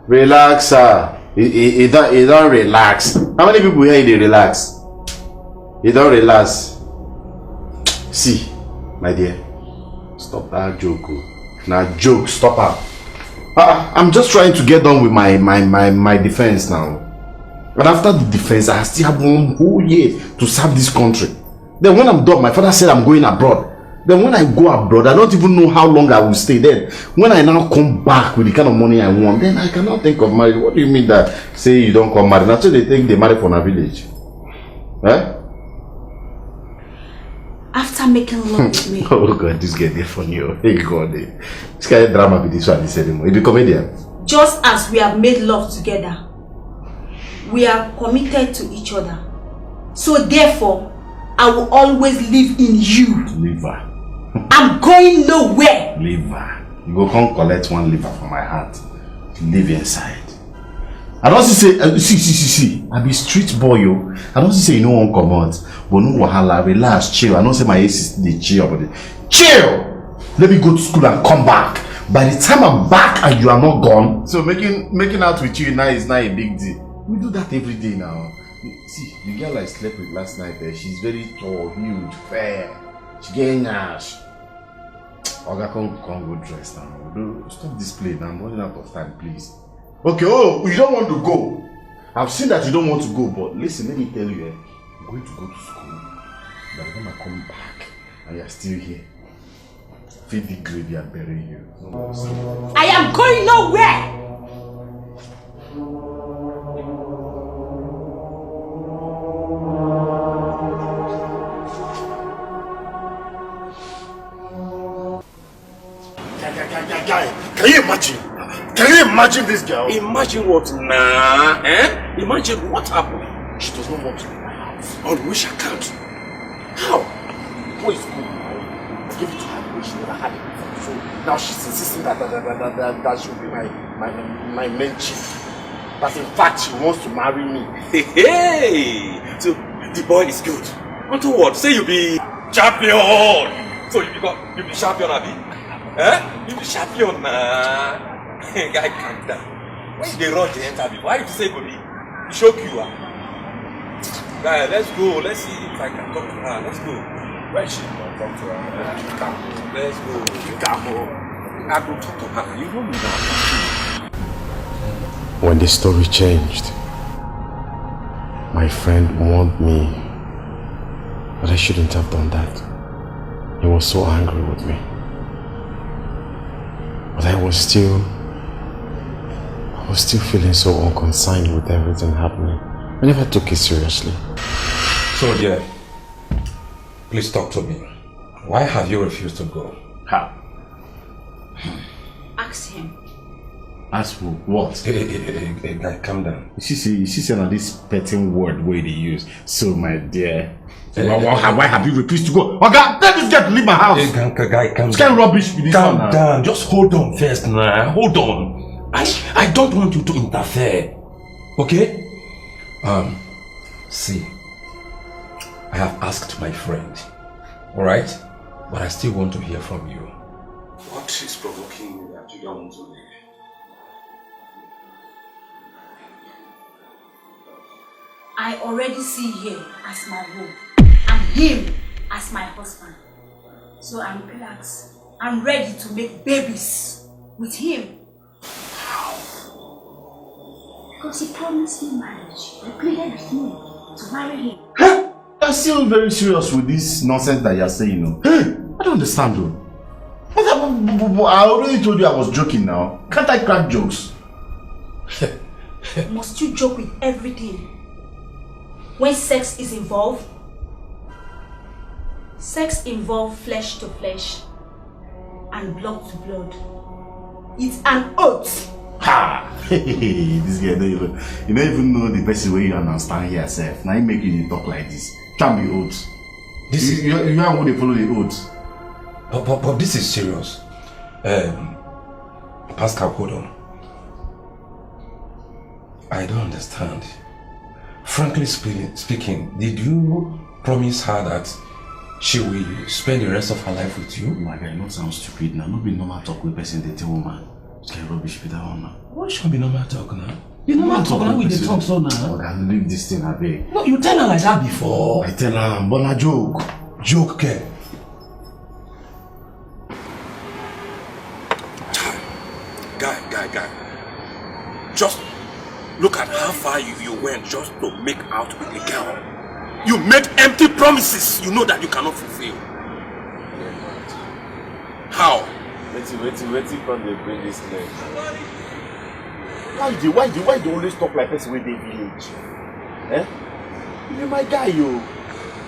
Relax, sir. You don't relax. How many people here they relax? You don't relax. See, my dear, stop that joke. Now joke, stop her. I'm just trying to get done with my defense now. But after the defense, I still have 1 whole year to serve this country. Then when I'm done, my father said I'm going abroad. Then when I go abroad, I don't even know how long I will stay there. When I now come back with the kind of money I want, then I cannot think of marriage. What do you mean that say you don't come marry? That's why they think they marry from a village. Eh? After making love with me. Oh God, this guy there funny. Hey God, this guy drama with this one this anymore. He be comedian. Just as we have made love together, we are committed to each other. So therefore, I will always live in you. Liver. I'm going nowhere. Liver. You go come collect 1 liver from my heart. Live inside. I don't say see. I be street boy yo. I don't say you no one come out, but no wahala, relax, chill. I don't say my ace is the chill, but chill. Let me go to school and come back. By the time I'm back and you are not gone, so making out with you now is not a big deal. We do that every day now. See, the girl I slept with last night, she's very tall, huge, fair. She getting ash. Oga, come go dress now. Stop displaying. I'm running out of time, please. Okay, oh, you don't want to go. I've seen that you don't want to go, but listen, let me tell you, I'm going to go to school. By the time I come back and you're still here, feed the gravy and bury you. I am going nowhere! Guy, can you imagine? Can you imagine this girl? Imagine what now? Imagine what happened. She does not want to leave my house. On which account? How? What is good now? I gave it to her when she never had it before. So now she's insisting that she'll be my main chief. That in fact she wants to marry me. Hey! So the boy is good. Unto what? Say you be champion! So you be champion, Abi? You be champion now. Guy, calm down. When they run the interview, why you say go be shock you? Guy, let's go. Let's see if I can talk to her. Let's go. Where is she? Talk to her. Let's go. I go talk to her. You know me now. When the story changed, my friend warned me that I shouldn't have done that. He was so angry with me. But I was still feeling so unconcerned with everything happening. I never took it seriously. So dear, please talk to me. Why have you refused to go? How? Ask him. Ask for what? Hey, guy, calm down. She said on this petting word where they use. So my dear, why have you refused to go? Oh God, tell this guy to leave my house. Hey, guy, calm down. It's kind of rubbish with this calm one. Down. Just hold on first now. Hold on. I don't want you to interfere. Okay? See, I have asked my friend. Alright? But I still want to hear from you. What is provoking you that you don't want to leave? I already see him as my home and him as my husband. So I'm relaxed. I'm ready to make babies with him. How? Because he promised me marriage. I pleaded with me to marry him. Huh? You're still very serious with this nonsense that you're saying, no? I don't understand though. I already told you I was joking now. Can't I crack jokes? Must you joke with everything? When sex is involved, sex involves flesh to flesh and blood to blood. It's an oath. Ha! This guy you don't even know the best way you understand yourself. Now you make you talk like this. Can't be oath. You are going to follow the oath. But this is serious. Pascal, hold on. I don't understand. Frankly speaking, did you promise her that she will spend the rest of her life with you? My guy, not sound stupid now. Not be normal talk with person they tell woman. It's kind of rubbish with that one now. What should be normal talk now? The normal talk now with the talk so now. Oh, I leave this thing away. No, you tell her like that before. I tell her, but a joke. Joke, okay? Guy. Just look at how far you went just to make out with the girl. You made empty promises you know that you cannot fulfill. How? Waiting when they bring this name. Why do you always talk like this with the village? Eh? You're my guy, you.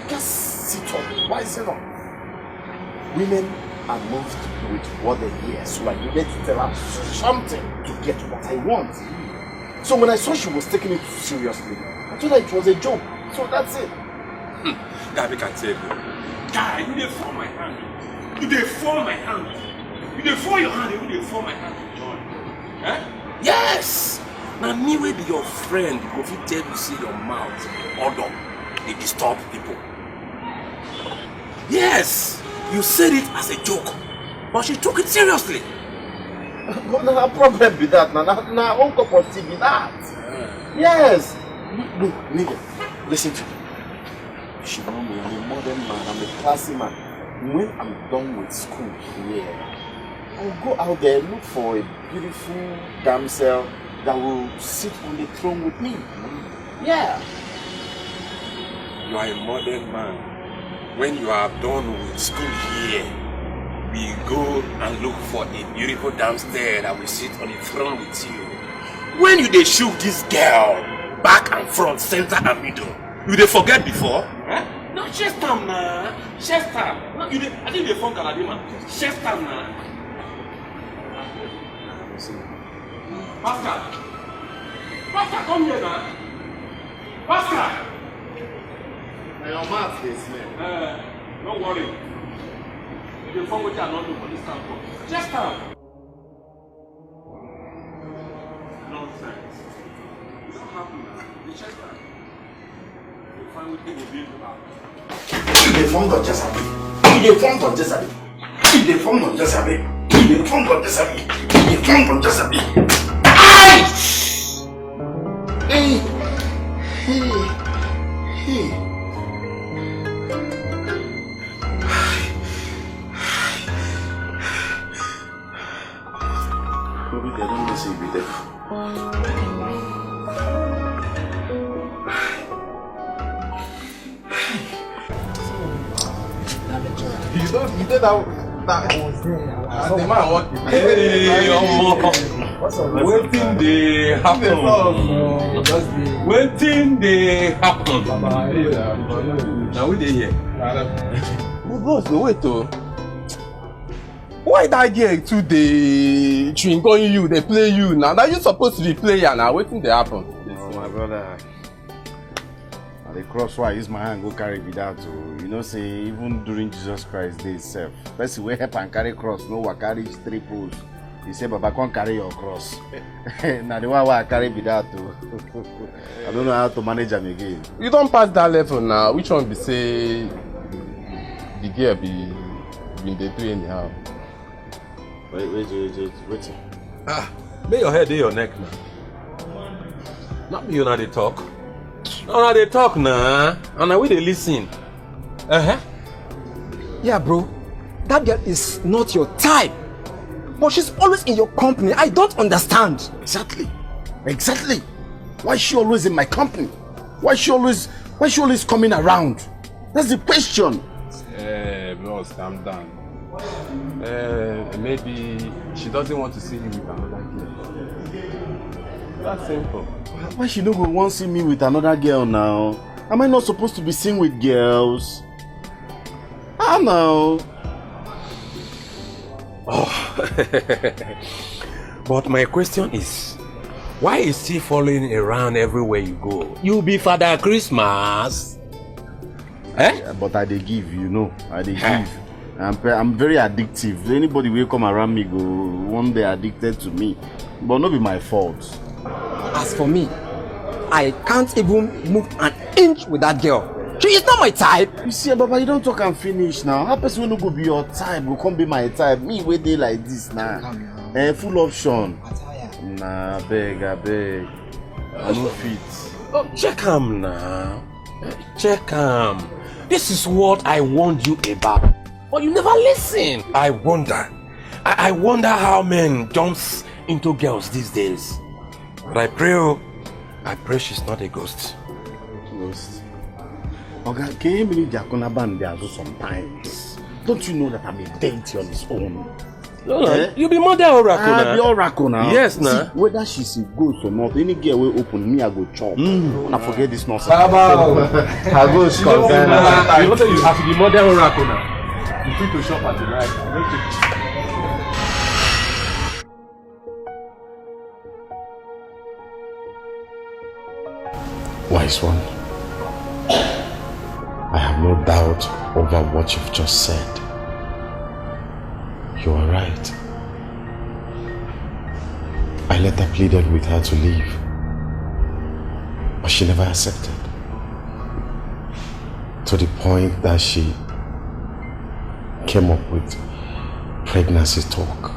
Just sit up. Why sit up? Women are moved with what they hear, so I needed to tell her something to get what I want. So when I saw she was taking it seriously, I told her it was a joke. So that's it. Guy, can tell you. Guy, you did fall my hand. You did fall my hand. You did fall your hand, you did fall my hand to join. Eh? Yes! Now me will be your friend, go fit tell you see your mouth, odor, they disturb people. Yes, you said it as a joke, but she took it seriously. But her problem be that, now uncle Popsy be that. Yes. Look, nigga, listen to me. She know me, I'm a modern man, I'm a classy man. When I'm done with school here, I'll go out there, look for a beautiful damsel that will sit on the throne with me. Yeah. You are a modern man. When you are done with school here, we go and look for a beautiful damsel that will sit on the throne with you. When you dey shoot this girl, back and front, center and middle, you dey forget before? Huh? No, chest time na. Chest time. No, I think you dey phone Kaladima. Chest time na. Pascal, come here now. Pascal. Now your mouth is smell. Don't worry. You dey phone with you not do for this time. Chest time. Nonsense. It's not happening now. The chest time. You find what they will be about. Il est fond dans Jessabi. Il est fond dans Jessabi. Il est fond dans Jessabi. Il est fond dans Jessabi. Il est fond dans Jessabi. Aïe! Hey! Hey! Hey! Maybe they don't listen with them. You did that. I was there. The man walking. Hey, waiting they happen. Waiting they happen. Now we dey here. Boss, no wait oh. Why that girl too dey chewing gum you? They play you now. Now you supposed to be player now. Waiting they happen. Oh my brother. The cross why I use my hand go carry without to, you know, say even during Jesus Christ day itself, person will help and carry cross, no one carry 3 poles. He said, Baba can't carry your cross. Now the one I carry without to, I don't know how to manage them again. You don't pass that level now. Which one be say the girl be they do anyhow? Wait. Lay your head in your neck now. Not me, you know they talk. No, they talk now. And now we they listen. Yeah, bro. That girl is not your type. But she's always in your company. I don't understand. Exactly. Why is she always in my company? Why is she always coming around? That's the question. Boss, calm down. Maybe she doesn't want to see you with another girl. That's simple. Why she no go want see me with another girl now? Am I not supposed to be seen with girls? I know. Oh. But my question is, why is she following around everywhere you go? You be Father Christmas. Yeah, but I dey give, you know. I dey give. I'm very addictive. Anybody will come around me go one day addicted to me. But not be my fault. As for me, I can't even move an inch with that girl. She is not my type. You see, Baba, you don't talk and finish now. How person will go be your type? Will come be my type. Me wait day like this now. Full option. Nah, I beg. I no fit. Oh, check him now. Check him. This is what I warned you about. But you never listen. I wonder how men jumps into girls these days. But I pray she's not a ghost. Ghost? Okay, can you believe Jakuna band there sometimes? Don't you know that I'm a deity on his own? No, you be mother oracle now. I be oracle now. Yes, now. Whether she's a ghost or not, any girl will open me, I go chop. And I forget this nonsense. Baba, I go score. You know you have to be mother oracle now. You fit to shop at the right. Wise one, I have no doubt over what you've just said. You are right. I later pleaded with her to leave. But she never accepted. To the point that she came up with pregnancy talk.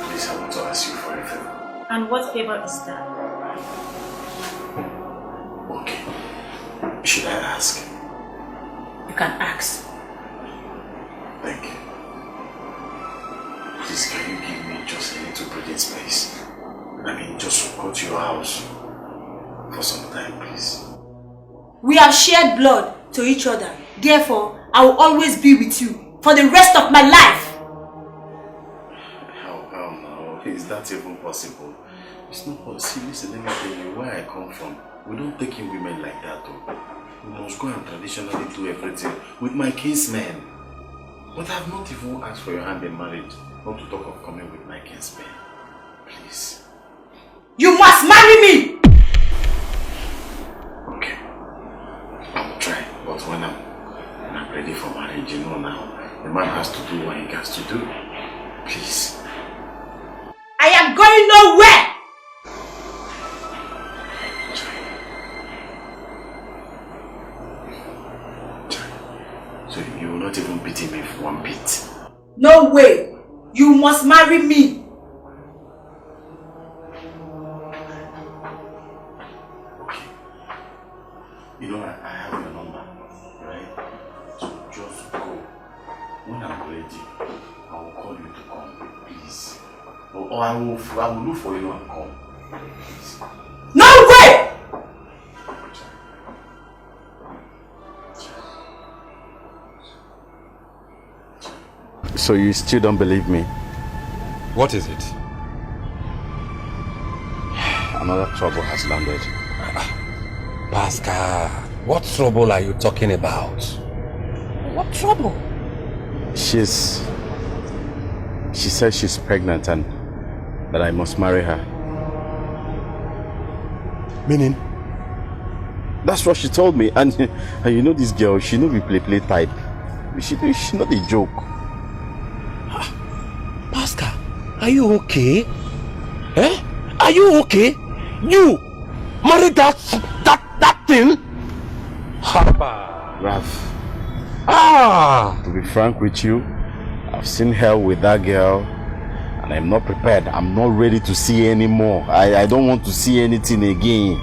Please, I want to ask you for a favor. And what favor is that? Okay. Should I ask? You can ask. Thank you. Please, can you give me just a little breathing space? I mean, just go to your house for some time, please. We have shared blood to each other. Therefore, I will always be with you for the rest of my life. How now? Is that even possible? It's not possible. Listen, let me tell you where I come from. We don't take in women like that, though. We must go and traditionally do everything with my kinsmen. But I've not even asked for your hand in marriage, not to talk of coming with my kinsmen. Please. You must marry me! Okay. I will try, but when I'm ready for marriage, you know now, the man has to do what he has to do. Please. I am going nowhere! So you will not even pity me for one bit? No way! You must marry me! Okay. You know, I have your number, right? So just go. When I'm ready, I will call you to come, please. Or I will look for you and come. Please. No way! So you still don't believe me? What is it? Another trouble has landed. Pascal, what trouble are you talking about? What trouble? She says she's pregnant and that I must marry her. Meaning? That's what she told me. And you know this girl, she no be play type. She not a joke. Pascal, are you okay? Eh? Are you okay? You married that thing? Haba. Ralph. Ah! To be frank with you, I've seen her with that girl and I'm not prepared. I'm not ready to see any more. I don't want to see anything again.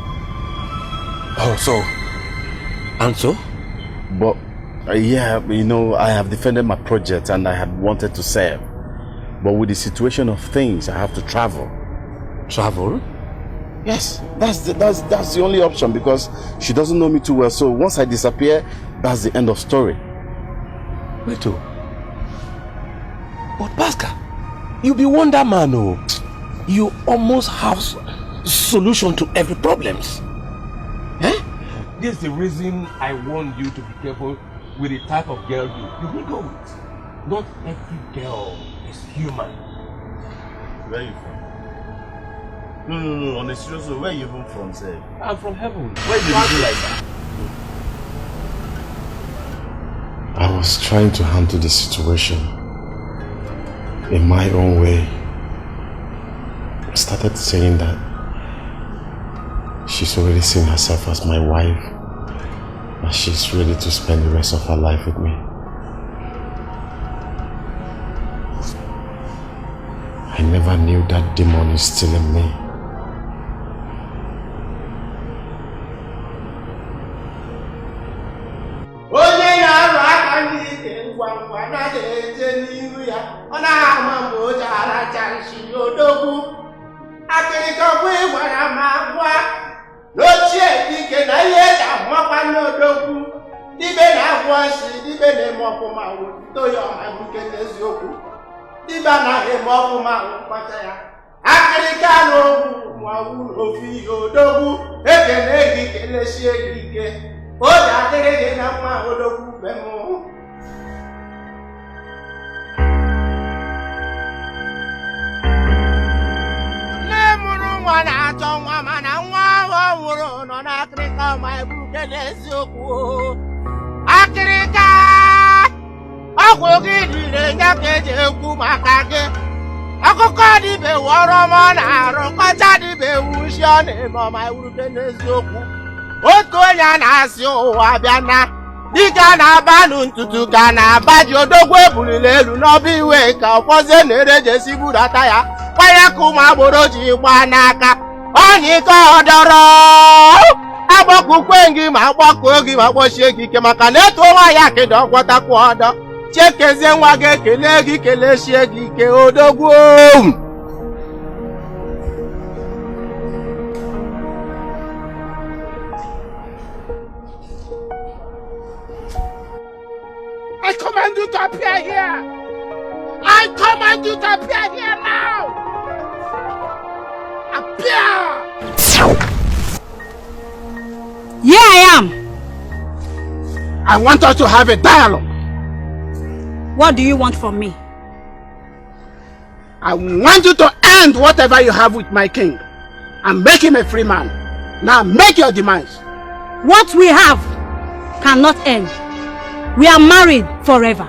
Oh, so? And so? But, yeah, you know, I have defended my project and I had wanted to serve. But with the situation of things, I have to travel. Travel? Yes, that's the only option because she doesn't know me too well. So once I disappear, that's the end of story. Wait, oh. But Pascal, you be Wonder Man, oh. You almost have solution to every problems. Eh? This is the reason I warned you to be careful with the type of girl you will go with. Not every girl is human. Where are you from? No, on a serious note, where are you even from, sir? I'm from heaven. Why did you do like that? I was trying to handle the situation in my own way. I started saying that she's already seen herself as my wife and she's ready to spend the rest of her life with me. I never knew that demon is still in me. my brokenness. Akirika, Akogidi, Nakaje, Kumakage, Akokadi, be Waromana, Rokatadi, be Wushan, my brokenness. Otoya Nasio, Abiana. Dika na banu ntutu ka na abajo dogwe bulilelu no bi we ka opoze nereje sibudata ya kwaya kuma boroji gba n'aka onyi ka odoro agboku kwengi ma agboku ogi ma gbosie gị ike maka na eto nwa ya kedo ọgwọtakwu ọdọ chekezie nwa gị ekele gị keleshie gị ike odogwu. I command you to appear here! I command you to appear here now! Appear! Here I am! I want us to have a dialogue. What do you want from me? I want you to end whatever you have with my king and make him a free man. Now make your demands. What we have cannot end. We are married forever.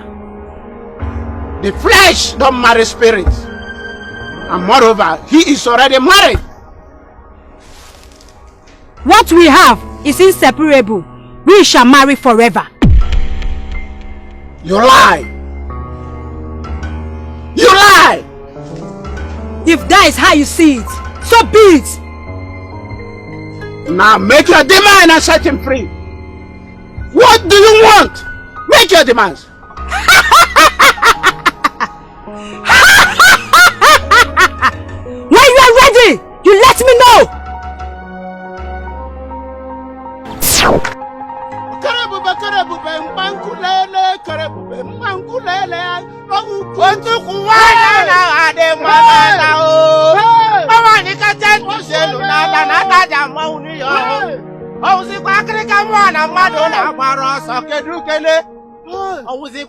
The flesh don't marry spirits. And moreover, he is already married. What we have is inseparable. We shall marry forever. You lie. You lie. If that is how you see it, so be it. Now make your demand and set him free. What do you want? Make your demands. When you are ready, you let me know.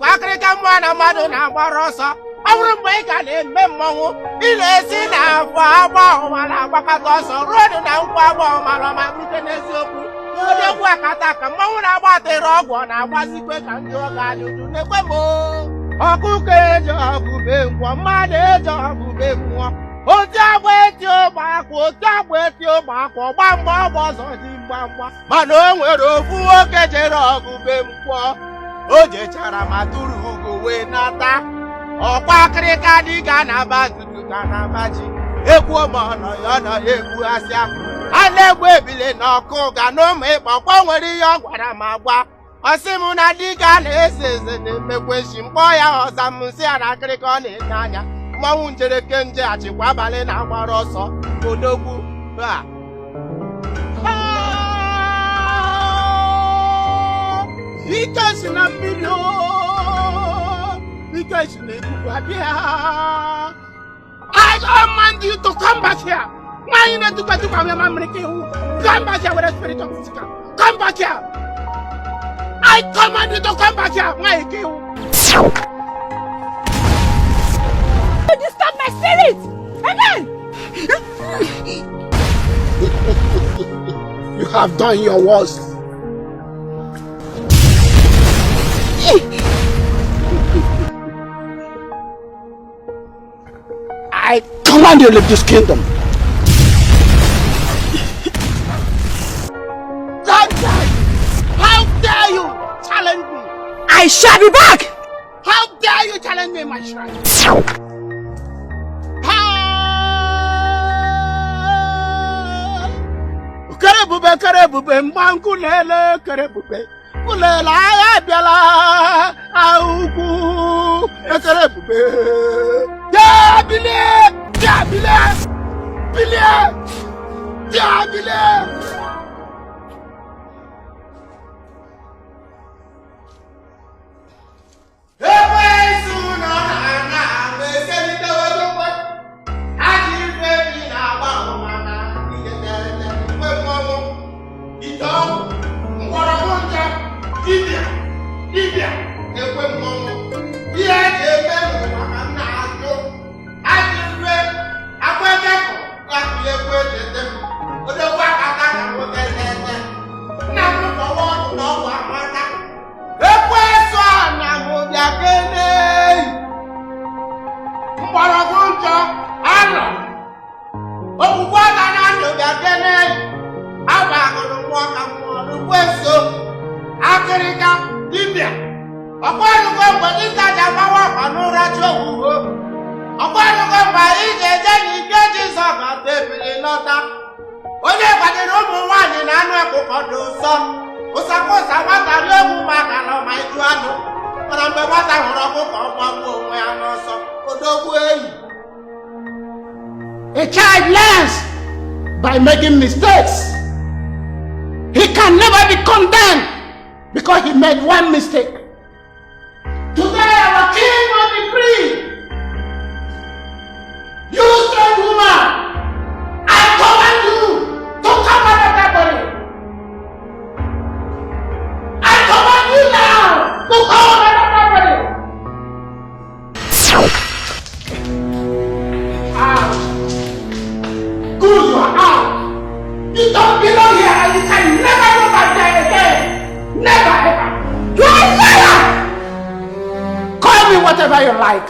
Africa mwana madu na barosa awuru mega na memmo ile si na afọ agba ọmala agbakata road na nkwa agba ọmala ma bute n'eziokwu odegwu akata ka mmanwụ na-agbatere ọgwụ na agbazikwe ka ndị ọga ajụjụ n'ekwe mo ọkụkọ eji ọgụbe nkwọ mmadụ eji ọgụbe nkwọ otu agba eti ụgbọakwụ otu agba eti ụgbọakwụ ọgba mgba ọgba ọzọ dị mgbamgba mana o nwere ofu nwoke jere ọgụbe nkwọ o jechara ma tụrụ ugo wee nata ọkwa akịrịka dịga na bazuzu ka na baji egwu ma ọnọ ya nọ ya egwu asịa a na-egwu ebile na ọkụ ga n'ụmụ ịkpọkwa nwere ihe ọ gwara ma gwa ọsị m na dịga na-ese eze na-emekweshi mkpọ ya ọza m nsị ya na akịrịka ọ na-enye anya mmanwụ njereke nje achịkwa abalị na-agbara ọsọ odogwu a because in a video, because in a I command you to come back here. Why not to go to come back here with a spirit of physical. Come back here. I command you to come back here. Why you? Disturb my spirit again. You have done your worst. I command you to leave this kingdom. How dare you challenge me? I shall be back. How dare you challenge me, my shrine? Kerebube, mbankulele, kerebube. Kulela ayabela auku kerebube. Diabile! Libya, ekwe mmomo. Ihe eji eme n'ụwa ka m na-ajụ. Ajụ iwe, akwa ekekọ, akụli ekwe ejete m. Odogwu akata ka m A child learns by making mistakes. He can never be condemned because he made one mistake. Today our king will be free. You strange woman, I command you to come out of that body. I command you now to come out of that body. Out. Good, you are out. You don't belong here and you can never go back there again. Never ever. You are a liar. Call me whatever you like.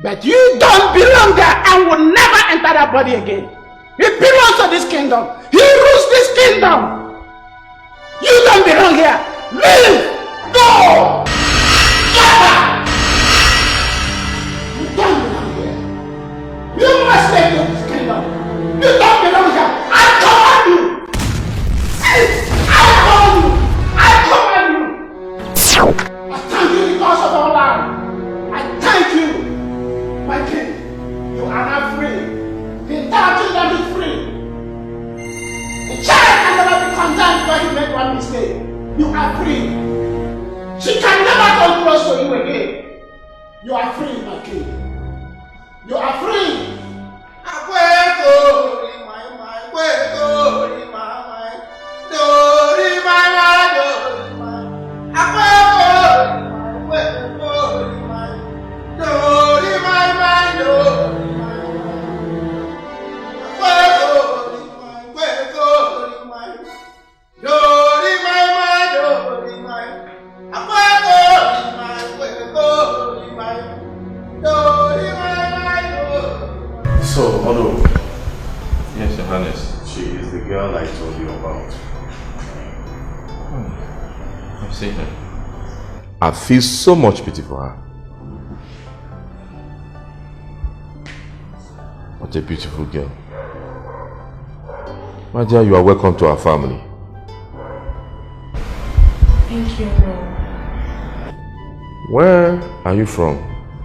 But you don't belong there and will never enter that body again. It belongs to this kingdom. He rules this kingdom. You don't belong here. Leave. Go. Never. You don't belong here. You must stay in this kingdom. You don't belong here. I command you. I command you. I command you. I thank you because of our life. I thank you. My king, you are not free. The entire kingdom is free. The child can never be condemned because he made one mistake. You are free. She can never come close to you again. You are free, my king. You are free. So, Odo. Yes, Your Highness. She is the girl I told you about. I've seen her. I feel so much pity for her. What a beautiful girl. My dear, you are welcome to our family. Thank you, Lord. Where are you from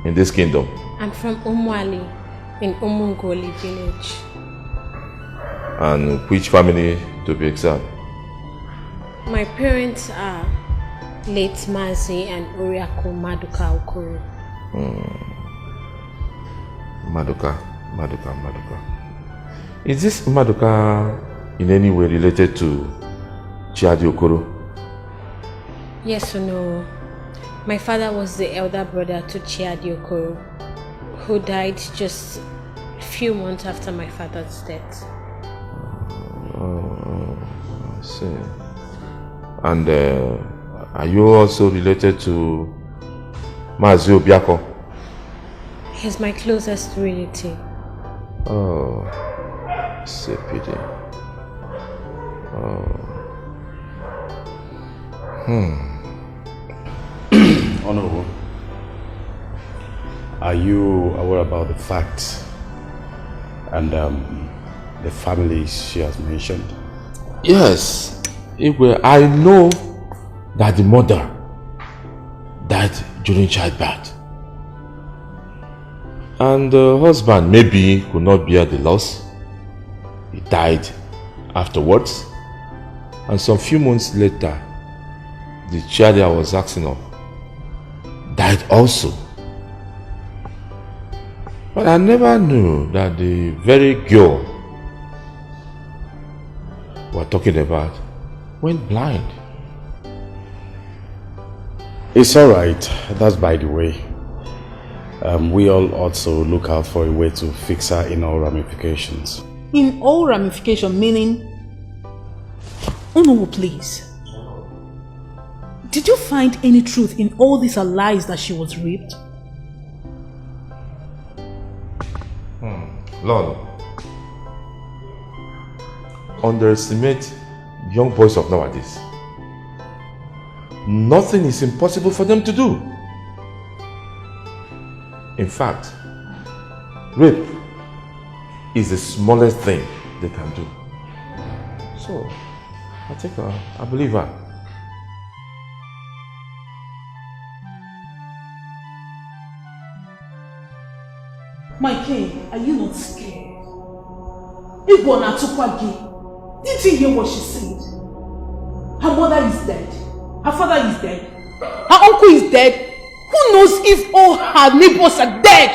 in this kingdom? I'm from Umwali in Umungoli village. And which family to be exact? My parents are late Mazi and Uriako Maduka Okoro. Maduka. Is this Maduka in any way related to Chiadi Okoro? Yes or no? My father was the elder brother to Chiadi Okoro, who died just a few months after my father's death. Oh, I see. And are you also related to Mazi Obiako? He's my closest relative. Oh, it's a pity. Oh. Honorable, are you aware about the facts and the families she has mentioned? Yes, Igwe, I know that the mother died during childbirth. And the husband maybe could not bear the loss. He died afterwards. And some few months later, the child I was asking of died also. But I never knew that the very girl we're talking about went blind. It's alright, that's by the way. We all also look out for a way to fix her in all ramifications. In all ramification, meaning? Honorable, please. Did you find any truth in all these lies that she was raped? Lord, underestimate young boys of nowadays. Nothing is impossible for them to do. In fact, rape is the smallest thing they can do. So, I think I believe her. My king, are you not scared? Igwana Tukwagi, did you hear what she said? Her mother is dead. Her father is dead. Her uncle is dead. Who knows if all her neighbors are dead?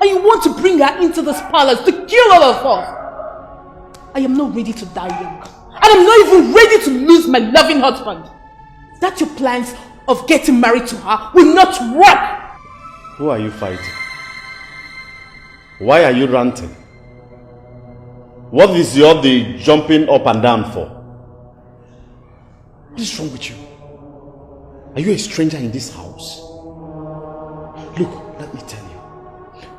And you want to bring her into this palace to kill all of us? I am not ready to die young. And I'm not even ready to lose my loving husband. That your plans of getting married to her will not work. Who are you fighting? Why are you ranting? What is the jumping up and down for? What is wrong with you? Are you a stranger in this house? Look, let me tell you.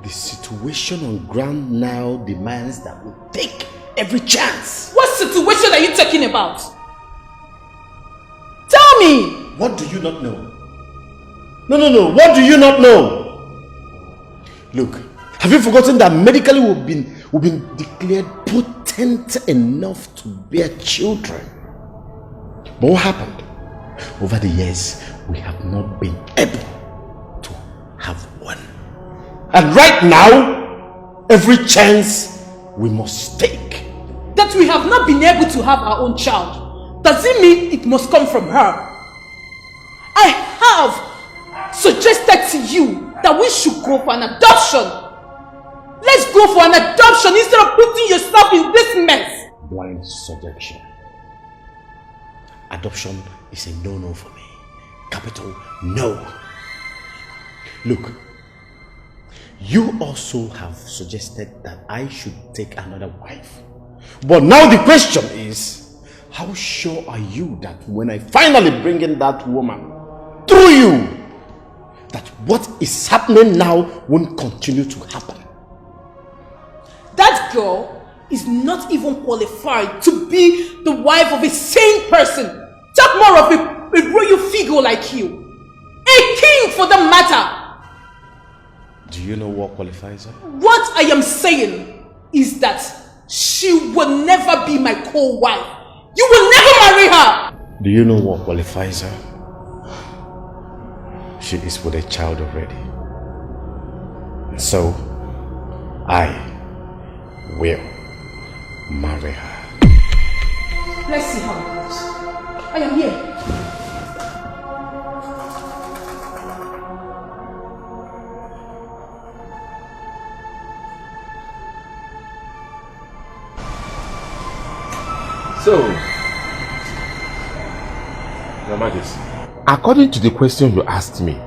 The situation on ground now demands that we take every chance. What situation are you talking about? Tell me! What do you not know? No. What do you not know? Look, have you forgotten that medically we've been declared potent enough to bear children? But what happened? Over the years, we have not been able to have one. And right now, every chance we must take. That we have not been able to have our own child, does it mean it must come from her? I have suggested to you that we should go for an adoption. Let's go for an adoption instead of putting yourself in this mess. Blind suggestion. Adoption is a no-no for me. Capital no. Look, you also have suggested that I should take another wife. But now the question is, how sure are you that when I finally bring in that woman through you, that what is happening now won't continue to happen? That girl is not even qualified to be the wife of a sane person. Talk more of a royal figure like you. A king for that matter. Do you know what qualifies her? What I am saying is that she will never be my co-wife. You will never marry her. Do you know what qualifies her? She is with a child already. So, I will marry her. Let's see how it goes. I am here. So, Your Majesty, according to the question you asked me,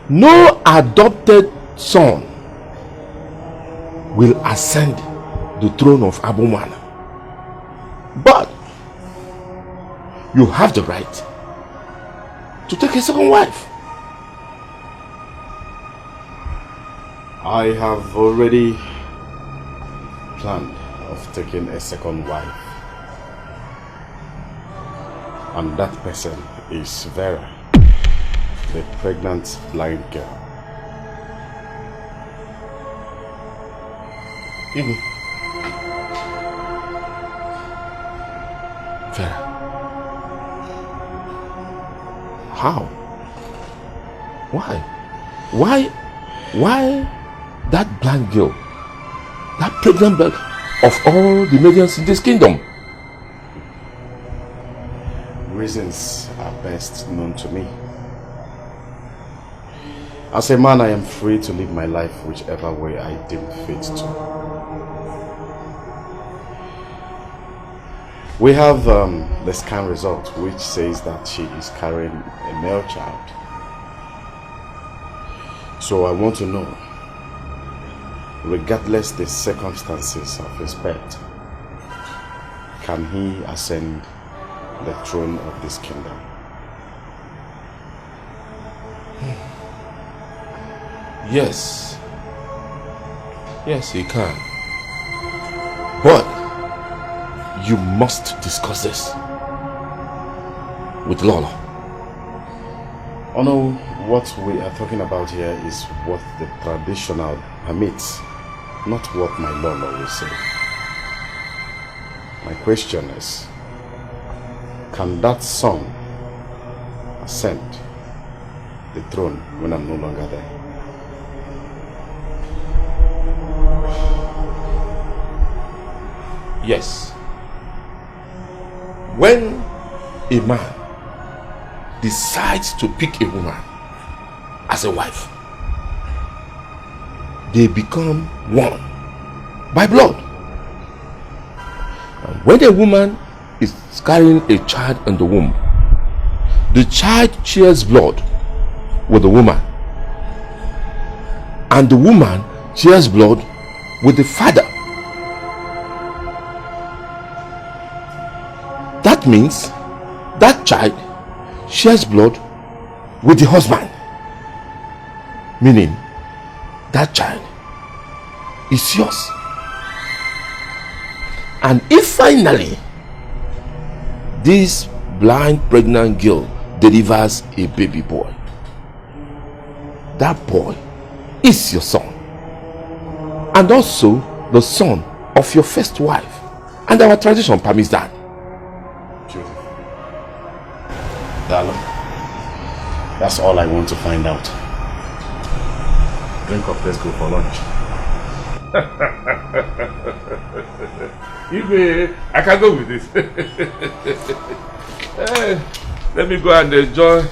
no adopted son will ascend the throne of Abumana. But you have the right to take a second wife. I have already planned of taking a second wife. And that person is Vera, the pregnant blind girl. Vera. How? Why that blind girl? That pregnant girl of all the maidens in this kingdom? Reasons are best known to me. As a man, I am free to live my life whichever way I deem fit to. We have the scan result which says that she is carrying a male child. So I want to know, regardless the circumstances of his birth, can he ascend the throne of this kingdom? Yes, he can. But you must discuss this with Lola. Oh no, what we are talking about here is what the traditional permits, not what my Lola will say. My question is, can that son ascend the throne when I'm no longer there? Yes. When a man decides to pick a woman as a wife, they become one by blood. And when a woman is carrying a child in the womb, the child shares blood with the woman, and the woman shares blood with the father. That means that child shares blood with the husband, meaning that child is yours. And if finally this blind pregnant girl delivers a baby boy, that boy is your son, and also the son of your first wife, and our tradition permits that. Darling, that's all I want to find out. Drink up, let's go for lunch. I can go with this. Let me go and enjoy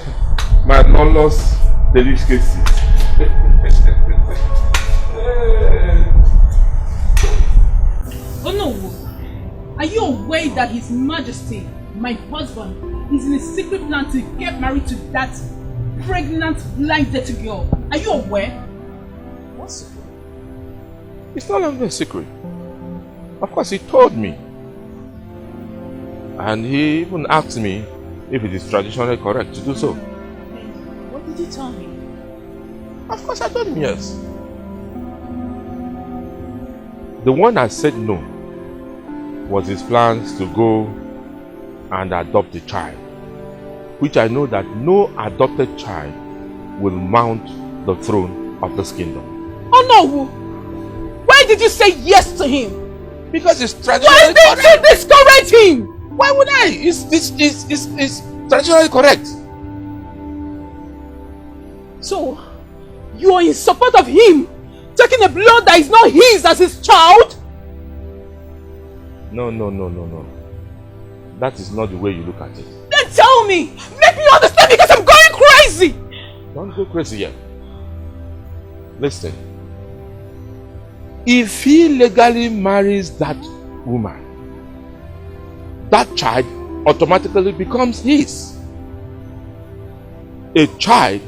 my Lolo's delicacies. Oh no! Are you aware that His Majesty, my husband, is in a secret plan to get married to that pregnant, blind, dirty girl? Are you aware? What secret? It's no longer a secret. Of course, he told me. And he even asked me if it is traditionally correct to do so. What did you tell me? Of course, I told him yes. The one I said no was his plans to go and adopt a child, which I know that no adopted child will mount the throne of this kingdom. Oh no! Why did you say yes to him? Because it's traditionally correct. Why did you discourage him? Why would I? It's traditionally correct. So, you are in support of him taking a blood that is not his as his child? No. That is not the way you look at it. Then tell me! Make me understand, because I'm going crazy! Don't go crazy yet. Listen. If he legally marries that woman, that child automatically becomes his. A child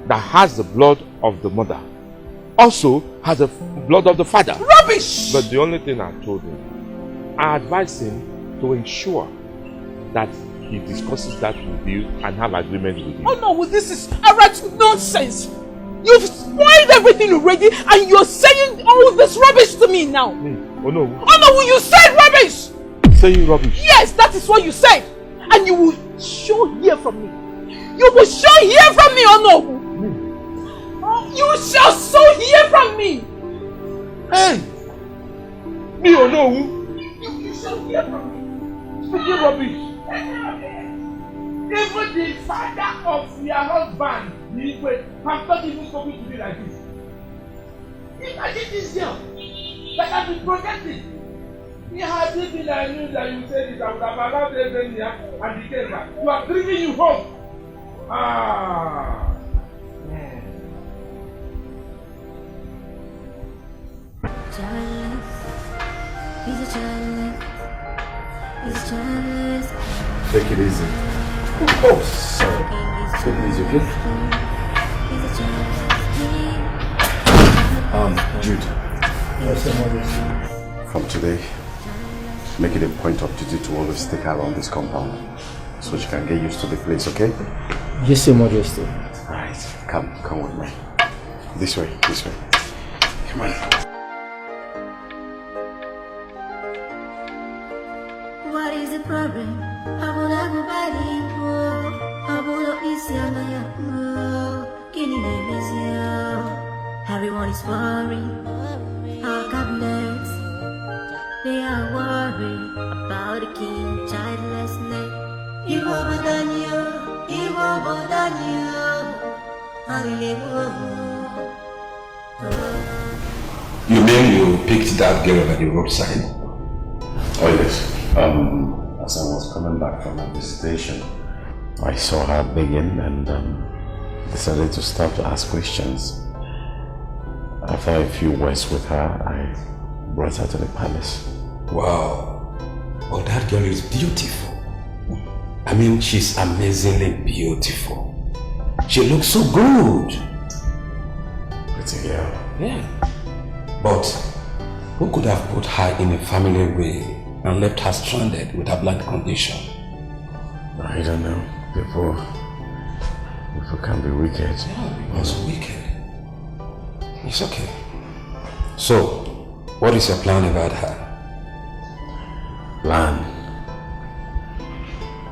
that has the blood of the mother also has the blood of the father. Rubbish! But the only thing I told him, I advised him to ensure that he discusses that with you and have agreement with you. Oh no, this is outright nonsense! You've spoiled everything already and you're saying all this rubbish to me now! Oh no. Oh no, you said rubbish! Saying rubbish? Yes, that is what you said! And you will sure hear from me! You will sure hear from me, oh no! You shall so hear from me! Hey! Me, oh no! You shall hear from me! Speaking rubbish! Even the father of your husband, has not even spoken to me like this. Imagine this girl that has been protected. He had been I knew that you said it, I would have allowed them here and he came back. You are bringing you home. Ah. Take it easy. Oh, sorry. Take it easy, okay? Jude. From today, make it a point of duty to always take her around this compound so she can get used to the place, okay? Yes, Your Majesty. Alright, come with me. This way. Come on. problem. Everyone is worried. Our cabinets, they are worried about the king childlessness. You mean you picked that girl at the roadside? Oh yes. As I was coming back from my visitation, I saw her begging and decided to stop to ask questions. After a few words with her, I brought her to the palace. Wow. Oh, that girl is beautiful. I mean, she's amazingly beautiful. She looks so good. Pretty girl. Yeah. But who could have put her in a family way and left her stranded with a blind condition? I don't know. People can be wicked. Yeah, it's wicked. It's okay. So, what is your plan about her? Plan?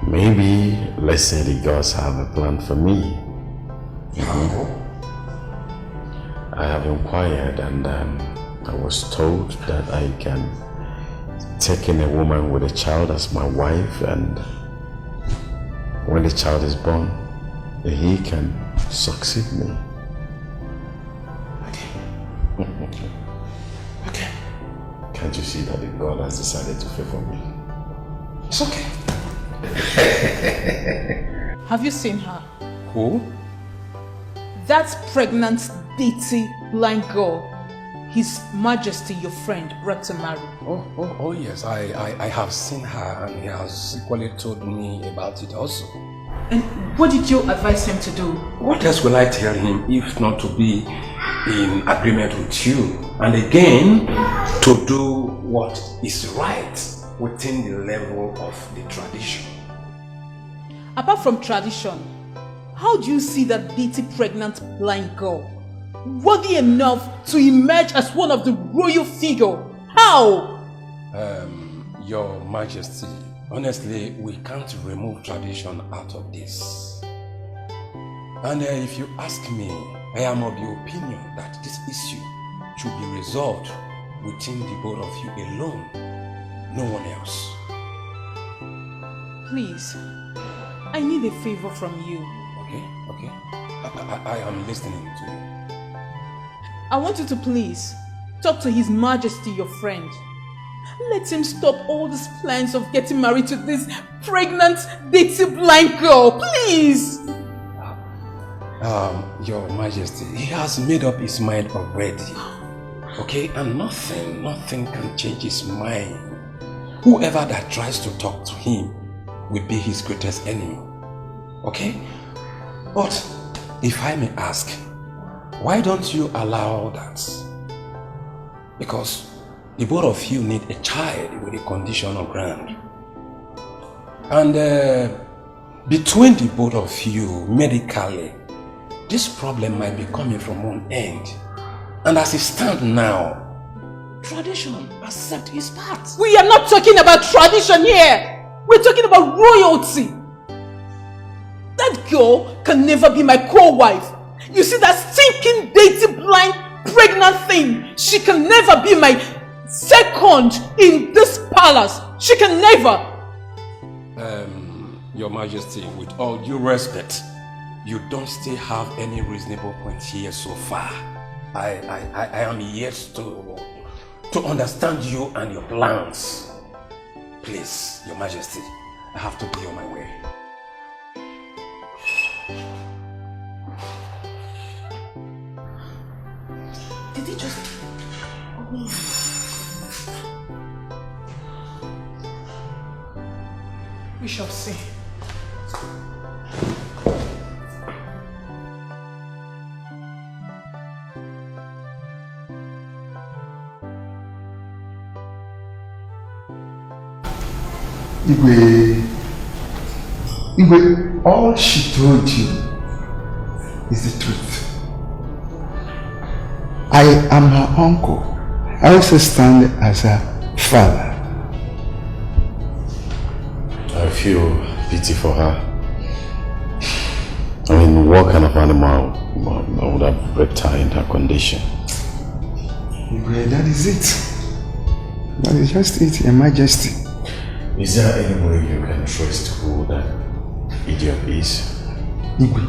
Maybe, let's say the gods have a plan for me. I have inquired and I was told that I can take in a woman with a child as my wife, and when the child is born, he can succeed me. Okay. Can't you see that the God has decided to favor me? It's okay. Have you seen her? Who? That pregnant, dirty, blind girl His Majesty, your friend, brought to marry. Oh yes, I have seen her and he has equally told me about it also. And what did you advise him to do? What else will I tell him if not to be in agreement with you? And again, to do what is right within the level of the tradition. Apart from tradition, how do you see that dirty, pregnant, blind girl worthy enough to emerge as one of the royal figure? How? Your Majesty, honestly, we can't remove tradition out of this. And if you ask me, I am of the opinion that this issue should be resolved within the both of you alone, no one else. Please, I need a favor from you. Okay. I am listening to you. I want you to please talk to His Majesty, your friend. Let him stop all these plans of getting married to this pregnant, dirty, blind girl, please. Your Majesty, he has made up his mind already. Okay, and nothing can change his mind. Whoever that tries to talk to him will be his greatest enemy. Okay? But if I may ask, why don't you allow that? Because the both of you need a child with a condition of ground. And between the both of you, medically, this problem might be coming from one end. And as it stands now, tradition accepts his part. We are not talking about tradition here. We're talking about royalty. That girl can never be my co-wife. You see that stinking, dirty, blind, pregnant thing? She can never be my second in this palace. She can never. Your Majesty, with all due respect, you don't still have any reasonable points here so far. I am yet to understand you and your plans. Please, Your Majesty, I have to be on my way. Did he just... We shall see. Igwe, all she told you is the truth. I am her uncle. I also stand as her father. feel pity for her. I mean, what kind of animal would have raped her in her condition? Well, that is it. That is just it, Your Majesty. Is there any way you can trace who that idiot is? Igwe,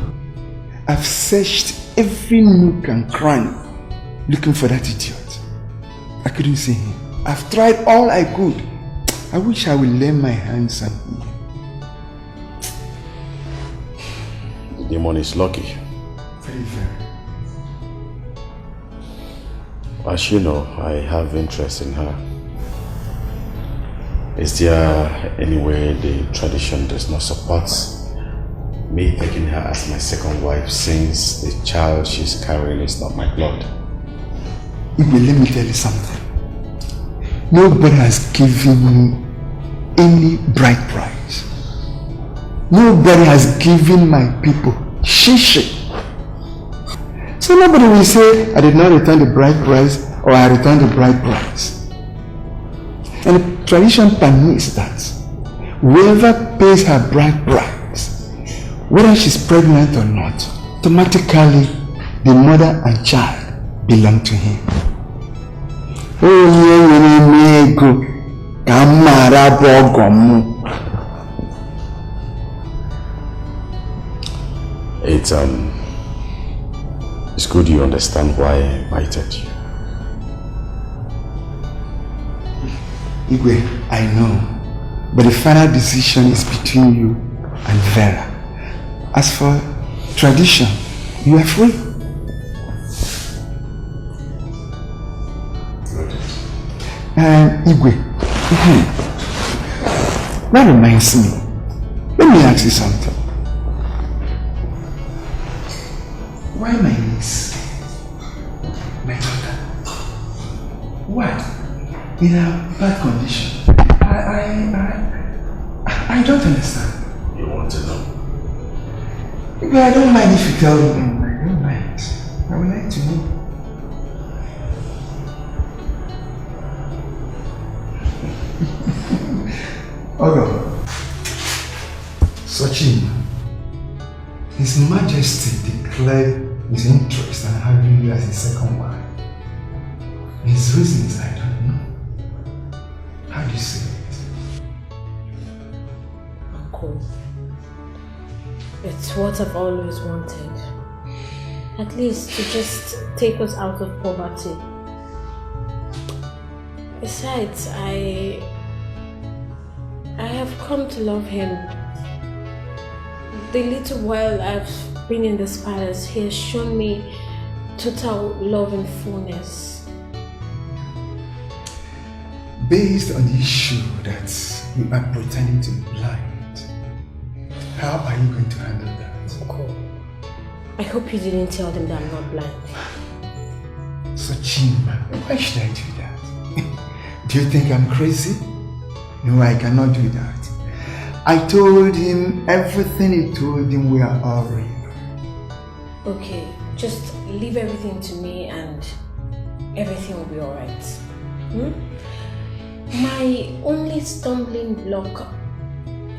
I've searched every nook and cranny looking for that idiot. I couldn't see him. I've tried all I could. I wish I would lay my hands on him. The demon is lucky. Very, very. As you know, I have interest in her. Is there any way the tradition does not support me taking her as my second wife, since the child she's carrying is not my blood? Igwe, let me tell you something. Nobody has given me any bride price. Nobody has given my people shishi. So nobody will say, I did not return the bride price or I returned the bride price. And the tradition permits that whoever pays her bride price, whether she's pregnant or not, automatically the mother and child belong to him. It's good you understand why I invited you. Igwe, I know, but the final decision is between you and Vera. As for tradition, you are free. Igwe, that reminds me. Let me ask you something. Why my niece? My daughter? Why? In a bad condition? I don't understand. You want to know? But I don't mind if you tell me. I don't mind. I would like to know. Oro, Sachin, His Majesty declared his interest in having you as his second wife. His reasons, I don't know. How do you say it? Uncle, it's what I've always wanted. At least to just take us out of poverty. Besides, I have come to love him. The little while I've been in this palace, he has shown me total love and fullness. Based on the issue that you are pretending to be blind, how are you going to handle that? Uncle, I hope you didn't tell them that I'm not blind. Sachin, why should I do that? Do you think I'm crazy? No, I cannot do that. I told him everything he told him we are all real. Okay, just leave everything to me and everything will be alright. My only stumbling block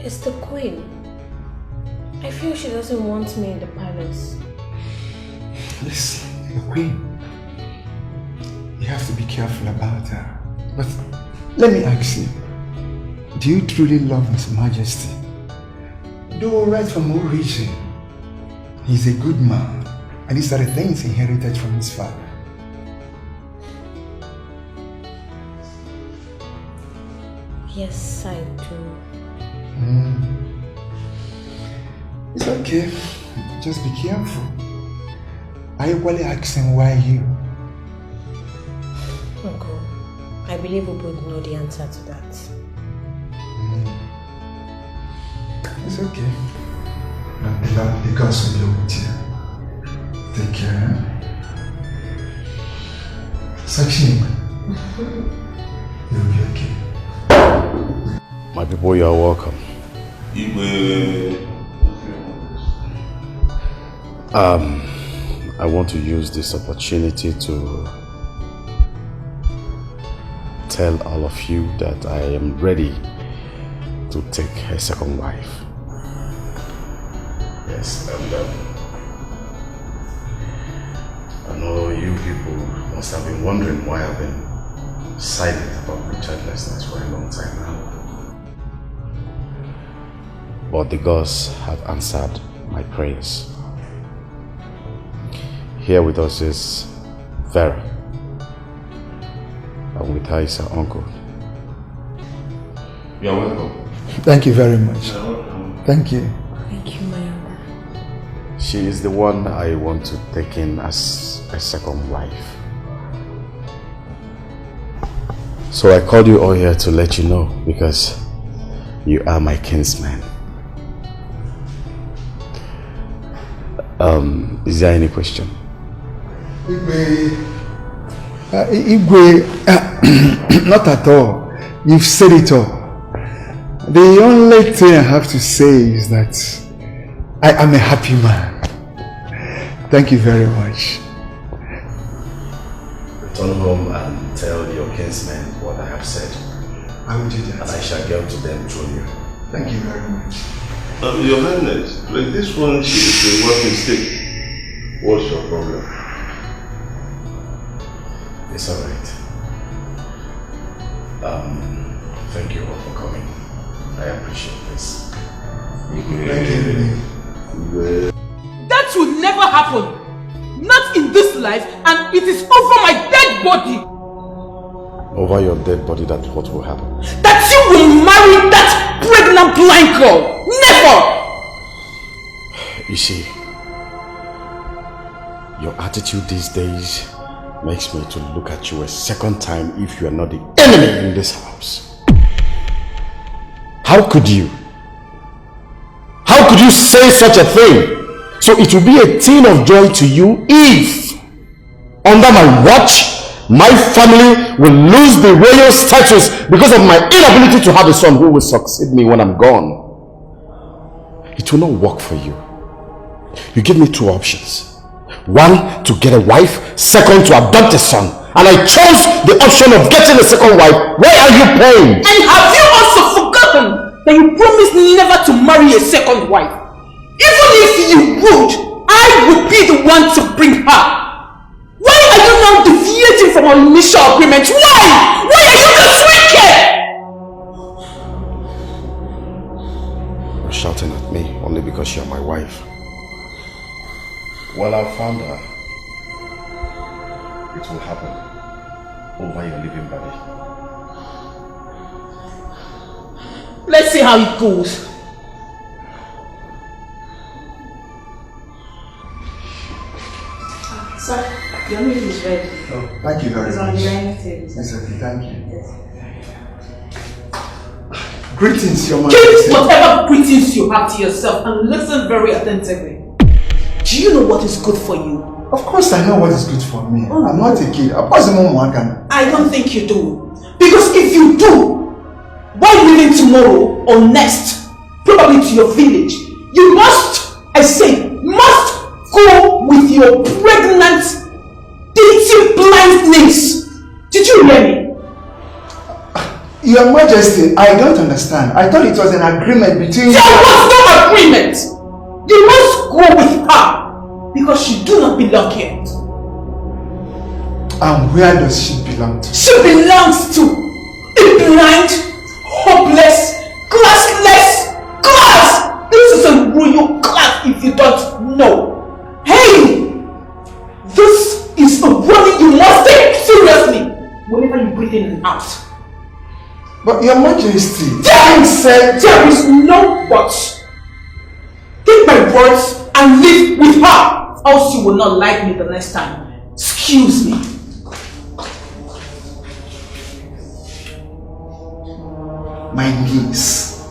is the queen. I feel she doesn't want me in the palace. Listen, the queen. You have to be careful about her. But let me ask you. Do you truly love His Majesty? Though right from origin, he's a good man, and these are the things he inherited from his father. Yes, I do. It's okay. Just be careful. I equally ask him why you. Uncle, I believe we both know the answer to that. It's okay. The gods will be with you. Take care. Sachin, you'll be okay. My people, you are welcome. I want to use this opportunity to tell all of you that I am ready to take a second wife. Yes, and I know you people must have been wondering why I've been silent about my childlessness for a long time now. But the gods have answered my prayers. Here with us is Vera, and with her is her uncle. You're welcome. Thank you very much. Thank you. Thank you, my uncle. She is the one I want to take in as a second wife. So I called you all here to let you know because you are my kinsman. Is there any question? Igwe, not at all. You've said it all. The only thing I have to say is that I am a happy man. Thank you very much. Return home and tell your kinsmen what I have said. I will do that. And I shall get to them through you. Thank you very much. Your Highness, like this one, she is a working stick. What's your problem? It's alright. Thank you all for coming. I appreciate this. Thank you. That will never happen. Not in this life, and it is over my dead body. Over your dead body, that what will happen? That you will marry that pregnant blind girl. Never! You see, your attitude these days makes me to look at you a second time if you are not the enemy in this house. How could you? How could you say such a thing? So it will be a thing of joy to you if, under my watch, my family will lose the royal status because of my inability to have a son who will succeed me when I'm gone. It will not work for you. You give me two options. One, to get a wife. Second, to adopt a son. And I chose the option of getting a second wife. Why are you paying? And have you also forgotten that you promised never to marry a second wife? Even if you would, I would be the one to bring her. Why are you now deviating from our initial agreement? Why? Why are you this wicked? You're shouting at me only because you're my wife. Well, I found her. It will happen over your living body. Let's see how it goes. Sir, your meal is ready. Oh, thank you very It's much. on the dining table. Yes, okay, thank you. Greetings, Your Keep Majesty. whatever greetings you have to yourself and listen very attentively. Do you know what is good for you? Of course I know what is good for me. I'm not a kid. Of course I'm a I don't think you do. Because if you do, while leaving tomorrow or next, probably to your village, you must, I say, must go with your pregnant, dainty blind niece. Did you hear me? Your Majesty, I don't understand. I thought it was an agreement between... There was no agreement! You must go with her because she do not belong here. And where does she belong to? She belongs to a blind, hopeless, classless class! This is a royal class if you don't know. Hey! This is a warning you must take seriously whenever you breathe in and out. But Your Majesty... There is no but. Take my words and live with her, else you will not like me the next time. Excuse me. My niece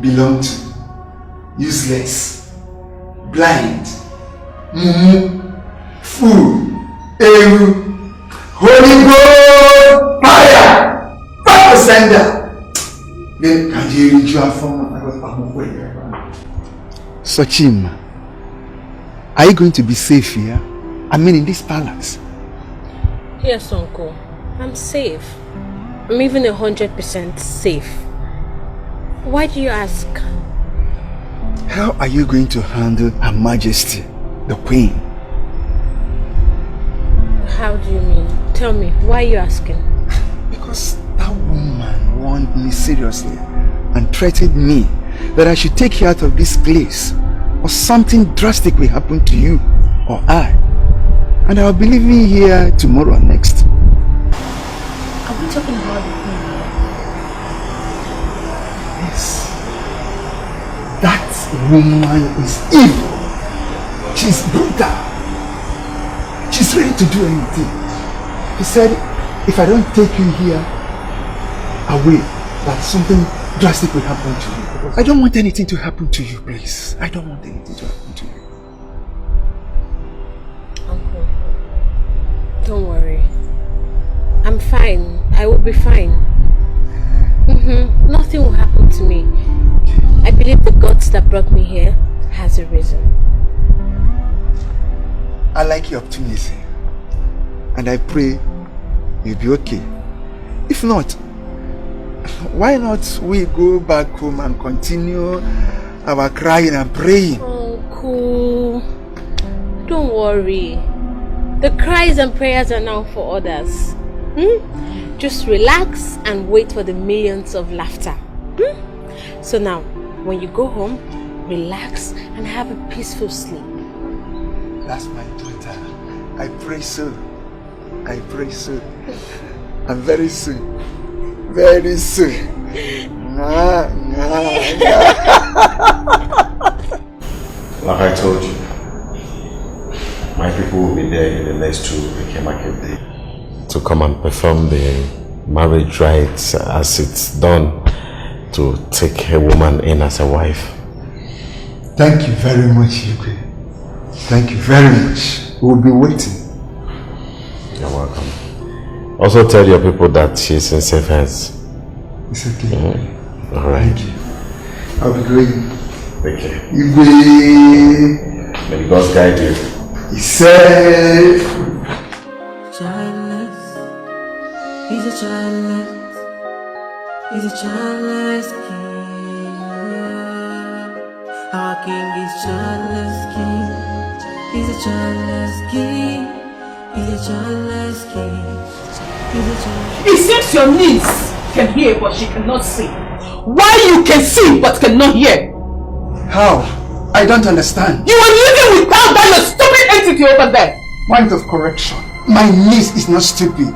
belong to useless, blind, mumu, fool, eru, Holy Ghost, fire, Papa Sender. Then can you read your phone? Sochim, are you going to be safe here? I mean in this palace? Yes, Uncle. I'm safe. I'm even 100% safe. Why do you ask? How are you going to handle Her Majesty, the Queen? How do you mean? Tell me, why are you asking? Because that woman warned me seriously and threatened me that I should take you out of this place or something drastic will happen to you or I. And I'll be leaving here tomorrow or next. Are we talking about the Queen? Yes. That woman is evil. She's brutal. She's ready to do anything. He said, if I don't take you here away, that something drastic will happen to you. I don't want anything to happen to you, please. I don't want anything to happen to you. Uncle, don't worry. I'm fine. I will be fine. Nothing will happen to me. I believe the gods that brought me here has a reason. I like your optimism. And I pray you'll be okay. If not, why not we go back home and continue our crying and praying? Uncle, don't worry. The cries and prayers are now for others. Just relax and wait for the millions of laughter. So now, when you go home, relax and have a peaceful sleep. That's my daughter. I pray so. I pray so. And very soon. Very soon. Like I told you, my people will be there in the next 2 weeks market day to come and perform the marriage rites as it's done to take a woman in as a wife. Thank you very much, Yuki. Thank you very much. We'll be waiting. You're welcome. Also tell your people that she's in safe hands. It's okay. All right. Thank you. I'll be going. Take care. Yuki. May the gods guide you. He's safe. Childless, he's a childless, he's a childless king. Our king is childless king, he's a childless king, he's a childless king, he's a childless. It seems your niece can hear but she cannot see. Why you can see but cannot hear? How? I don't understand. You are living without that your stupid entity over there. Point of correction. My niece is not stupid.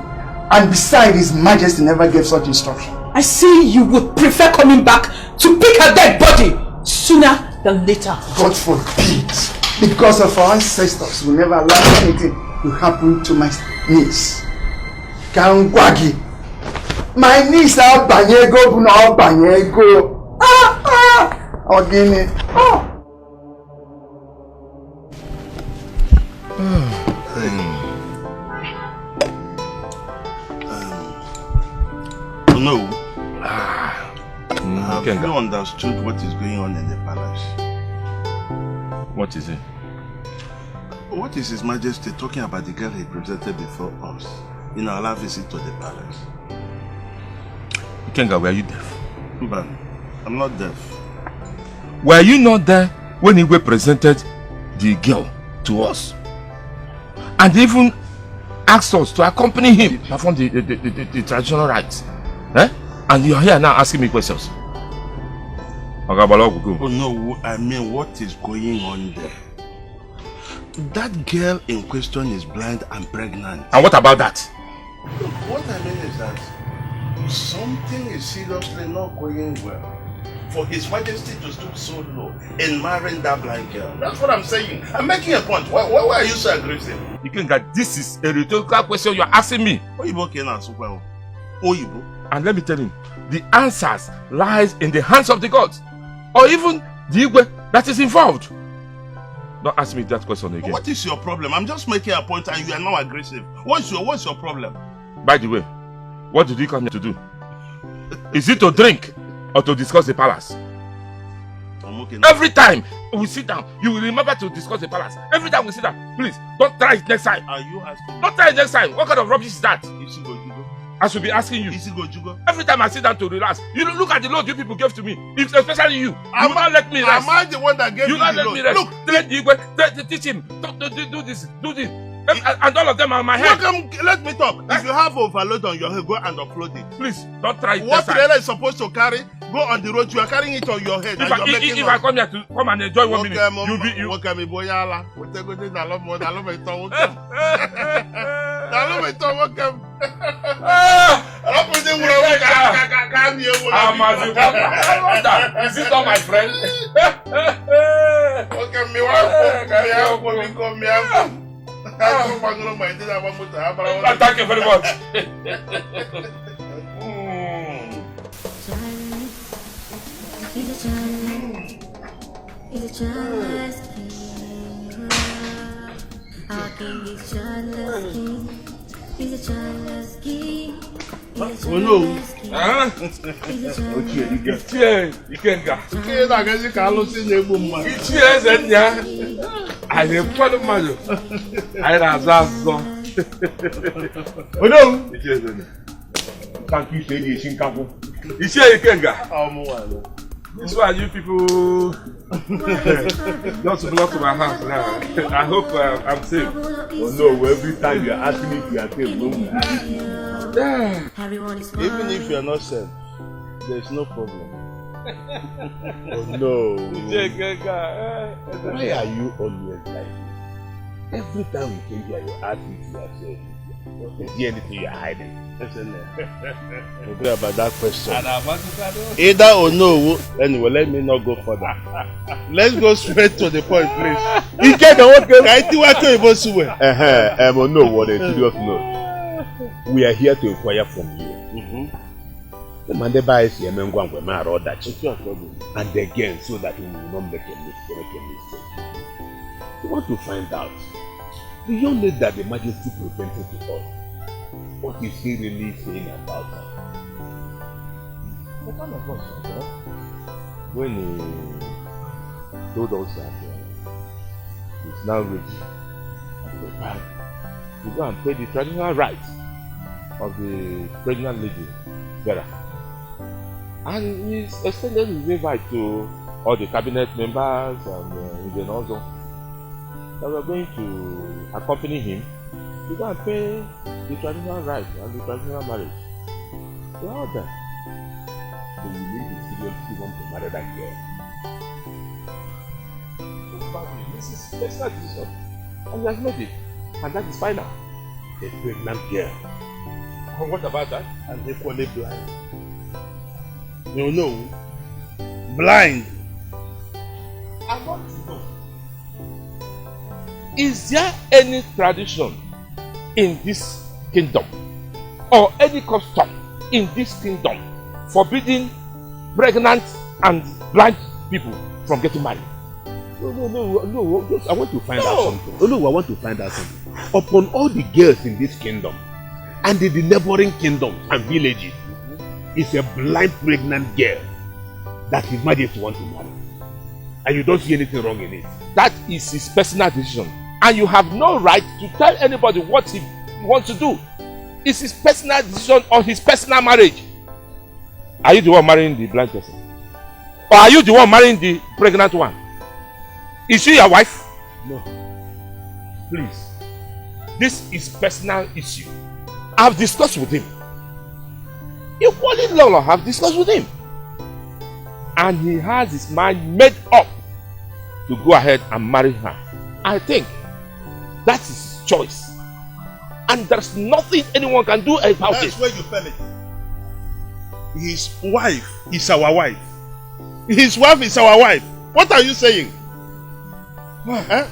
And besides, His Majesty never gave such instruction. I see you would prefer coming back to pick her dead body sooner than later. God forbid. Because of our ancestors, we never allow anything to happen to my niece. Kangwagi. My niece now banyego now banyego. Ogini. No. Have you understood what is going on in the palace? What is it? What is His Majesty talking about the girl he presented before us in our last visit to the palace? Ikenga, were you deaf? But I'm not deaf. Were you not there when Igwe presented the girl to us? And even asked us to accompany him perform the traditional rites? Eh? And you are here now asking me questions. Oh no, I mean, what is going on there? That girl in question is blind and pregnant. And what about that? Look, what I mean is that something is seriously not going well for His Majesty to stoop so low in marrying that blind girl. That's what I'm saying. I'm making a point. Why are you so aggressive? You think that this is a rhetorical question you're asking me? And let me tell you, the answers lies in the hands of the gods, or even the Igwe that is involved. Don't ask me that question again. What is your problem? I'm just making a point and you are now aggressive. What's your problem? By the way, what did you come here to do? Is it to drink or to discuss the palace? Every time we sit down, you will remember to discuss the palace. Every time we sit down, please don't try it next time. Are you asking? Don't try it next time. What kind of rubbish is that? I should be asking you. Every time I sit down to relax, you look at the load you people gave to me. Especially you. You will not let me rest. Am I the one that gave you the load? You not let me rest. Look, teach him. Do this. Do this. And all of them are on my head. Let me talk. If you have overload on your head, go and offload it. Please, don't try it. What trailer is supposed to carry, go on the road. You are carrying it on your head. If I come here to come and enjoy 1 minute, you'll be you. Is it not my friend? Thank you very much. He's a childless king. Our king is childless king. He's a childless king. Oh no! You can't go. I am quite a man. I have asked. Oh no! Thank you, say the Shinkaku. You say you can't go. This is why you people not to block my house now. I hope I'm safe. Oh no, every time you are asking if you are safe, even if you are not safe, there's no problem. Oh no. Why are you always like this? Every time we came here, you ask if you are safe. Is there anything you are hiding? Forget about that question. Either or no. Anyway, let me not go further. Let's go straight to the point, please. You get the what? Oh no, what a serious note. We are here to inquire from you. The Mandeba is here, and again, so that we will not make a mistake. We want to find out the young lady that the Majesty presented to us. What is he really saying about her? What kind of us, when he told us that he's now ready to go and pay the traditional rights of the pregnant lady, Vera. And he's extended his invite to all the cabinet members and even also that we're going to accompany him to go and pay the traditional rights and the traditional marriage. So how that? So you need to seriously want to marry that girl. This is personal decision. And he has made it. And that is final. A pregnant girl. And what about that? And equally blind. You know, blind. I want to know. Is there any tradition in this kingdom or any custom in this kingdom forbidding pregnant and blind people from getting married? No. I want to find out something. I want to find out something. Upon all the girls in this kingdom and in the neighboring kingdoms and villages, is a blind pregnant girl that His Majesty wants to marry. And you don't see anything wrong in it. That is his personal decision. And you have no right to tell anybody what he wants to do. It's his personal decision on his personal marriage. Are you the one marrying the blind person? Or are you the one marrying the pregnant one? Is she your wife? No. Please. This is personal issue. I've discussed with him. Equally Lolo have discussed with him. And he has his mind made up to go ahead and marry her. I think that is his choice. And there's nothing anyone can do about it. That's where you fell it. His wife is our wife. His wife is our wife. What are you saying? Huh?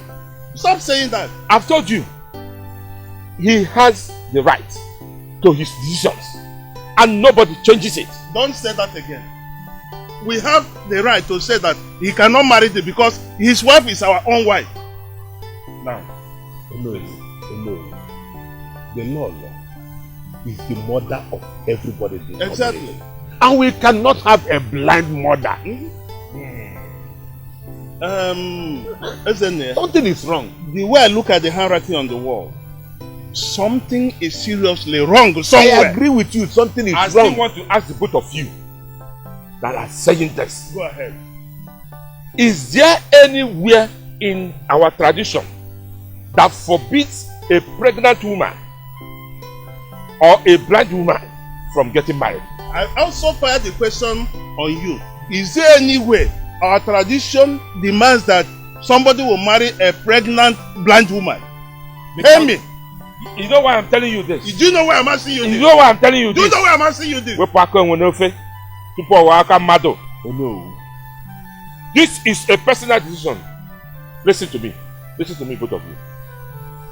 Stop saying that. I've told you. He has the right to his decisions. And nobody changes it. Don't say that again. We have the right to say that he cannot marry them because his wife is our own wife. Now, no. The law is the mother of everybody. Exactly. And we cannot have a blind mother. Isn't it? Something is wrong. The way I look at the handwriting on the wall, something is seriously wrong somewhere. I agree with you, something is I wrong. still want to ask the both of you that are saying this. Go ahead. Is there anywhere in our tradition that forbids a pregnant woman or a blind woman from getting married? I also fire the question on you. Is there any way our tradition demands that somebody will marry a pregnant blind woman? Tell me. You know why I'm telling you this? Do you know why I'm asking you this? You know why I'm telling you Do this? you know why I'm asking you this? Oh no. This is a personal decision. Listen to me. Listen to me, both of you.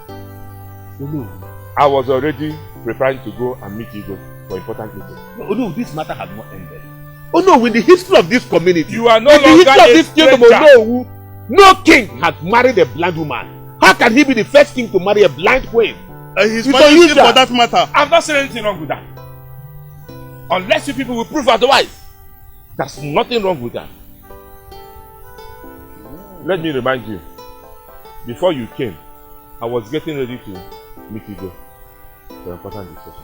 Oh no. I was already preparing to go and meet Igbo for important meeting. Oh no, this matter has not ended. Oh no, with the history of this community, you are no with the longer history of a this kingdom, stranger. no king has married a blind woman. How can he be the first king to marry a blind queen? His majesty for that matter. I've not seen anything wrong with that. Unless you people will prove otherwise. There's nothing wrong with that. Let me remind you, before you came, I was getting ready to meet you for an important discussion.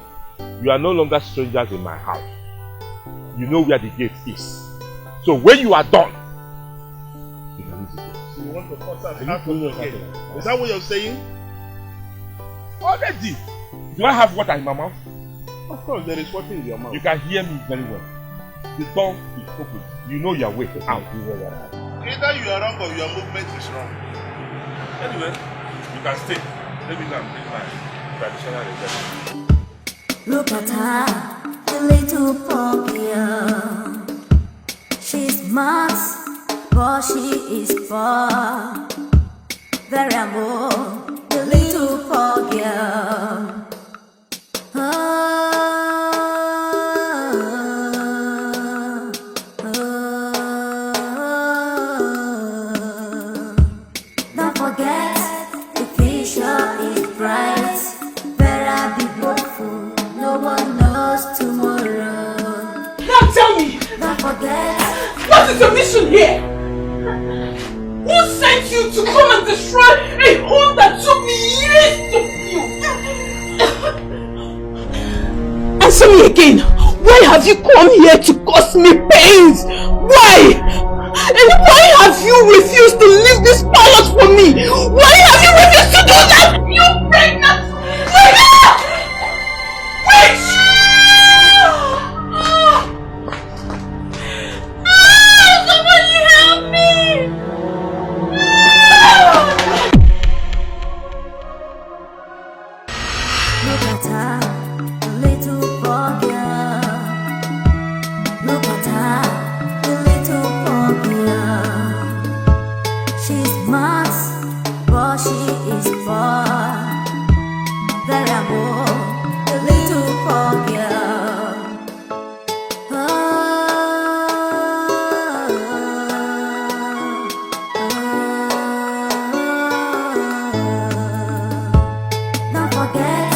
You are no longer strangers in my house. You know where the gate is. So when you are done, you can use the gate. So you want to force us out of the gate? Is that what you're saying? Already. Do I have water in my mouth? Of course, there is water in your mouth. You can hear me very well. The door is open. You know your way out. Either you are wrong or your movement is wrong. Anyway, you can stay. Let me go and bring my traditional recipe. Look at her, the little poor girl. She's smart, but she is poor. Very amor, the little poor girl. Don't forget, the future is bright. Better be hopeful, no one knows tomorrow. Now tell me, Don't forget, what is your mission here? Who sent you to come and destroy a home that took me years to build? Answer me again. Why have you come here to cause me pains? Why? And why have you refused to leave this palace for me? Why have you refused to do that? You pregnant somebody help me! look at her, the little poor girl. Look at her, the little poor girl. She's smart, but she is poor. Very amor, the little poor girl. Don't forget,